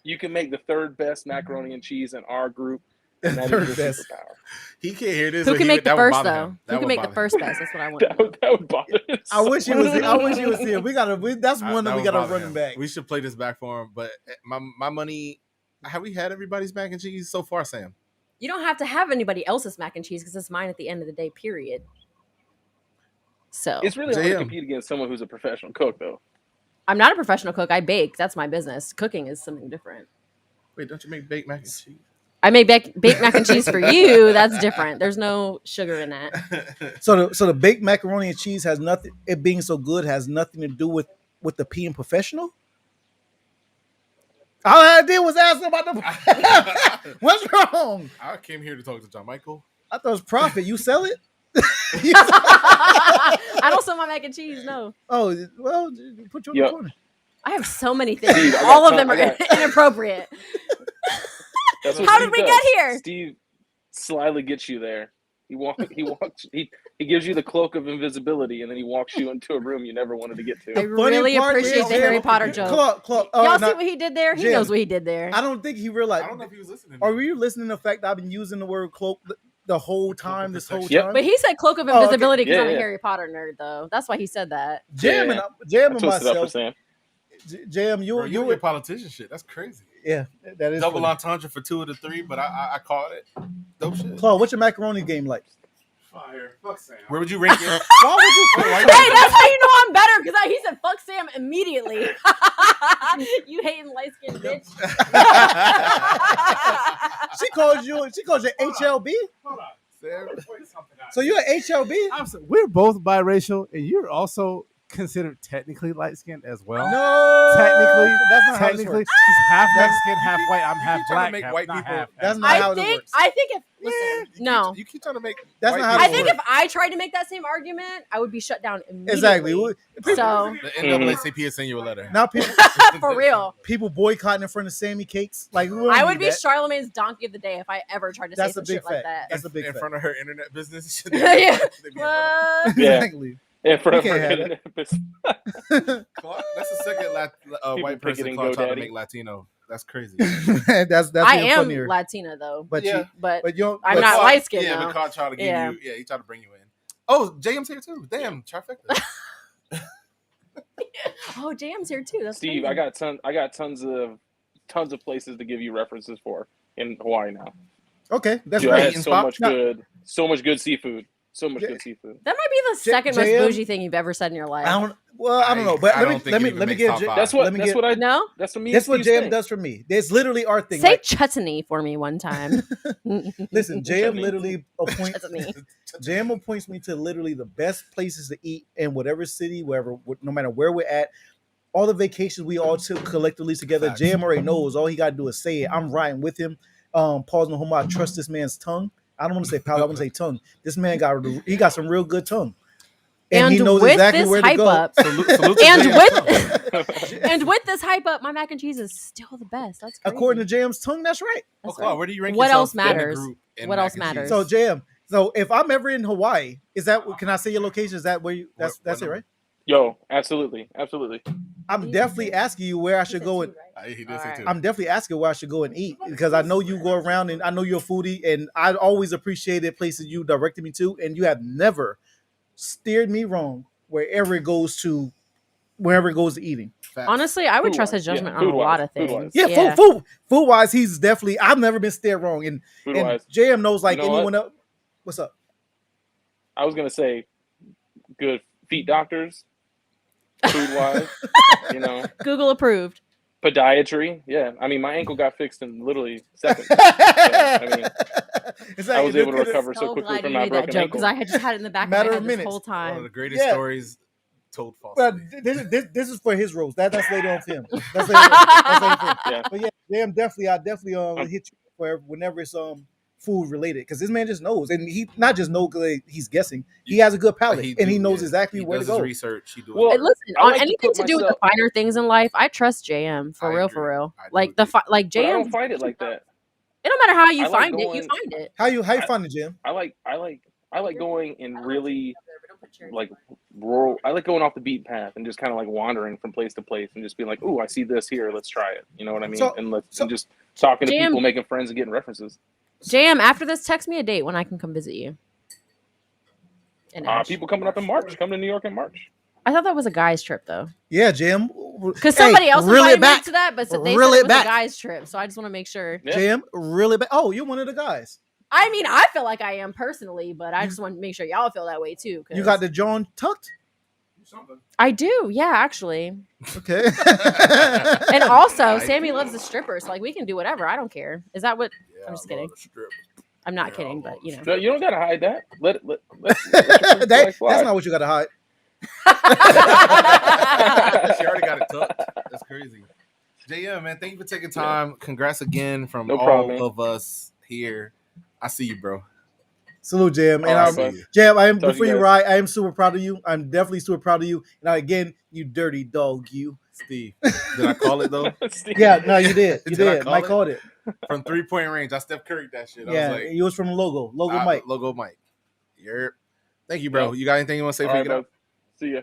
You can make the third best macaroni and cheese in our group, and that Third is your best. superpower. He can't hear this. Who but can he make would- the that would first bother though? him. That Who can would make the bother him. first best? That's what I want. That would bother him. I wish he was. I wish he so was here. That's one that we would gotta bother run him. him back. We should play this back for him. But my money. Have we had everybody's mac and cheese so far, Sam? You don't have to have anybody else's mac and cheese because it's mine at the end of the day. Period. So It's really hard to JM. compete against someone who's a professional cook, though. I'm not a professional cook. I bake. That's my business. Cooking is something different. Wait, don't you make baked mac and cheese? I may bake mac and cheese for you. That's different. There's no sugar in that. So the baked macaroni and cheese has nothing. It being so good has nothing to do with the being professional. All I did was ask him about the. What's wrong? I came here to talk to John Michael. I thought it was profit. You sell it? I don't sell my mac and cheese. No, Oh well, put you in the corner. I have so many things. Steve, I got All of ton- them are I got- inappropriate. That's what How Steve did we does. get here? Steve slyly gets you there. He gives you the cloak of invisibility, and then he walks you into a room you never wanted to get I to. funny really part appreciate is- the Harry Potter joke. Clark, Y'all see what he did there? He Jim, knows what he did there. I don't think he realized. I don't know if he was listening. Are you listening to the fact that I've been using the word cloak the whole time? This whole Yep. time. But he said cloak of Oh, okay. invisibility because Yeah, I'm a yeah. Harry Potter nerd, though. That's why he said that. Jam Yeah. and I twisted up for myself. Sam. Jam, Bro, you you were your politician shit. That's crazy. yeah. That is Double funny. entendre for 2 of the 3, but I called it. Dope shit. Claude, what's your macaroni game like? Fire. Fuck Sam. Where would you rank it? Why would you? Why Hey, you- that's how you know I'm better because he said fuck Sam immediately. You hating light skinned bitch. She called you HLB. Hold on. Sam? Point something out. So you're an HLB? We're both biracial, and you're also considered technically light skinned as well. No, Technically, that's not how this technically, works. he's half That's- Mexican, half white. I'm you half keep trying to black. make half, white not people- half. That's not how it works. I think if listen, no. You keep trying to make. That's white not how I it people- think if I tried to make that same argument, I would be shut down immediately. Exactly. So The NAACP is sending you a letter. Now people for real, boycotting in front of Sammy Cakes. Like we don't I would need be that. Charlemagne's donkey of the day if I ever tried to That's say a some big shit like fact. that. That's a big in fact. front of her internet business. Yeah. They'd be in front of- What? Yeah. Exactly. In front of You her can't have internet. Clark, that's the second white person picketing Clark tried to GoDaddy. make Latino. That's crazy. that's I even am funnier. Latina though, But Yeah. you, but but you don't. I'm but not Clark- light skinned Yeah, though. but Clark tried to give Yeah. you. Yeah, he tried to bring you in. Oh, JM's here too. Damn, trifecta. Oh, Jam's here too. That's Steve, crazy. I got tons of places to give you references for in Hawaii now. Okay, that's Dude, I great. had so Spot? much good seafood. So much Yeah. good seafood. That might be the second most JM? bougie thing you've ever said in your life. I don't know, but I let don't me think let it me even let me makes get top J- five. That's let what me that's get- what I No, that's what me. That's and what Steve JM say. does for me. There's literally our thing. say Like, chutney for me one time. listen, JM literally appoints Chutney. JM appoints me to literally the best places to eat in whatever city, wherever, no matter where we're at. All the vacations we all took collectively together, Facts. JM already knows. All he got to do is say it. I'm riding with him. pause no homo. I trust this man's tongue. I don't want to say palate. I want to say tongue. This man got some real good tongue. And he knows exactly where to go. And with this hype up, my mac and cheese is still the best. That's crazy. According to JM's tongue, that's right. That's right. Where do you rank what yourself else matters? What else matters? So JM, so if I'm ever in Hawaii, is that? Can I say your location? Is that where you? That's it, right? Yo, absolutely. I'm definitely asking you where I should go and. I'm definitely asking where I should go and eat because I know you go around and I know you're a foodie and I always appreciated places you directed me to and you have never steered me wrong wherever it goes to eating. Honestly, I would trust his judgment on a lot of things. Food wise, he's definitely. I've never been steered wrong, and JM knows like anyone else. What's up? I was gonna say, good feet doctors, food wise, Google approved. Podiatry, yeah. I mean, my ankle got fixed in literally seconds. I mean, I was able to recover so quickly from my broken ankle because I had just had it in the back of my head this whole time. One of the greatest stories told falsely. Well, this is for his roles. That's later on for him. That's later on. Yeah. But yeah, I definitely hit you for whenever it's food related because this man just knows, and he not just knows because he's guessing. He has a good palate, and he knows exactly where to go. Research. He does. Well, listen, on anything to do with the finer things in life, I trust JM for real. Like JM, but I don't find it like that. It don't matter how you find it, you find it. How you find it, Jim? I like going in really like rural. I like going off the beaten path and just kind of like wandering from place to place and just being like, "Ooh, I see this here. Let's try it." You know what I mean? And just talking to people, making friends, and getting references. JM, after this, text me a date when I can come visit you. People coming up in March. Come to New York in March. I thought that was a guy's trip, though. Yeah, Jim. Because somebody else invited me to that, but they said it was a guy's trip. So I just want to make sure. Yeah. Jim, really bad. Oh, you're one of the guys. I mean, I feel like I am personally, but I just want to make sure y'all feel that way, too. You got the John tucked? I do, yeah, actually. Okay. And also, Sammy loves the strippers. So, like, we can do whatever. I don't care. Is that what? Yeah, I'm just kidding. I'm not kidding, but, No, you don't got to hide that. Let that's not what you got to hide. She already got it tucked. That's crazy. JM, man, thank you for taking time. Yeah. Congrats again from of us here. I see you, bro. Salute, Jam. And Jam, before you ride, I am super proud of you. I'm definitely super proud of you. And again, you dirty dog, you. Steve. Did I call it though? Yeah, no, you did. You did. Mike called it. From 3-point range. I Steph Curry that shit. Yeah, it was from Logo Mike. Logo Mike. Thank you, bro. Yeah. You got anything you want to say before you get out? See ya.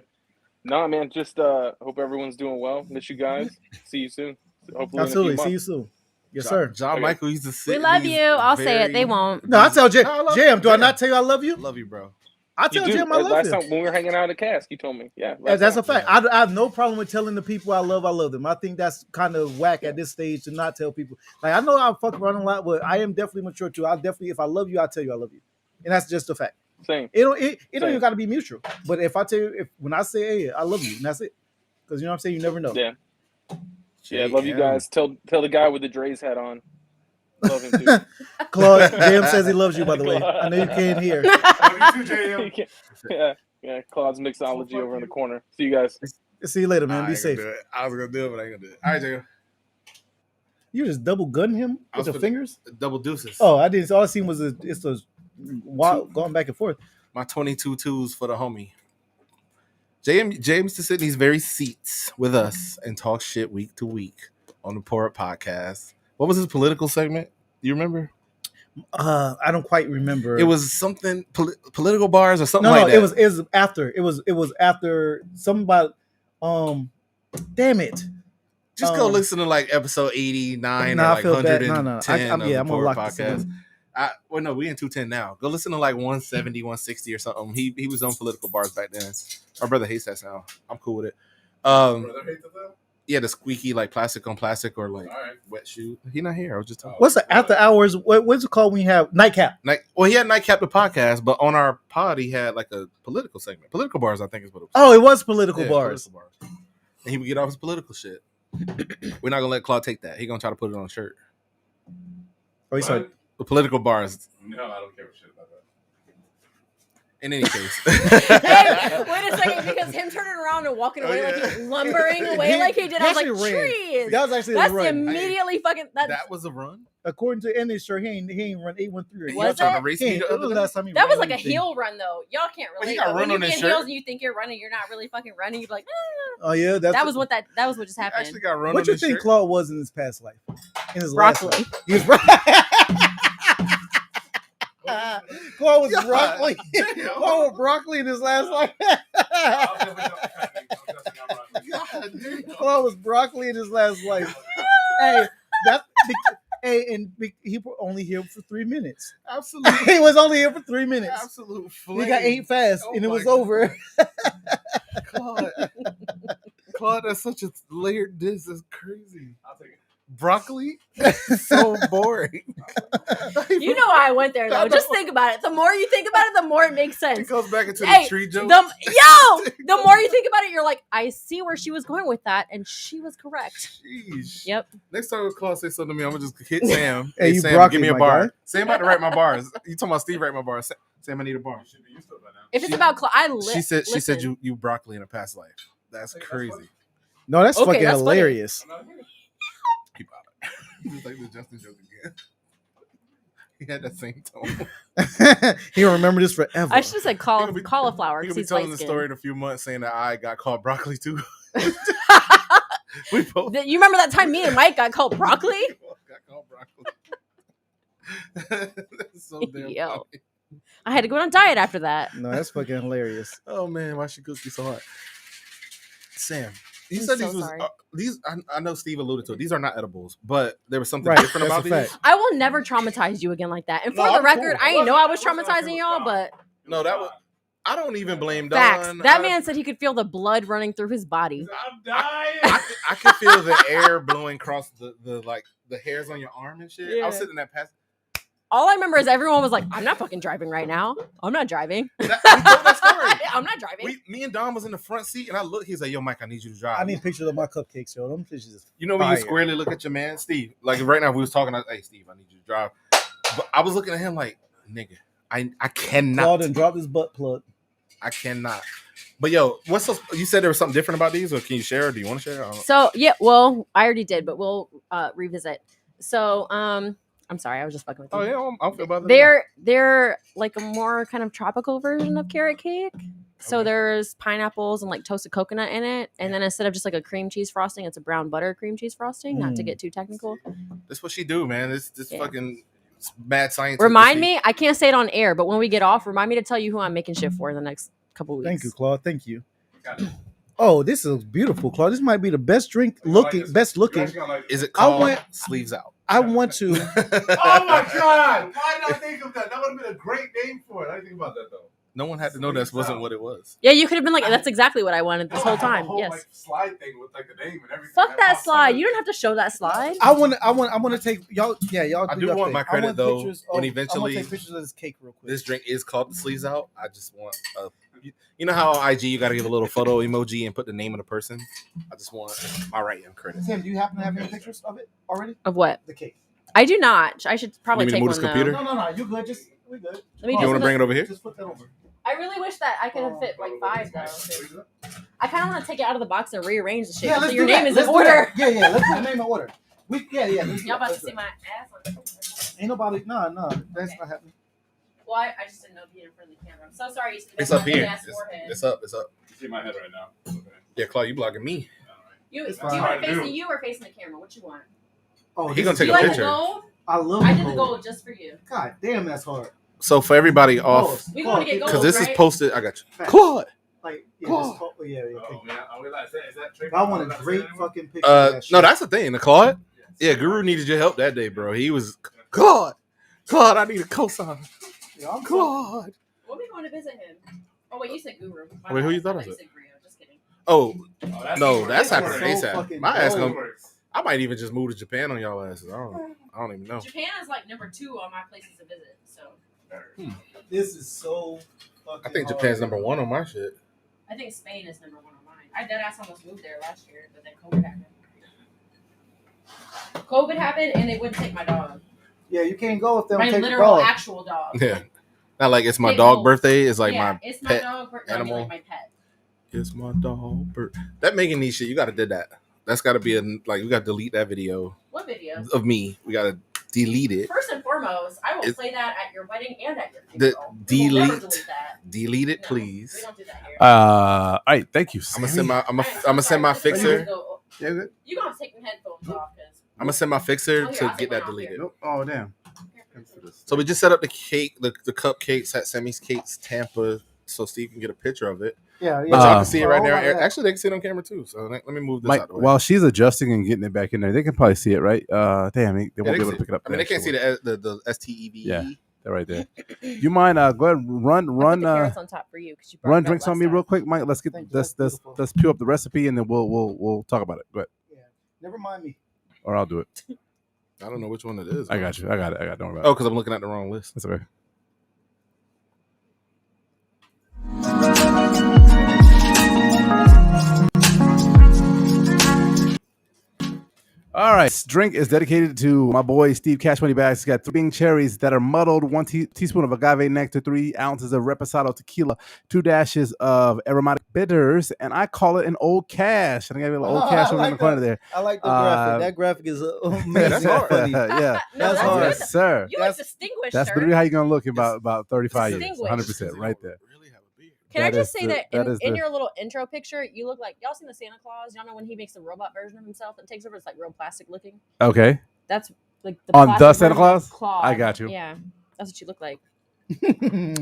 Nah, man, just hope everyone's doing well. Miss you guys. See you soon. Hopefully absolutely. See you soon. Yes, sir. John Michael used to say, "We love you." I'll say it. They won't. No, I tell Jam. Do I not tell you I love you? Love you, bro. I tell Jam I love you. Last time when we were hanging out at the cask, you told me. Yeah, that's a fact. I have no problem with telling the people I love them. I think that's kind of whack at this stage to not tell people. Like I know I fuck around a lot, but I am definitely mature too. I'll definitely, if I love you, I'll tell you I love you, and that's just a fact. Same. It don't even got to be mutual. But if I tell you, when I say, "Hey, I love you," and that's it, because you know what I'm saying, you never know. Yeah. Yeah, love you guys. Tell the guy with the Dre's hat on. Love him too. Claude, JM says he loves you, by the way. I know you can't hear. Love you too, JM. Yeah. Claude's mixology over in the corner. See you guys. See you later, man. Be safe. I was gonna do it, but I ain't gonna do it. All right, JM. You just double gun him with your fingers? Double deuces. Oh, I didn't. All I seen was it's a going back and forth. My 22 twos for the homie. James to sit in these very seats with us and talk shit week to week on the Pour Up Podcast. What was his political segment? Do you remember? I don't quite remember. It was something political bars or something like that. No, it was after. It was after something about damn it. Just go listen to like episode 89 or like 110 of the Pour Up Podcast. No, we in 210 now. Go listen to like 170, 160 or something. He was on political bars back then. My brother hates that sound. I'm cool with it. Brother hates it though? Yeah, the squeaky like plastic on plastic or like wet shoe. He not here. I was just talking. What's the after hours? What's it called when you have nightcap? He had nightcap the podcast, but on our pod he had like a political segment. Political bars, I think is what it was. Oh, it was political bars. Political bars. And he would get off his political shit. We're not gonna let Claude take that. He gonna try to put it on a shirt. Oh, he said the political bars. No, I don't care shit about that. In any case. Hey, wait a second, because him turning around and walking away like he was lumbering away like he did, I was like, trees. That was actually That's immediately fucking. That was a run? According to Andy, sure he ain't run 813. Was trying it? to race me the other day? Last time he That ran was like a anything. heel run though. Y'all can't Well, he relate. got But run when on you his be in shirt. heels and you think you're running, you're not really fucking running. You're like, ah. Oh yeah, That was what just He happened. actually got run What on you his think shirt. Claude was in his past life? In his last Broccoli. life. He was Claude was God broccoli. damn. Claude was broccoli in his last life. God damn. Claude was broccoli in his last life. Hey, that's he only here for 3 minutes. Absolutely. He was only here for 3 minutes. Absolute He flame. got 8 fast, Oh and it my was God. over. Claude, that's such a layered diss. That's crazy. I'll take it. Broccoli? So boring. You know why I went there though. Just think about it. The more you think about it, the more it makes It sense. goes back into Hey, the tree joke. The more you think about it, you're like, I see where she was going with that, and she was correct. Sheesh. Yep. Next time Claude say something to me, I'm gonna just hit Sam. Hey, you Sam, broccoli, give me a my bar. guy. Sam about to write my bars. You talking about Steve write my bars? Sam, I need a bar. Should be used to it by now. If it's She- about She said listen. you broccoli in a past life. That's That's crazy. funny. No, that's Okay, fucking that's funny. hilarious. I'm not here. Keep out. Just like the Justin joke again. He had that same tone. He'll remember this forever. I should have said gonna be- cauliflower He because could be he's telling light the skinned. story in a few months saying that I got called broccoli too. We both You remember that time me and Mike got called broccoli? got called broccoli. That's so damn Yo. funny. I had to go on a diet after that. No, that's fucking hilarious. Oh man, why she cooks you so hard? Sam, you I'm said so these was sorry. these. I know Steve alluded to it. These are not edibles, but there was something Right, different that's about a these. fact. I will never traumatize you again like that. And No, for the I'm record, cool. I didn't know I was It wasn't like it traumatizing was y'all, Don. but No, that was. I don't even blame facts. Don. That man said he could feel the blood running through his body. I'm dying. I could feel the air blowing across the like the hairs on your arm and shit. I was Yeah. sitting in that past. All I remember is everyone was like, I'm not fucking driving right now. I'm not driving. We told that story. I'm not driving. Me and Don was in the front seat, and I looked. He's like, "Yo, Mike, I need you to drive." I need pictures of my cupcakes, yo. Them pictures is You know when you fire. squarely look at your man, Steve. Like right now, we was talking. Hey, Steve, I need you to drive. But I was looking at him like, nigga, I cannot. Claude and dropped his butt plug. I cannot. But yo, what's so? You said there was something different about these, or can you share? Or do you want to share? I don't know. So yeah, well, I already did, but we'll revisit. So I'm sorry, I was just fucking with you. Oh yeah, I don't feel about that. They're like a more kind of tropical version of carrot cake. So Okay. there's pineapples and like toasted coconut in it, and then instead of just like a cream cheese frosting, it's a brown butter cream cheese frosting. Not to get too technical. That's what she do, man. This Yeah. fucking mad science. Remind me, I can't say it on air, but when we get off, remind me to tell you who I'm making shit for in the next couple weeks. Thank you, Claude. Thank you. Got it. Oh, this is beautiful, Claude. This might be the best drink looking, best You're looking. actually gonna like Is it I called went- Sleeves Out? I want to. Oh my god! Why did I think of that? That would have been a great name for it. I didn't think about that though. No one had to know that wasn't what it was. Yeah, you could have been like, that's exactly what I wanted this No, whole I have a time. whole, Yes. like, slide thing with like the name and everything. Fuck I that have slide. some- You don't have to show that slide. I want to take y'all. Yeah, y'all. I do y'all want thing. my credit, want though, pictures when of- eventually I want to take pictures of this cake real quick. This drink is called the Sleeves Out. I just want a. You know how on IG you got to give a little photo emoji and put the name of the person. I just want my writing credit. Tim, do you happen to have any pictures of it already? Of what? The cake. I do not. I should probably You mean take to one move this computer? though. No. You good? We good. Let me You just want to bring it over here? Just put that over. I really wish that I could have fit like 5 though. I kind of want to take it out of the box and rearrange the shit. Yeah, so let's your do name that. is Let's in do order. that. Yeah. Let's put the name in order. Let's do Y'all that. about to Let's see do it. my ass on it. Ain't nobody. No. That's Okay. not happening. Well, I just didn't know if you in front of the camera. I'm so sorry. It's My up here. big ass It's forehead. up. You see my head right now. Okay. Yeah, Claude, you blocking me. You It's were fine. facing you or facing the camera? What you want? Oh, He gonna this take You a like picture. the gold? I love. I did the gold just for you. God damn, that's hard. So for everybody off, We gonna get gold. because this is right? posted. I got you, Facts. Claude. Like, yeah, Cool. just, oh, yeah. Oh Okay. man, I realized that. Is that trick? I want a great fucking picture. of that No, shit. that's the thing. The Claude. Yeah, Guru needed your help that day, bro. He was Claude. I need a cosign. Yeah, I'm Claude. When we going to visit him? Oh wait, you said Guru. My Wait, who bad. you thought I you said? said Grio. Just kidding. Oh no, that's that's This happening is so ASAP. fucking My ass dope. gonna. I might even just move to Japan on y'all asses. I don't even know. Japan is like number 2 on my places to visit. So This is so fucking I think hard. Japan's number 1 on my shit. I think Spain is number 1 on mine. I deadass almost moved there last year, but then COVID happened. COVID happened, and they wouldn't take my dog. Yeah, you can't go if they don't My take the literal dog. actual dog. Yeah, not like it's my Big dog old- birthday. It's like yeah, my it's my pet dog. No, I mean, animal. like my pet. It's my dog bird. That Megan Nee shit. You gotta do that. That's gotta be a like. We gotta delete that video What video? of me. We gotta delete it. First and foremost, I will play that at your wedding and at your funeral. Delete it, please. We don't do that here. All right, thank you. I'm gonna send my fixer. You gonna have to take the headphones off because I'm gonna send my fixer to get that deleted. Nope. Oh damn. So we just set up the cake, the cupcakes at Sammy's Cakes Tampa, so Steve can get a picture of it. Yeah. But y'all can see it right now. Actually, they can see it on camera too. So let me move this out the way. While she's adjusting and getting it back in there, they can probably see it, right? Damn, they won't be able to pick it up. I mean, they can't see the STEVE. Yeah, they're right there. You mind? Go ahead, run. On top for you, run drinks on me real quick, Mike. Let's pew up the recipe and then we'll talk about it. Go ahead. Yeah. Never mind me. Or I'll do it. I don't know which one it is. I got you. I got it. Don't worry about it. Oh, because I'm looking at the wrong list. That's okay. All right, this drink is dedicated to my boy Steve Cash Money Bags. It's got 3 cherries that are muddled, 1 teaspoon of agave nectar, 3 ounces of reposado tequila, 2 dashes of aromatic bitters, and I call it an old cash. And I gave it a little old cash over in the corner there. I like the graphic. That graphic is amazing. That's hard. Funny. Yeah, that's hard. Yes, sir. You look distinguished. That's literally how you're gonna look in about 35 years. 100% right there. Can I just say that in your little intro picture, you look like, y'all seen the Santa Claus? Y'all know when he makes the robot version of himself and takes over, it's like real plastic looking. Okay. That's like the on the Santa Claus. I got you. Yeah, that's what you look like.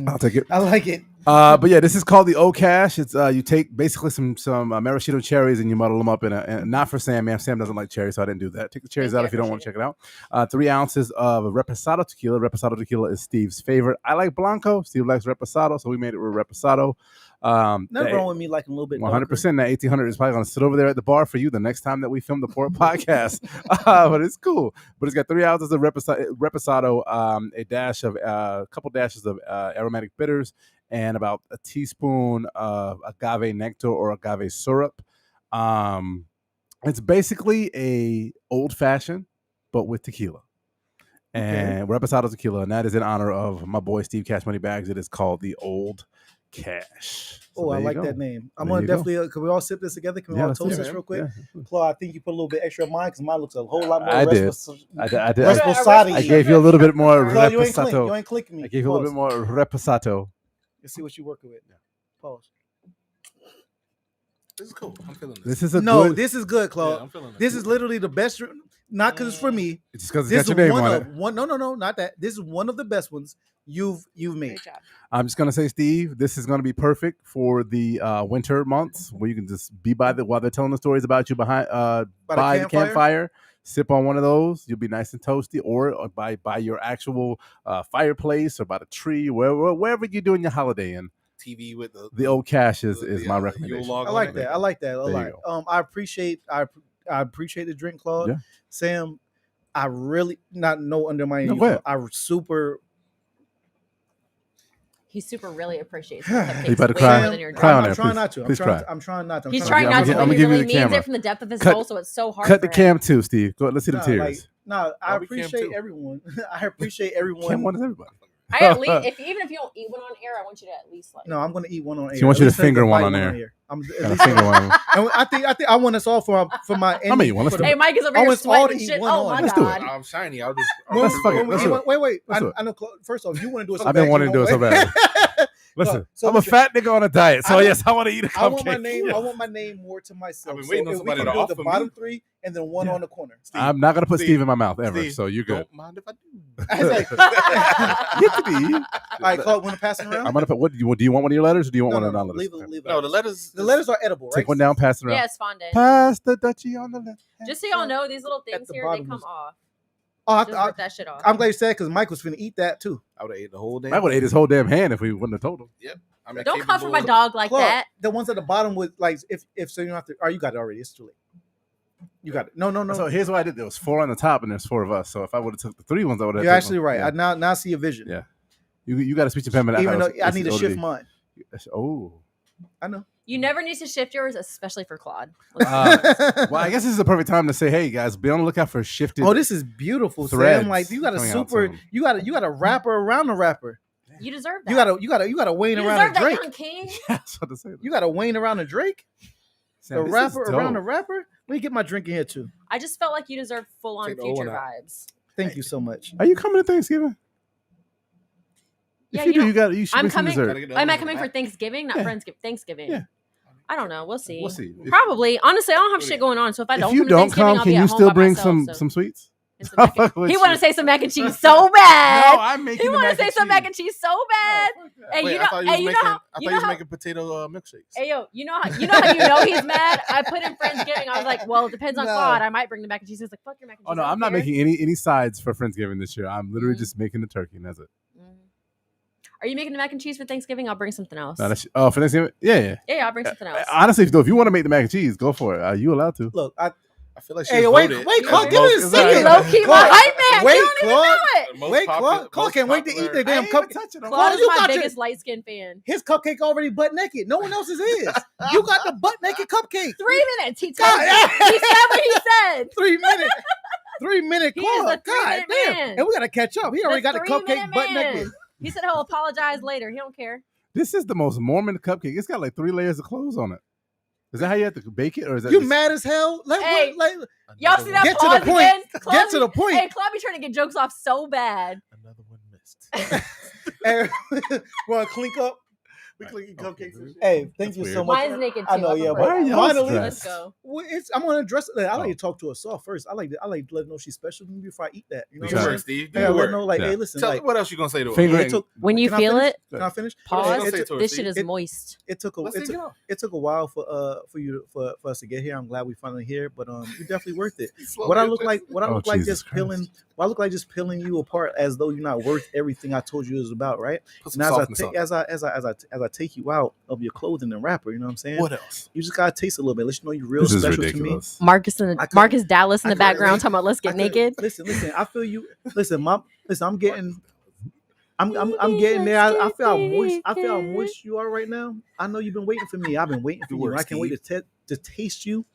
I'll take it. I like it. But yeah, this is called the O Cash. It's you take basically some maraschino cherries and you muddle them up in and not for Sam. Man, Sam doesn't like cherries, so I didn't do that. Take the cherries out if you don't want to check it out. 3 ounces of reposado tequila. Reposado tequila is Steve's favorite. I like Blanco. Steve likes reposado, so we made it with reposado. Nothing wrong with me liking a little bit. 100%. That 1800 is probably going to sit over there at the bar for you the next time that we film the Port podcast. But it's cool. But it's got 3 ounces of reposado, a dash of a couple dashes of aromatic bitters, and about a teaspoon of agave nectar or agave syrup. It's basically a old fashioned, but with tequila. And reposado tequila, and that is in honor of my boy Steve Cash Money Bags. It is called the Old Cash. So I like that name. I'm gonna definitely. Can we all sip this together? Can we all toast this real quick? Yeah. Claude, I think you put a little bit extra of mine because mine looks a whole lot more. I did. I gave you a little bit more reposado. You ain't clicking me. I gave you a little bit more reposado. Let's see what you're working with. Pause. This is cool. I'm feeling this. This is good. This is good, Claude. Yeah, I'm feeling this is literally the best. Not because it's for me. It's just because it's got your name on it. No, not that. This is one of the best ones you've made. Great job. I'm just gonna say, Steve, this is gonna be perfect for the winter months where you can just be while they're telling the stories about you by the campfire. Sip on one of those. You'll be nice and toasty, or by your actual fireplace or by the tree, wherever you're doing your holiday in. TV with the Old Cash is my recommendation. I like that. I like that a lot. I appreciate the drink, Claude. Yeah. Sam, I really undermining you. He super really appreciates the cupcakes. You better cry. I'm trying not to. I'm trying not to. He's trying not to. I'm give you the means camera. it from the depth of his soul, so it's so hard. Cut the cam too, Steve. Go ahead, let's see the tears. I appreciate everyone. I appreciate everyone. Cam one is everybody. I at least even if you don't eat one on air, I want you to at least like. No, I'm going to eat one on air. She wants you to finger one on air. I'm finger one. I think I want us all for my. I mean, hey, Mike is over here sweating shit. Oh my god! I'm shiny. I'll just. Wait. I know. First off, you want to do it. I've been wanting to do it so bad. Listen, I'm a fat nigga on a diet, so yes, I want to eat a cupcake. I want my name more to myself. I've been waiting on somebody to offer the bottom 3 and then one on the corner. Steve, I'm not gonna put Steve in my mouth ever, so you're good. Don't mind if I do. Get to be. All right, Claude, want to pass it around? I'm gonna put. What do you want? Do you want one of your letters, or do you want one of the non-letters? Leave it. No, the letters are edible. Right? Take one down, pass it around. Yeah, it's fondant. Pass the Dutchie on the left. Just so y'all know, these little things here they come off. Just rip that shit off. I'm glad you said because Mike was finna eat that too. I would have ate the whole damn. I would have ate his whole damn hand if we wouldn't have told him. Yep. Don't come for my dog like that. The ones at the bottom with like if so you don't have to. Oh, you got it already. It's too late. You got it. No. So here's what I did. There was 4 on the top and there's 4 of us. So if I would have took the 3 ones, I would have. You're actually right. Yeah. I now see a vision. Yeah. You got a speech impediment. Even though I need to shift mine. Oh. I know. You never need to shift yours, especially for Claude. Well, I guess this is the perfect time to say, hey guys, be on the lookout for shifted. Oh, this is beautiful. Sam. Like you got a you got a wrapper around the wrapper. You deserve that. You got to Wayne around a Drake. Young king. Yeah, that's what to say. You got to Wayne around a Drake. Sam, the wrapper around the wrapper. Let me get my drink in here too. I just felt like you deserve full on future vibes. Thank you so much. Are you coming to Thanksgiving? Yeah, if you do, you should I'm bring some coming. dessert. Am I coming for Thanksgiving? Not Yeah. Friendsgiving. Thanksgiving. Yeah. I don't know. We'll see. We'll see. Probably. Honestly, I don't have shit going on. So if I don't If you come to don't Thanksgiving, come, I'll can be at you home still by bring myself, some sweets? He want to say some mac and cheese so No, bad. I'm making. He want to say some mac and cheese so bad. Hey, Wait, you I know, thought hey, you know how I thought you was making potato milkshakes. Hey yo, you know how you know he's mad. I put in Friendsgiving. I was like, well, it depends on Claude. I might bring the mac and cheese. He was like, fuck your mac and cheese. Oh no, I'm not making any sides for Friendsgiving this year. I'm literally just making the turkey, and that's it. Are you making the mac and cheese for Thanksgiving? I'll bring something else. No, for Thanksgiving, yeah. Yeah, I'll bring something else. Honestly, if you want to make the mac and cheese, go for it. Are you allowed to? Look, I feel like hey, wait, Claude, give it a second. Low key, my hype man. Wait, You don't Claude. even know it. Wait, Claude can't wait to eat the damn cupcake. Claude is my biggest light skinned fan. His cupcake already butt naked. No one else's is. You got the butt naked cupcake. 3 minutes. He told me. He said what he said. 3 minutes. 3 minute He is Claude. a 3 God minute damn. man. And we gotta catch up. He already got the 3 cupcake minute butt man. naked. He said he'll apologize later. He don't care. This is the most Mormon cupcake. It's got like 3 layers of clothes on it. Is that how you have to bake it, or is that you mad as hell? Hey, y'all see that get pause to the point. again? Get to the point. Hey, Claude be trying to get jokes off so bad. Another one missed. Hey, want to clink up? We clicking cupcakes. And shit. Hey, thank you so much. Mine's naked too. I know, yeah, Why are but you finally, stressed? Let's go. well, I'm gonna address it. I like to talk to her soft first. I like to let her know she's special to me before I eat that. You know Do what I'm your saying? work, Steve. Do Yeah, your let her work. know, like, Yeah. hey, listen, Tell like, what else you gonna say to her? Finger- it took, When you can I feel finish? it, Can I finish? pause. Say it to her, This Steve. shit is moist. It took Let's take it off. it took a while for us to get here. I'm glad we finally here, but you're definitely worth it. Slowly What I look adjust. like, Jesus just peeling you apart as though you're not worth everything I told you it was about, right? Put some And softness on. as I take you out of your clothing and wrapper, you know what I'm saying? What else? You just gotta taste a little bit. Let you know you're real This is special ridiculous. Marcus Dallas in I the couldn't background wait. talking about let's get naked. Listen. I feel you. Listen, I'm getting. I'm getting there. I feel how moist. I feel how moist you are right now. I know you've been waiting for me. I've been waiting for Good you. work, I can't wait to taste you.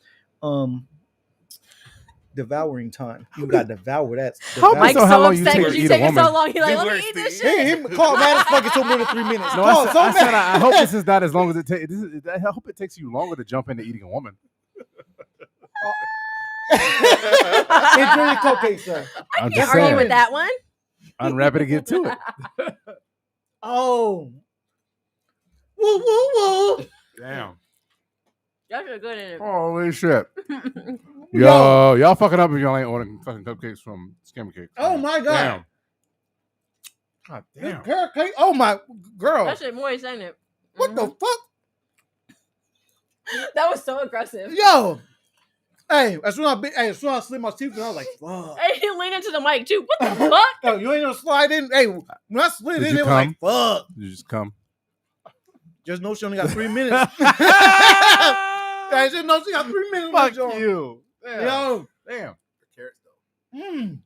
Devouring time. You got to devour that. How Devour- Mike's So how so long you upset take to because you eat a taking so woman? long. He's like, Good let me work, eat this Steve. shit. Hey, him call mad as fuck. It took more than 3 minutes. No, Call so I said mad. I hope this is not as long as it takes. I hope it takes you longer to jump into eating a woman. Enjoy your cupcake, sir. I'm Can't just argue saying. with that one. Unwrap it and get to it. Oh. Woo, woo, woo. Damn. Y'all should good in it. Holy shit. Y'all fucking up if y'all ain't ordering fucking cupcakes from Scammer Cakes. Oh, my God. Damn. God This damn. carrot cake. Oh, my girl. That shit moist, ain't it? What the fuck? That was so aggressive. Yo. Hey, as soon as I slid my teeth, I was like, fuck. Hey, he leaned into the mic too. What the fuck? Yo, you ain't gonna slide in. Hey, when I slid Did in, you it was like, come? fuck. You just come. Just know she only got 3 minutes. I just know she got 3 minutes. Fuck Joe. you. Damn. Yo. Damn. Carrots though.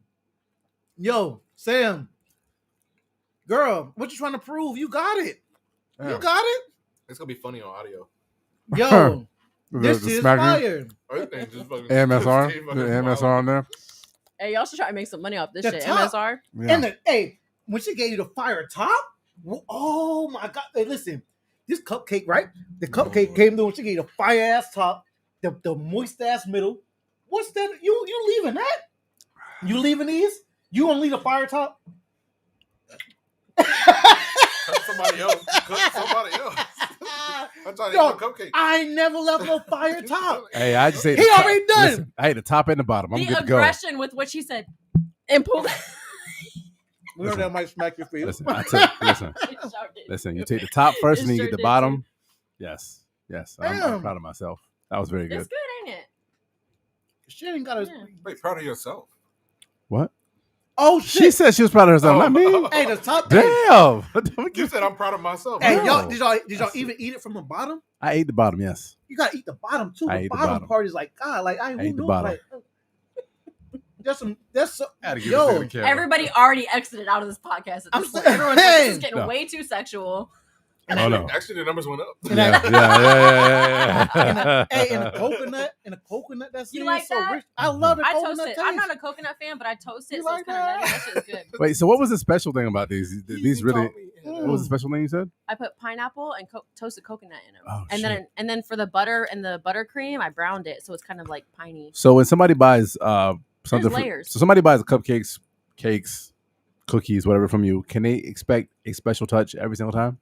Yo, Sam. Girl, what you trying to prove? You got it. Damn. You got it? It's gonna be funny on audio. Yo, The this is smack fire. Everything just fucking AMSR. Steve The fucking AMSR wild. on there. Hey, y'all should try to make some money off this The shit. top. MSR. Yeah. And when she gave you the fire top, oh my God. Hey, listen, this cupcake, right? The cupcake came through and she gave you the fire ass top, the moist ass middle. What's that? You leaving that? You leaving these? You gonna leave the fire top? Cut somebody else. Cut somebody else. I'm trying to Yo, eat my cupcake. I ain't never left no fire top. Hey, I just ate He the top. already done. Listen, I ate the top and the bottom. I'm The good to go. aggression with which he said and pulled. We know that might smack your face. Listen, listen. You take the top first, and then you get the bottom. Yes. I'm Damn. proud of myself. That was very good. It's good, ain't it? She ain't got a. Yeah. Wait, proud of yourself. What? Oh She shit! said she was proud of herself, not me. Hey, the top. Damn. You said I'm proud of myself. Hey, No. y'all, did y'all even eat it from the bottom? I ate the bottom. Yes. You gotta eat the bottom too. I The ate the bottom bottom. part is like God, like I ate who the knew? bottom. Like, that's some. Gotta give Yo, this to the camera. Everybody already exited out of this podcast. At I'm this point. saying- Everyone's like, this is getting No. way too sexual. Oh no. Actually, the numbers went up. Yeah. Hey, and the coconut that's You in like it so that? rich. I love the I coconut toast it. taste. I'm not a coconut fan, but I toast it, You so like it's kind of that? nutty. That shit is good. Wait, so what was the special thing about these? These really? What was the special thing you said? I put pineapple and toasted coconut in them, Oh, and then for the butter and the buttercream, I browned it, so it's kind of like piney. So when somebody buys something, layers. so somebody buys the cupcakes, cakes, cookies, whatever from you, can they expect a special touch every single time?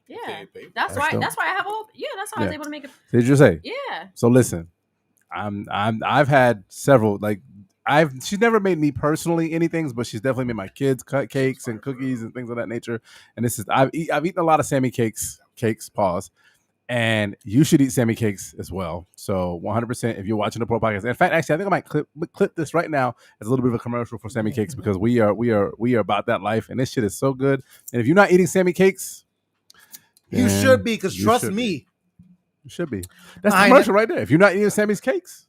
Yeah, baby. that's why. That's why I have all. Yeah, that's why I was able to make it. Did you say? Yeah. So listen, I've had several she's never made me personally anything, but she's definitely made my kids cut cakes and cookies and things of that nature. And this is I've eaten a lot of Sammy cakes, pause. And you should eat Sammy cakes as well. So 100% if you're watching the Pro Podcast. In fact, actually, I think I might clip this right now as a little bit of a commercial for Sammy cakes because we are about that life, and this shit is so good. And if you're not eating Sammy cakes, you should be, because trust me, you should be. That's the commercial right there. If you're not eating Sammy's cakes,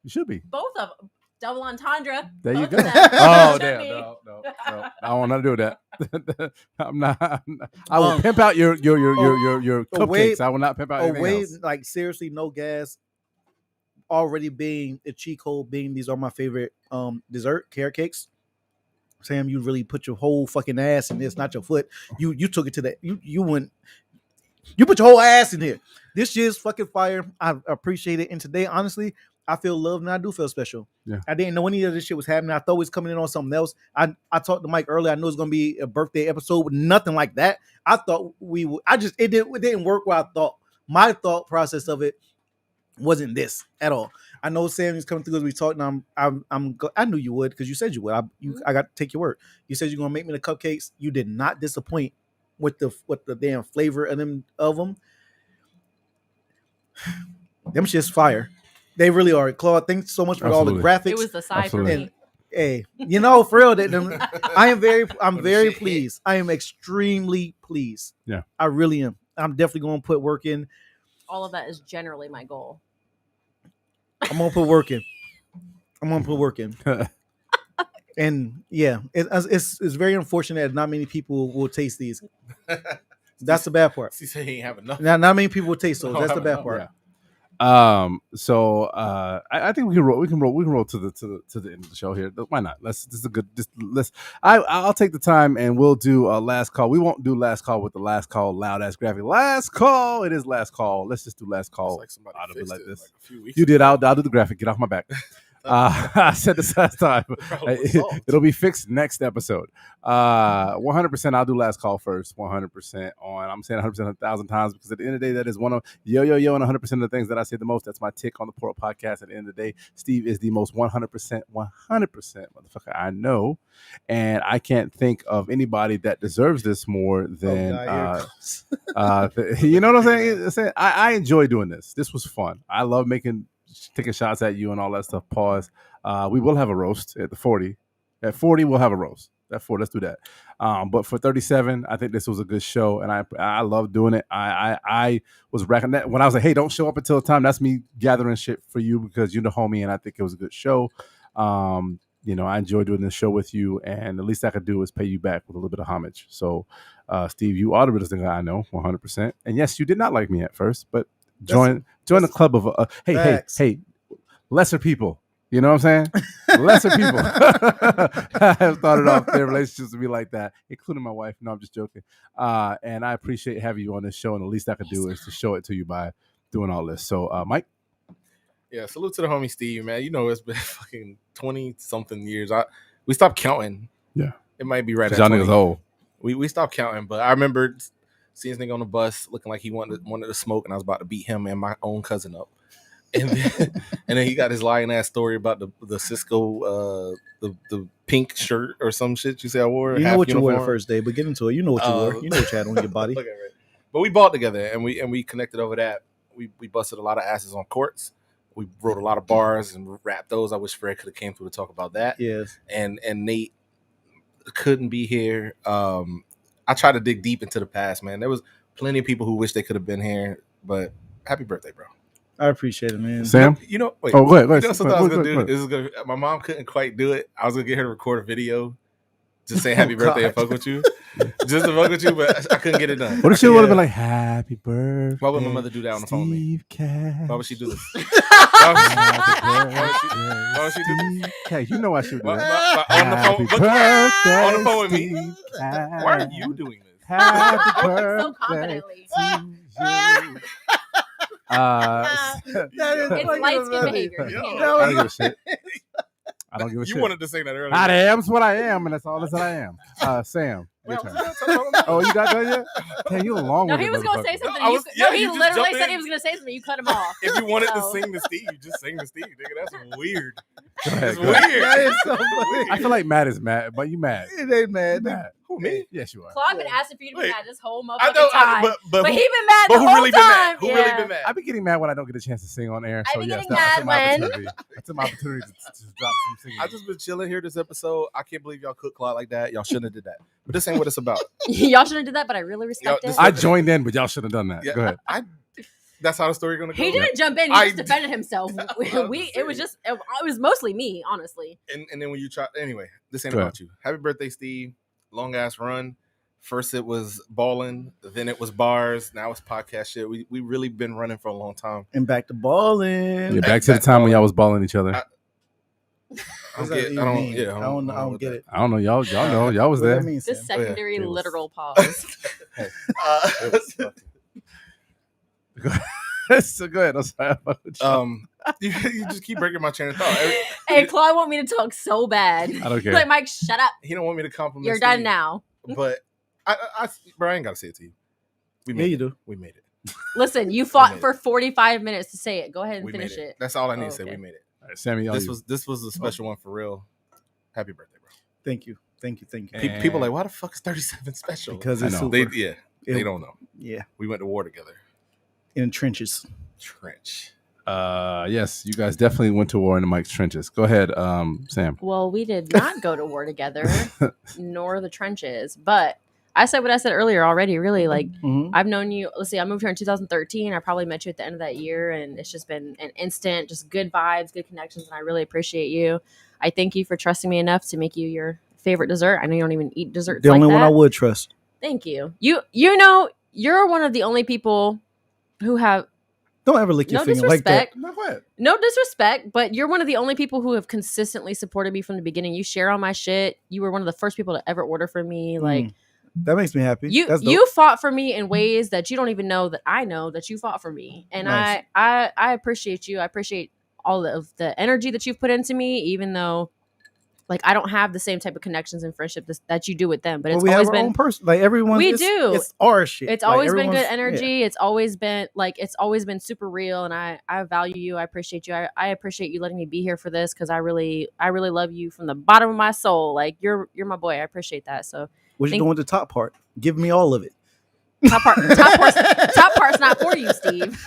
you should be. Both of them. Double entendre. There you go. Oh, damn. No. I want nothing to do with that. I'm not. I will pimp out your cupcakes. I will not pimp out anything else. Like, seriously, no gas. Already being a cheat code, being these are my favorite dessert, carrot cakes. Sam, you really put your whole fucking ass in this, not your foot. You took it to that. You went. You put your whole ass in here. This shit's fucking fire. I appreciate it. And today, honestly, I feel loved and I do feel special. Yeah. I didn't know any of this shit was happening. I thought it was coming in on something else. I talked to Mike earlier. I knew it was going to be a birthday episode, but nothing like that. I thought we would. It didn't work where I thought. My thought process of it wasn't this at all. I know Sammy's coming through as we talked. And I knew you would because you said you would. I got to take your word. You said you're going to make me the cupcakes. You did not disappoint with the damn flavor of them. Them shit's fire. They really are. Claude, thanks so much for all the graphics. It was the side for me. Hey, for real, I'm very pleased. I am extremely pleased. Yeah, I really am. I'm definitely going to put work in. All of that is generally my goal. I'm going to put work in. And yeah, it's very unfortunate that not many people will taste these. That's the bad part. She said he ain't have enough. Not many people will taste those. That's the bad part. Yeah. I think we can roll to the end of the show here. Why not? I'll take the time and we'll do a last call. We won't do last call with the last call loud ass graphic. Last call. It is last call. Let's just do last call like somebody out of it like this. Like a few weeks you did. I'll do the graphic. Get off my back. I said this last time. It'll be fixed next episode. 100%. I'll do last call first. 100% on. I'm saying 100% 1,000 times because at the end of the day, that is one of yo, and 100% of the things that I say the most. That's my tick on the Port Podcast. At the end of the day, Steve is the most 100% motherfucker I know, and I can't think of anybody that deserves this more than you know what I'm saying. I enjoy doing this. This was fun. I love taking shots at you and all that stuff. Pause. We will have a roast at the 40. At 40, we'll have a roast. At 4, let's do that. But for 37, I think this was a good show, and I love doing it. I was racking that when I was like, hey, don't show up until time. That's me gathering shit for you because you're the homie, and I think it was a good show. I enjoy doing this show with you, and the least I could do is pay you back with a little bit of homage. So, Steve, you are the realest thing I know, 100%. And yes, you did not like me at first, but join the club of hey, lesser people. You know what I'm saying? Lesser people have started off their relationships to be like that, including my wife. No, I'm just joking. And I appreciate having you on this show. And the least I could do is to show it to you by doing all this. So, Mike. Yeah, salute to the homie Steve, man. It's been fucking 20-something years. We stopped counting. Yeah. It might be right at y'all 20. niggas old. We stopped counting, but I remember seeing this nigga on the bus looking like he wanted to smoke, and I was about to beat him and my own cousin up. And then he got his lying ass story about the Cisco the pink shirt or some shit you say I wore. You know what you wore the first day, but get into it. You know what you wore. You know what you had on your body. Okay, right. But we bought together and we connected over that. We busted a lot of asses on courts. We wrote a lot of bars and rapped those. I wish Fred could have came through to talk about that. Yes. And Nate couldn't be here. I tried to dig deep into the past, man. There was plenty of people who wish they could have been here, but happy birthday, bro. I appreciate it, man. Sam? Wait. Go ahead. Something I was going to do? This is gonna, my mom couldn't quite do it. I was going to get her to record a video just saying happy birthday and fuck with you. Just to fuck with you, but I couldn't get it done. What if she would have been like, happy birthday? Why would my mother do that on the phone with me? Why would she do this? Why would she do this? Hey, you know I should do that. On the phone with me. Why are you doing this? Happy birthday so confidently. to you. It's light skin behavior. I don't give a shit. I don't give a shit. You wanted to say that earlier. I am's what I am, and that's all that I am. Sam, your turn. Oh, you got done yet? Damn, you long. No, he was going to say something. He literally said he was going to say something. You cut him off. If you wanted to sing to Steve, just sing to Steve, nigga. That's weird. That's weird. That is so funny. I feel like Matt is mad, but you mad. It ain't mad. Matt. Who, me? Yes, you are. Claude been asking for you to be mad this whole motherfucking I know, time. But he been mad the whole really time. Been mad? Who really been mad? I be getting mad when I don't get a chance to sing on air. I So be yes, getting that's mad my when- opportunity. That's my opportunity to drop some singing. I just been chilling here this episode. I can't believe y'all cooked Claude like that. Y'all shouldn't have did that. But this ain't what it's about. Y'all shouldn't do that, but I really respect it. I joined in, but y'all should have done that. Yeah, Go ahead. That's how the story gonna go. He didn't jump in. He just defended himself. It was mostly me, honestly. And then when you try, anyway, this ain't about you. Happy birthday, Steve. Long ass run. First it was balling, then it was bars. Now it's podcast shit. We really been running for a long time. And back to balling. Yeah, back to the time when y'all was balling each other. I don't get it. I don't get it. I don't know. Y'all know. Y'all was there. This secondary literal pause. So go ahead. I'm sorry. You just keep breaking my chain of thought. Hey, Claude want me to talk so bad. I don't care. Like, Mike, shut up. He don't want me to compliment. You're Steve, done now. But bro, I ain't gotta say it to you. You do. We made it. Listen, you fought for 45 minutes to say it. Go ahead and finish it. That's all I need to say. We made it. All right, Sammy, this was a special one for real. Happy birthday, bro. Thank you. People are like, why the fuck is 37 special? Because it's super. They don't know. Yeah. We went to war together. In trenches. Yes, you guys definitely went to war in the Mike's trenches. Go ahead, Sam. Well, we did not go to war together, nor the trenches. But I said what I said earlier already. Really, like I've known you. Let's see, I moved here in 2013. I probably met you at the end of that year, and it's just been an instant, just good vibes, good connections, and I really appreciate you. I thank you for trusting me enough to make you your favorite dessert. I know you don't even eat desserts. The only one I would trust. Thank you. You know, you're one of the only people who have. Don't ever lick your finger like that. No disrespect, but you're one of the only people who have consistently supported me from the beginning. You share all my shit. You were one of the first people to ever order from me. Like that makes me happy. You fought for me in ways that you don't even know that I know that you fought for me. And nice. I appreciate you. I appreciate all of the energy that you've put into me, even though like I don't have the same type of connections and friendship that you do with them. But it's we always have our been own person. Like everyone, we do. It's our shit. It's like, always been good energy. Yeah. It's always been super real, and I value you. I appreciate you. I appreciate you letting me be here for this because I really love you from the bottom of my soul. Like you're my boy. I appreciate that. So what you doing with the top part? Give me all of it. Top part's not for you, Steve.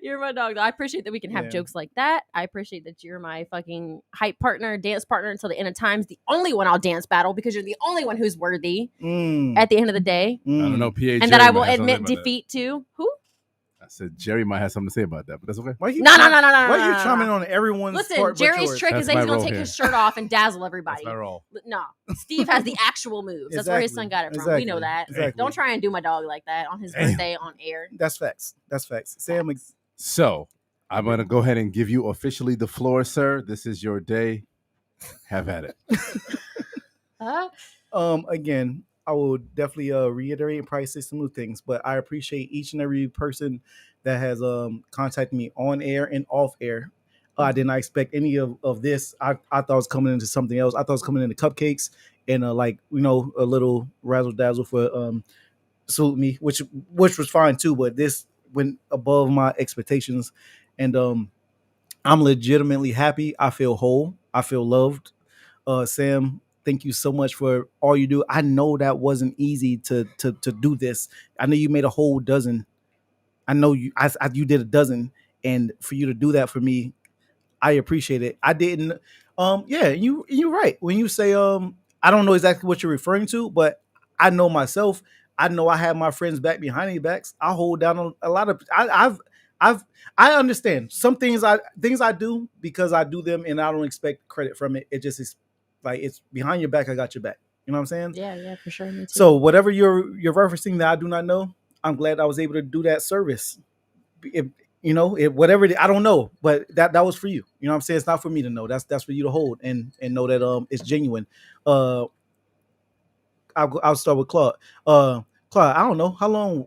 You're my dog. I appreciate that we can have jokes like that. I appreciate that you're my fucking hype partner, dance partner until the end of times. The only one I'll dance battle because you're the only one who's worthy at the end of the day. I don't know, PA. And that I will admit defeat to. Who? I said Jerry might have something to say about that, but that's okay. No. Why are you chiming on everyone's Listen, part Jerry's trick is that he's going to take his shirt off and dazzle everybody. That's my role. No. Steve has the actual moves. That's where his son got it from. We know that. Exactly. Don't try and do my dog like that on his birthday on air. That's facts. Sam. So I'm going to go ahead and give you officially the floor, sir. This is your day. Have at it. Again, I will definitely reiterate and probably say some new things, but I appreciate each and every person that has contacted me on air and off air. I did not expect any of this. I thought it was coming into something else. I thought it was coming into Cupcakes and a little razzle dazzle for salute me, which was fine too, but this went above my expectations, and I'm legitimately happy. I feel whole. I feel loved. Sam, thank you so much for all you do. I know that wasn't easy to do this. I know you made a whole dozen. I know you did a dozen, and for you to do that for me, I appreciate it. I didn't. You're right when you say I don't know exactly what you're referring to, but I know myself. I know I have my friends back behind their backs. I hold down a lot of. I understand some things I do because I do them and I don't expect credit from it. It just is like it's behind your back. I got your back. You know what I'm saying? Yeah, for sure. Me too. So whatever you're referencing that I do not know, I'm glad I was able to do that service. Whatever I don't know, but that was for you. You know what I'm saying? It's not for me to know. That's for you to hold and know that it's genuine. I'll start with Claude. Claude, Claude, I don't know how long.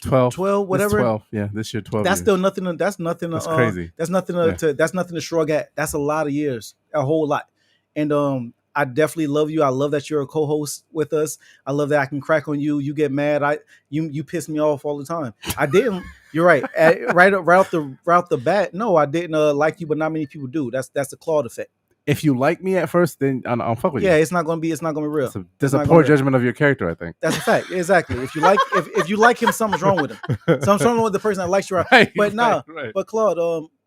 12, whatever. 12. Yeah, this year 12. That's years. still nothing. That's nothing. That's crazy. That's nothing that's nothing to shrug at. That's a lot of years, a whole lot. And I definitely love you. I love that you're a co-host with us. I love that I can crack on you. You get mad. You piss me off all the time. I didn't. You're right. Right off the bat. No, I didn't like you, but not many people do. That's the Claude effect. If you like me at first, then I'll fuck with you. Yeah, it's not gonna be real. There's a poor judgment of your character, I think. That's a fact. Exactly. If you like him, something's wrong with him. Something's wrong with the person that likes you. Right. But right. But Claude,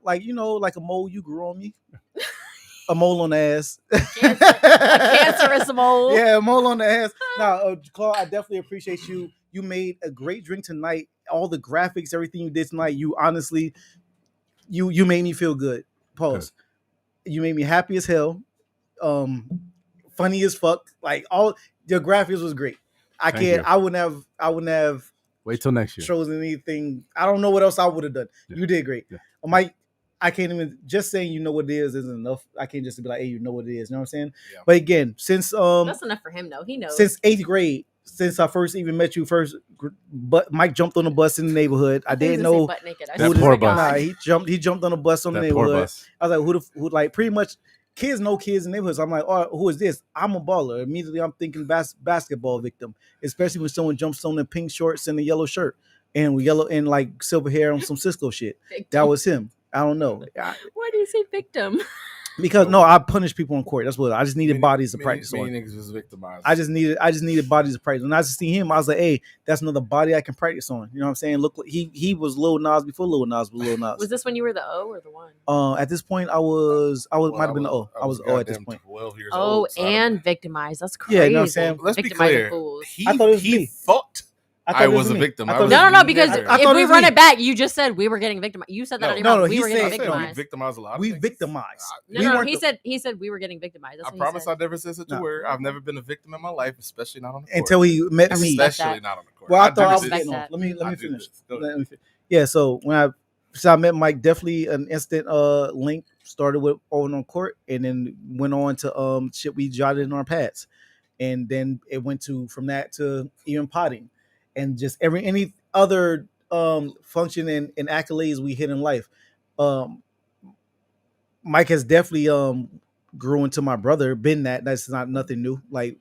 like like a mole, you grew on me. A mole on the ass. A cancerous mole. Yeah, a mole on the ass. Now, Claude, I definitely appreciate you. You made a great drink tonight. All the graphics, everything you did tonight, you honestly, you made me feel good. Pause. Good. You made me happy as hell. Funny as fuck. Like all your graphics was great. I wouldn't have wait till next year. Chosen anything. I don't know what else I would have done. Yeah. You did great. Yeah. Mike, I can't even just saying you know what it is isn't enough. I can't just be like, hey, you know what it is. You know what I'm saying? Yeah. But again, since that's enough for him though. He knows. Since 8th grade, since I first even met you but Mike jumped on the bus in the neighborhood. I didn't know butt naked. That poor bus. Nah, he jumped on the bus on the neighborhood. I was like, who like pretty much kids know kids in neighborhoods. I'm like, oh, who is this? I'm a baller. Immediately I'm thinking basketball victim, especially when someone jumps on in pink shorts and a yellow shirt and with yellow and like silver hair on some Cisco shit. Victim. That was him. I don't know. Why do you say victim? Because no, I punish people in court. That's what I just needed bodies to practice on. Niggas was victimized. I just needed bodies to practice. When I just see him, I was like, hey, that's another body I can practice on. You know what I'm saying? Look, he was Lil Nas before Lil Nas was Lil Nas. Was this when you were the O or the 1? At this point, I might have been the O. I was O at this point. 12 years old. And victimized. That's crazy. Yeah, you know what I'm saying? Let's be clear. I thought it was he thought I was a victim. No, because if we run it back, you just said we were getting victimized. You said that on your mouth. We were getting victimized. We victimized a lot. We victimized. No, he said we were getting victimized. I promise I never said such a word. I've never been a victim in my life, especially not on the court. Until he met me. Especially not on the court. Well, I thought I was getting off. Let me finish. Yeah, so when I met Mike, definitely an instant link. Started with on court, and then went on to shit we jotted in our pads, and then it went from that to even potting. And just any other function and accolades we hit in life. Mike has definitely grew into my brother. Been that. That's not nothing new. Like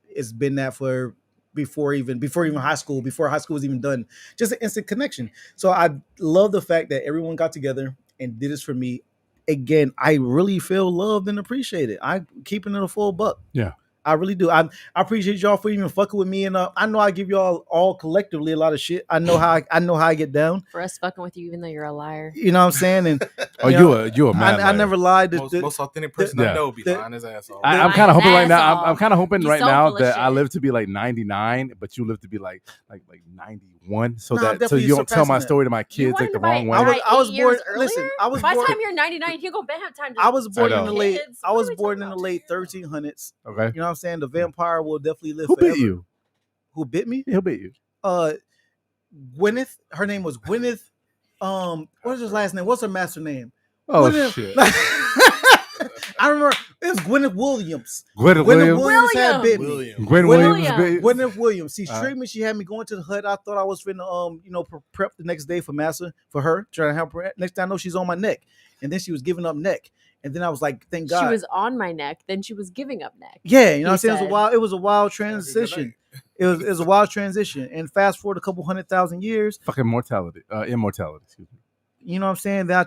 it's been that for before even high school. Before high school was even done. Just an instant connection. So I love the fact that everyone got together and did this for me. Again, I really feel loved and appreciated. I'm keeping it a full buck. Yeah. I really do. I appreciate y'all for even fucking with me, and I know I give y'all all collectively a lot of shit. I know how I get down. For us fucking with you, even though you're a liar. You know what I'm saying? And you're a man. I never lied. Most authentic person I know be lying his ass off. I'm kind of hoping right now. I'm kind of hoping right now that I live to be like 99, but you live to be like 91, so you don't tell my story to my kids like the wrong way. I was born. Listen, I was by born. the time you're 99, you go back have time. I was born in the late. I was born in the late 1300s. Okay, you know what I'm saying? The vampire will definitely live. Who forever. bit you? Who bit me? He'll bit you. Gwyneth. Her name was Gwyneth. What is his last name? What's her master name? Oh Gwyneth. Shit! I remember it was Gwyneth Williams. Gwyneth Williams had bit me. Gwyneth Williams. She treated me. She had me going to the hut. I thought I was finna prep the next day for Massa for her, trying to help her. Next thing I know, she's on my neck, and then she was giving up neck. And then I was like, thank God. She was on my neck. Then she was giving up neck. Yeah, you know what I'm saying? It was a wild transition. It was a wild transition. And fast forward a couple 100,000 years. Fucking immortality. Excuse me. You know what I'm saying? Then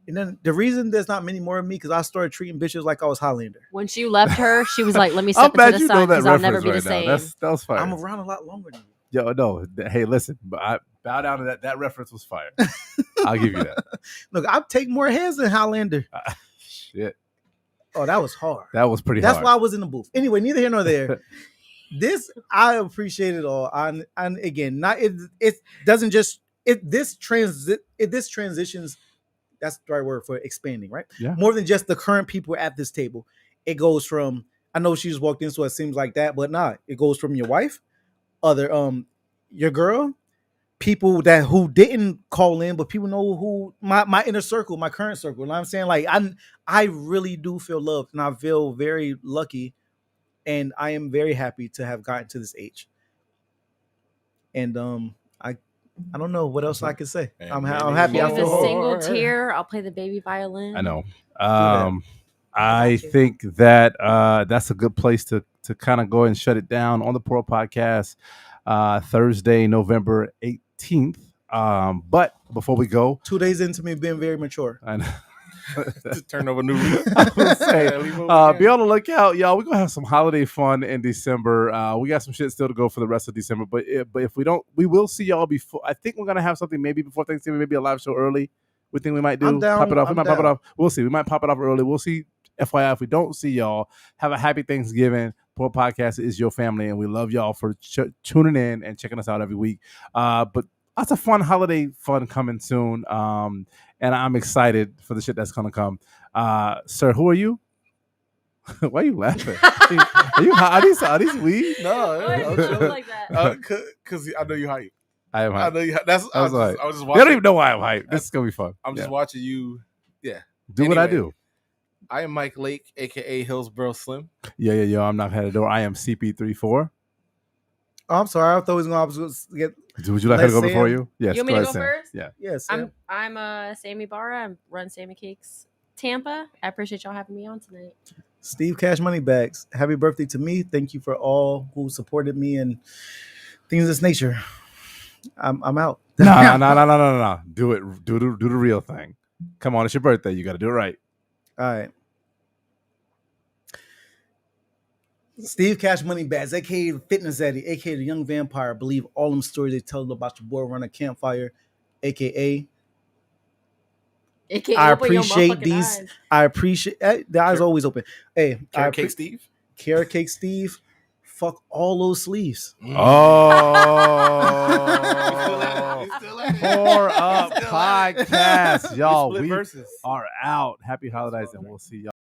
and then the reason there's not many more of me because I started treating bitches like I was Highlander. When she left her, she was like, "Let me step into the side because I'll never be the same." That was fire. I'm around a lot longer than you. Yo, no. Hey, listen, but I bow down to that. That reference was fire. I'll give you that. Look, I'll take more heads than Highlander. Shit. Oh, that was hard. That was pretty hard. That's why I was in the booth. Anyway, neither here nor there. This I appreciate it all. And again, not it doesn't just this transitions. That's the right word for expanding, right? Yeah. More than just the current people at this table. It goes from I know she just walked in, so it seems like that, but not. It goes from your wife, your girl, people who didn't call in, but people know who my inner circle, my current circle. You know what I'm saying? Like I really do feel loved, and I feel very lucky, and I am very happy to have gotten to this age. And I don't know what else I can say. And I'm many happy. I Give feel a more. whole. single tear. I'll play the baby violin. I know. that. I you. think that that's a good place to kind of go and shut it down on the Pro Podcast Thursday, November 18th. But before we go, 2 days into me being very mature. I know. Just turn over new leaf. I would say, Yeah, leave over be again. on the lookout, y'all. We're gonna have some holiday fun in December. We got some shit still to go for the rest of December, but if we don't, we will see y'all before. I think we're gonna have something maybe before Thanksgiving, maybe a live show early. We think we might do I'm down. pop it off. We I'm might pop it down. off. We'll see. We might pop it off early. We'll see. FYI, if we don't see y'all, have a happy Thanksgiving. Poor Podcast is your family, and we love y'all for tuning in and checking us out every week. But lots of fun holiday fun coming soon. And I'm excited for the shit that's gonna come. Sir, who are you? Why are you laughing? Are you high? Are these weed? No, Why I'm do you chilling. look like that? Because I know you hype. I am I hype. know you. That's. I was just They don't watching. even know why I'm hype. This is gonna be fun. I'm just Yeah. watching you. Yeah. Do what I Anyway. do. I am Mike Lake, aka Hillsboro Slim. Yeah. I'm not headed door. I am CP34. Oh, I'm sorry. I thought we was going to get. Would you like her to go Let's before say- you? Yes. You want me to ahead, go Sam. first? Yeah. Yes. I'm Sammy Barra. I run Sammy Cakes Tampa. I appreciate y'all having me on tonight. Steve Cash Moneybags. Happy birthday to me. Thank you for all who supported me and things of this nature. I'm out. No. Do it. Do the real thing. Come on, it's your birthday. You got to do it right. All right. Steve Cash Moneybags, aka Fitness Eddie, aka the Young Vampire. Believe all them stories they tell about your boy running Campfire, aka. I appreciate these. Eyes. I appreciate the eyes always open. Hey, Carrot Cake Steve. Carrot Cake Steve. Fuck all those sleeves. Oh. Pour Up Podcast. Y'all, we verses. are out. Happy holidays, and we'll see y'all.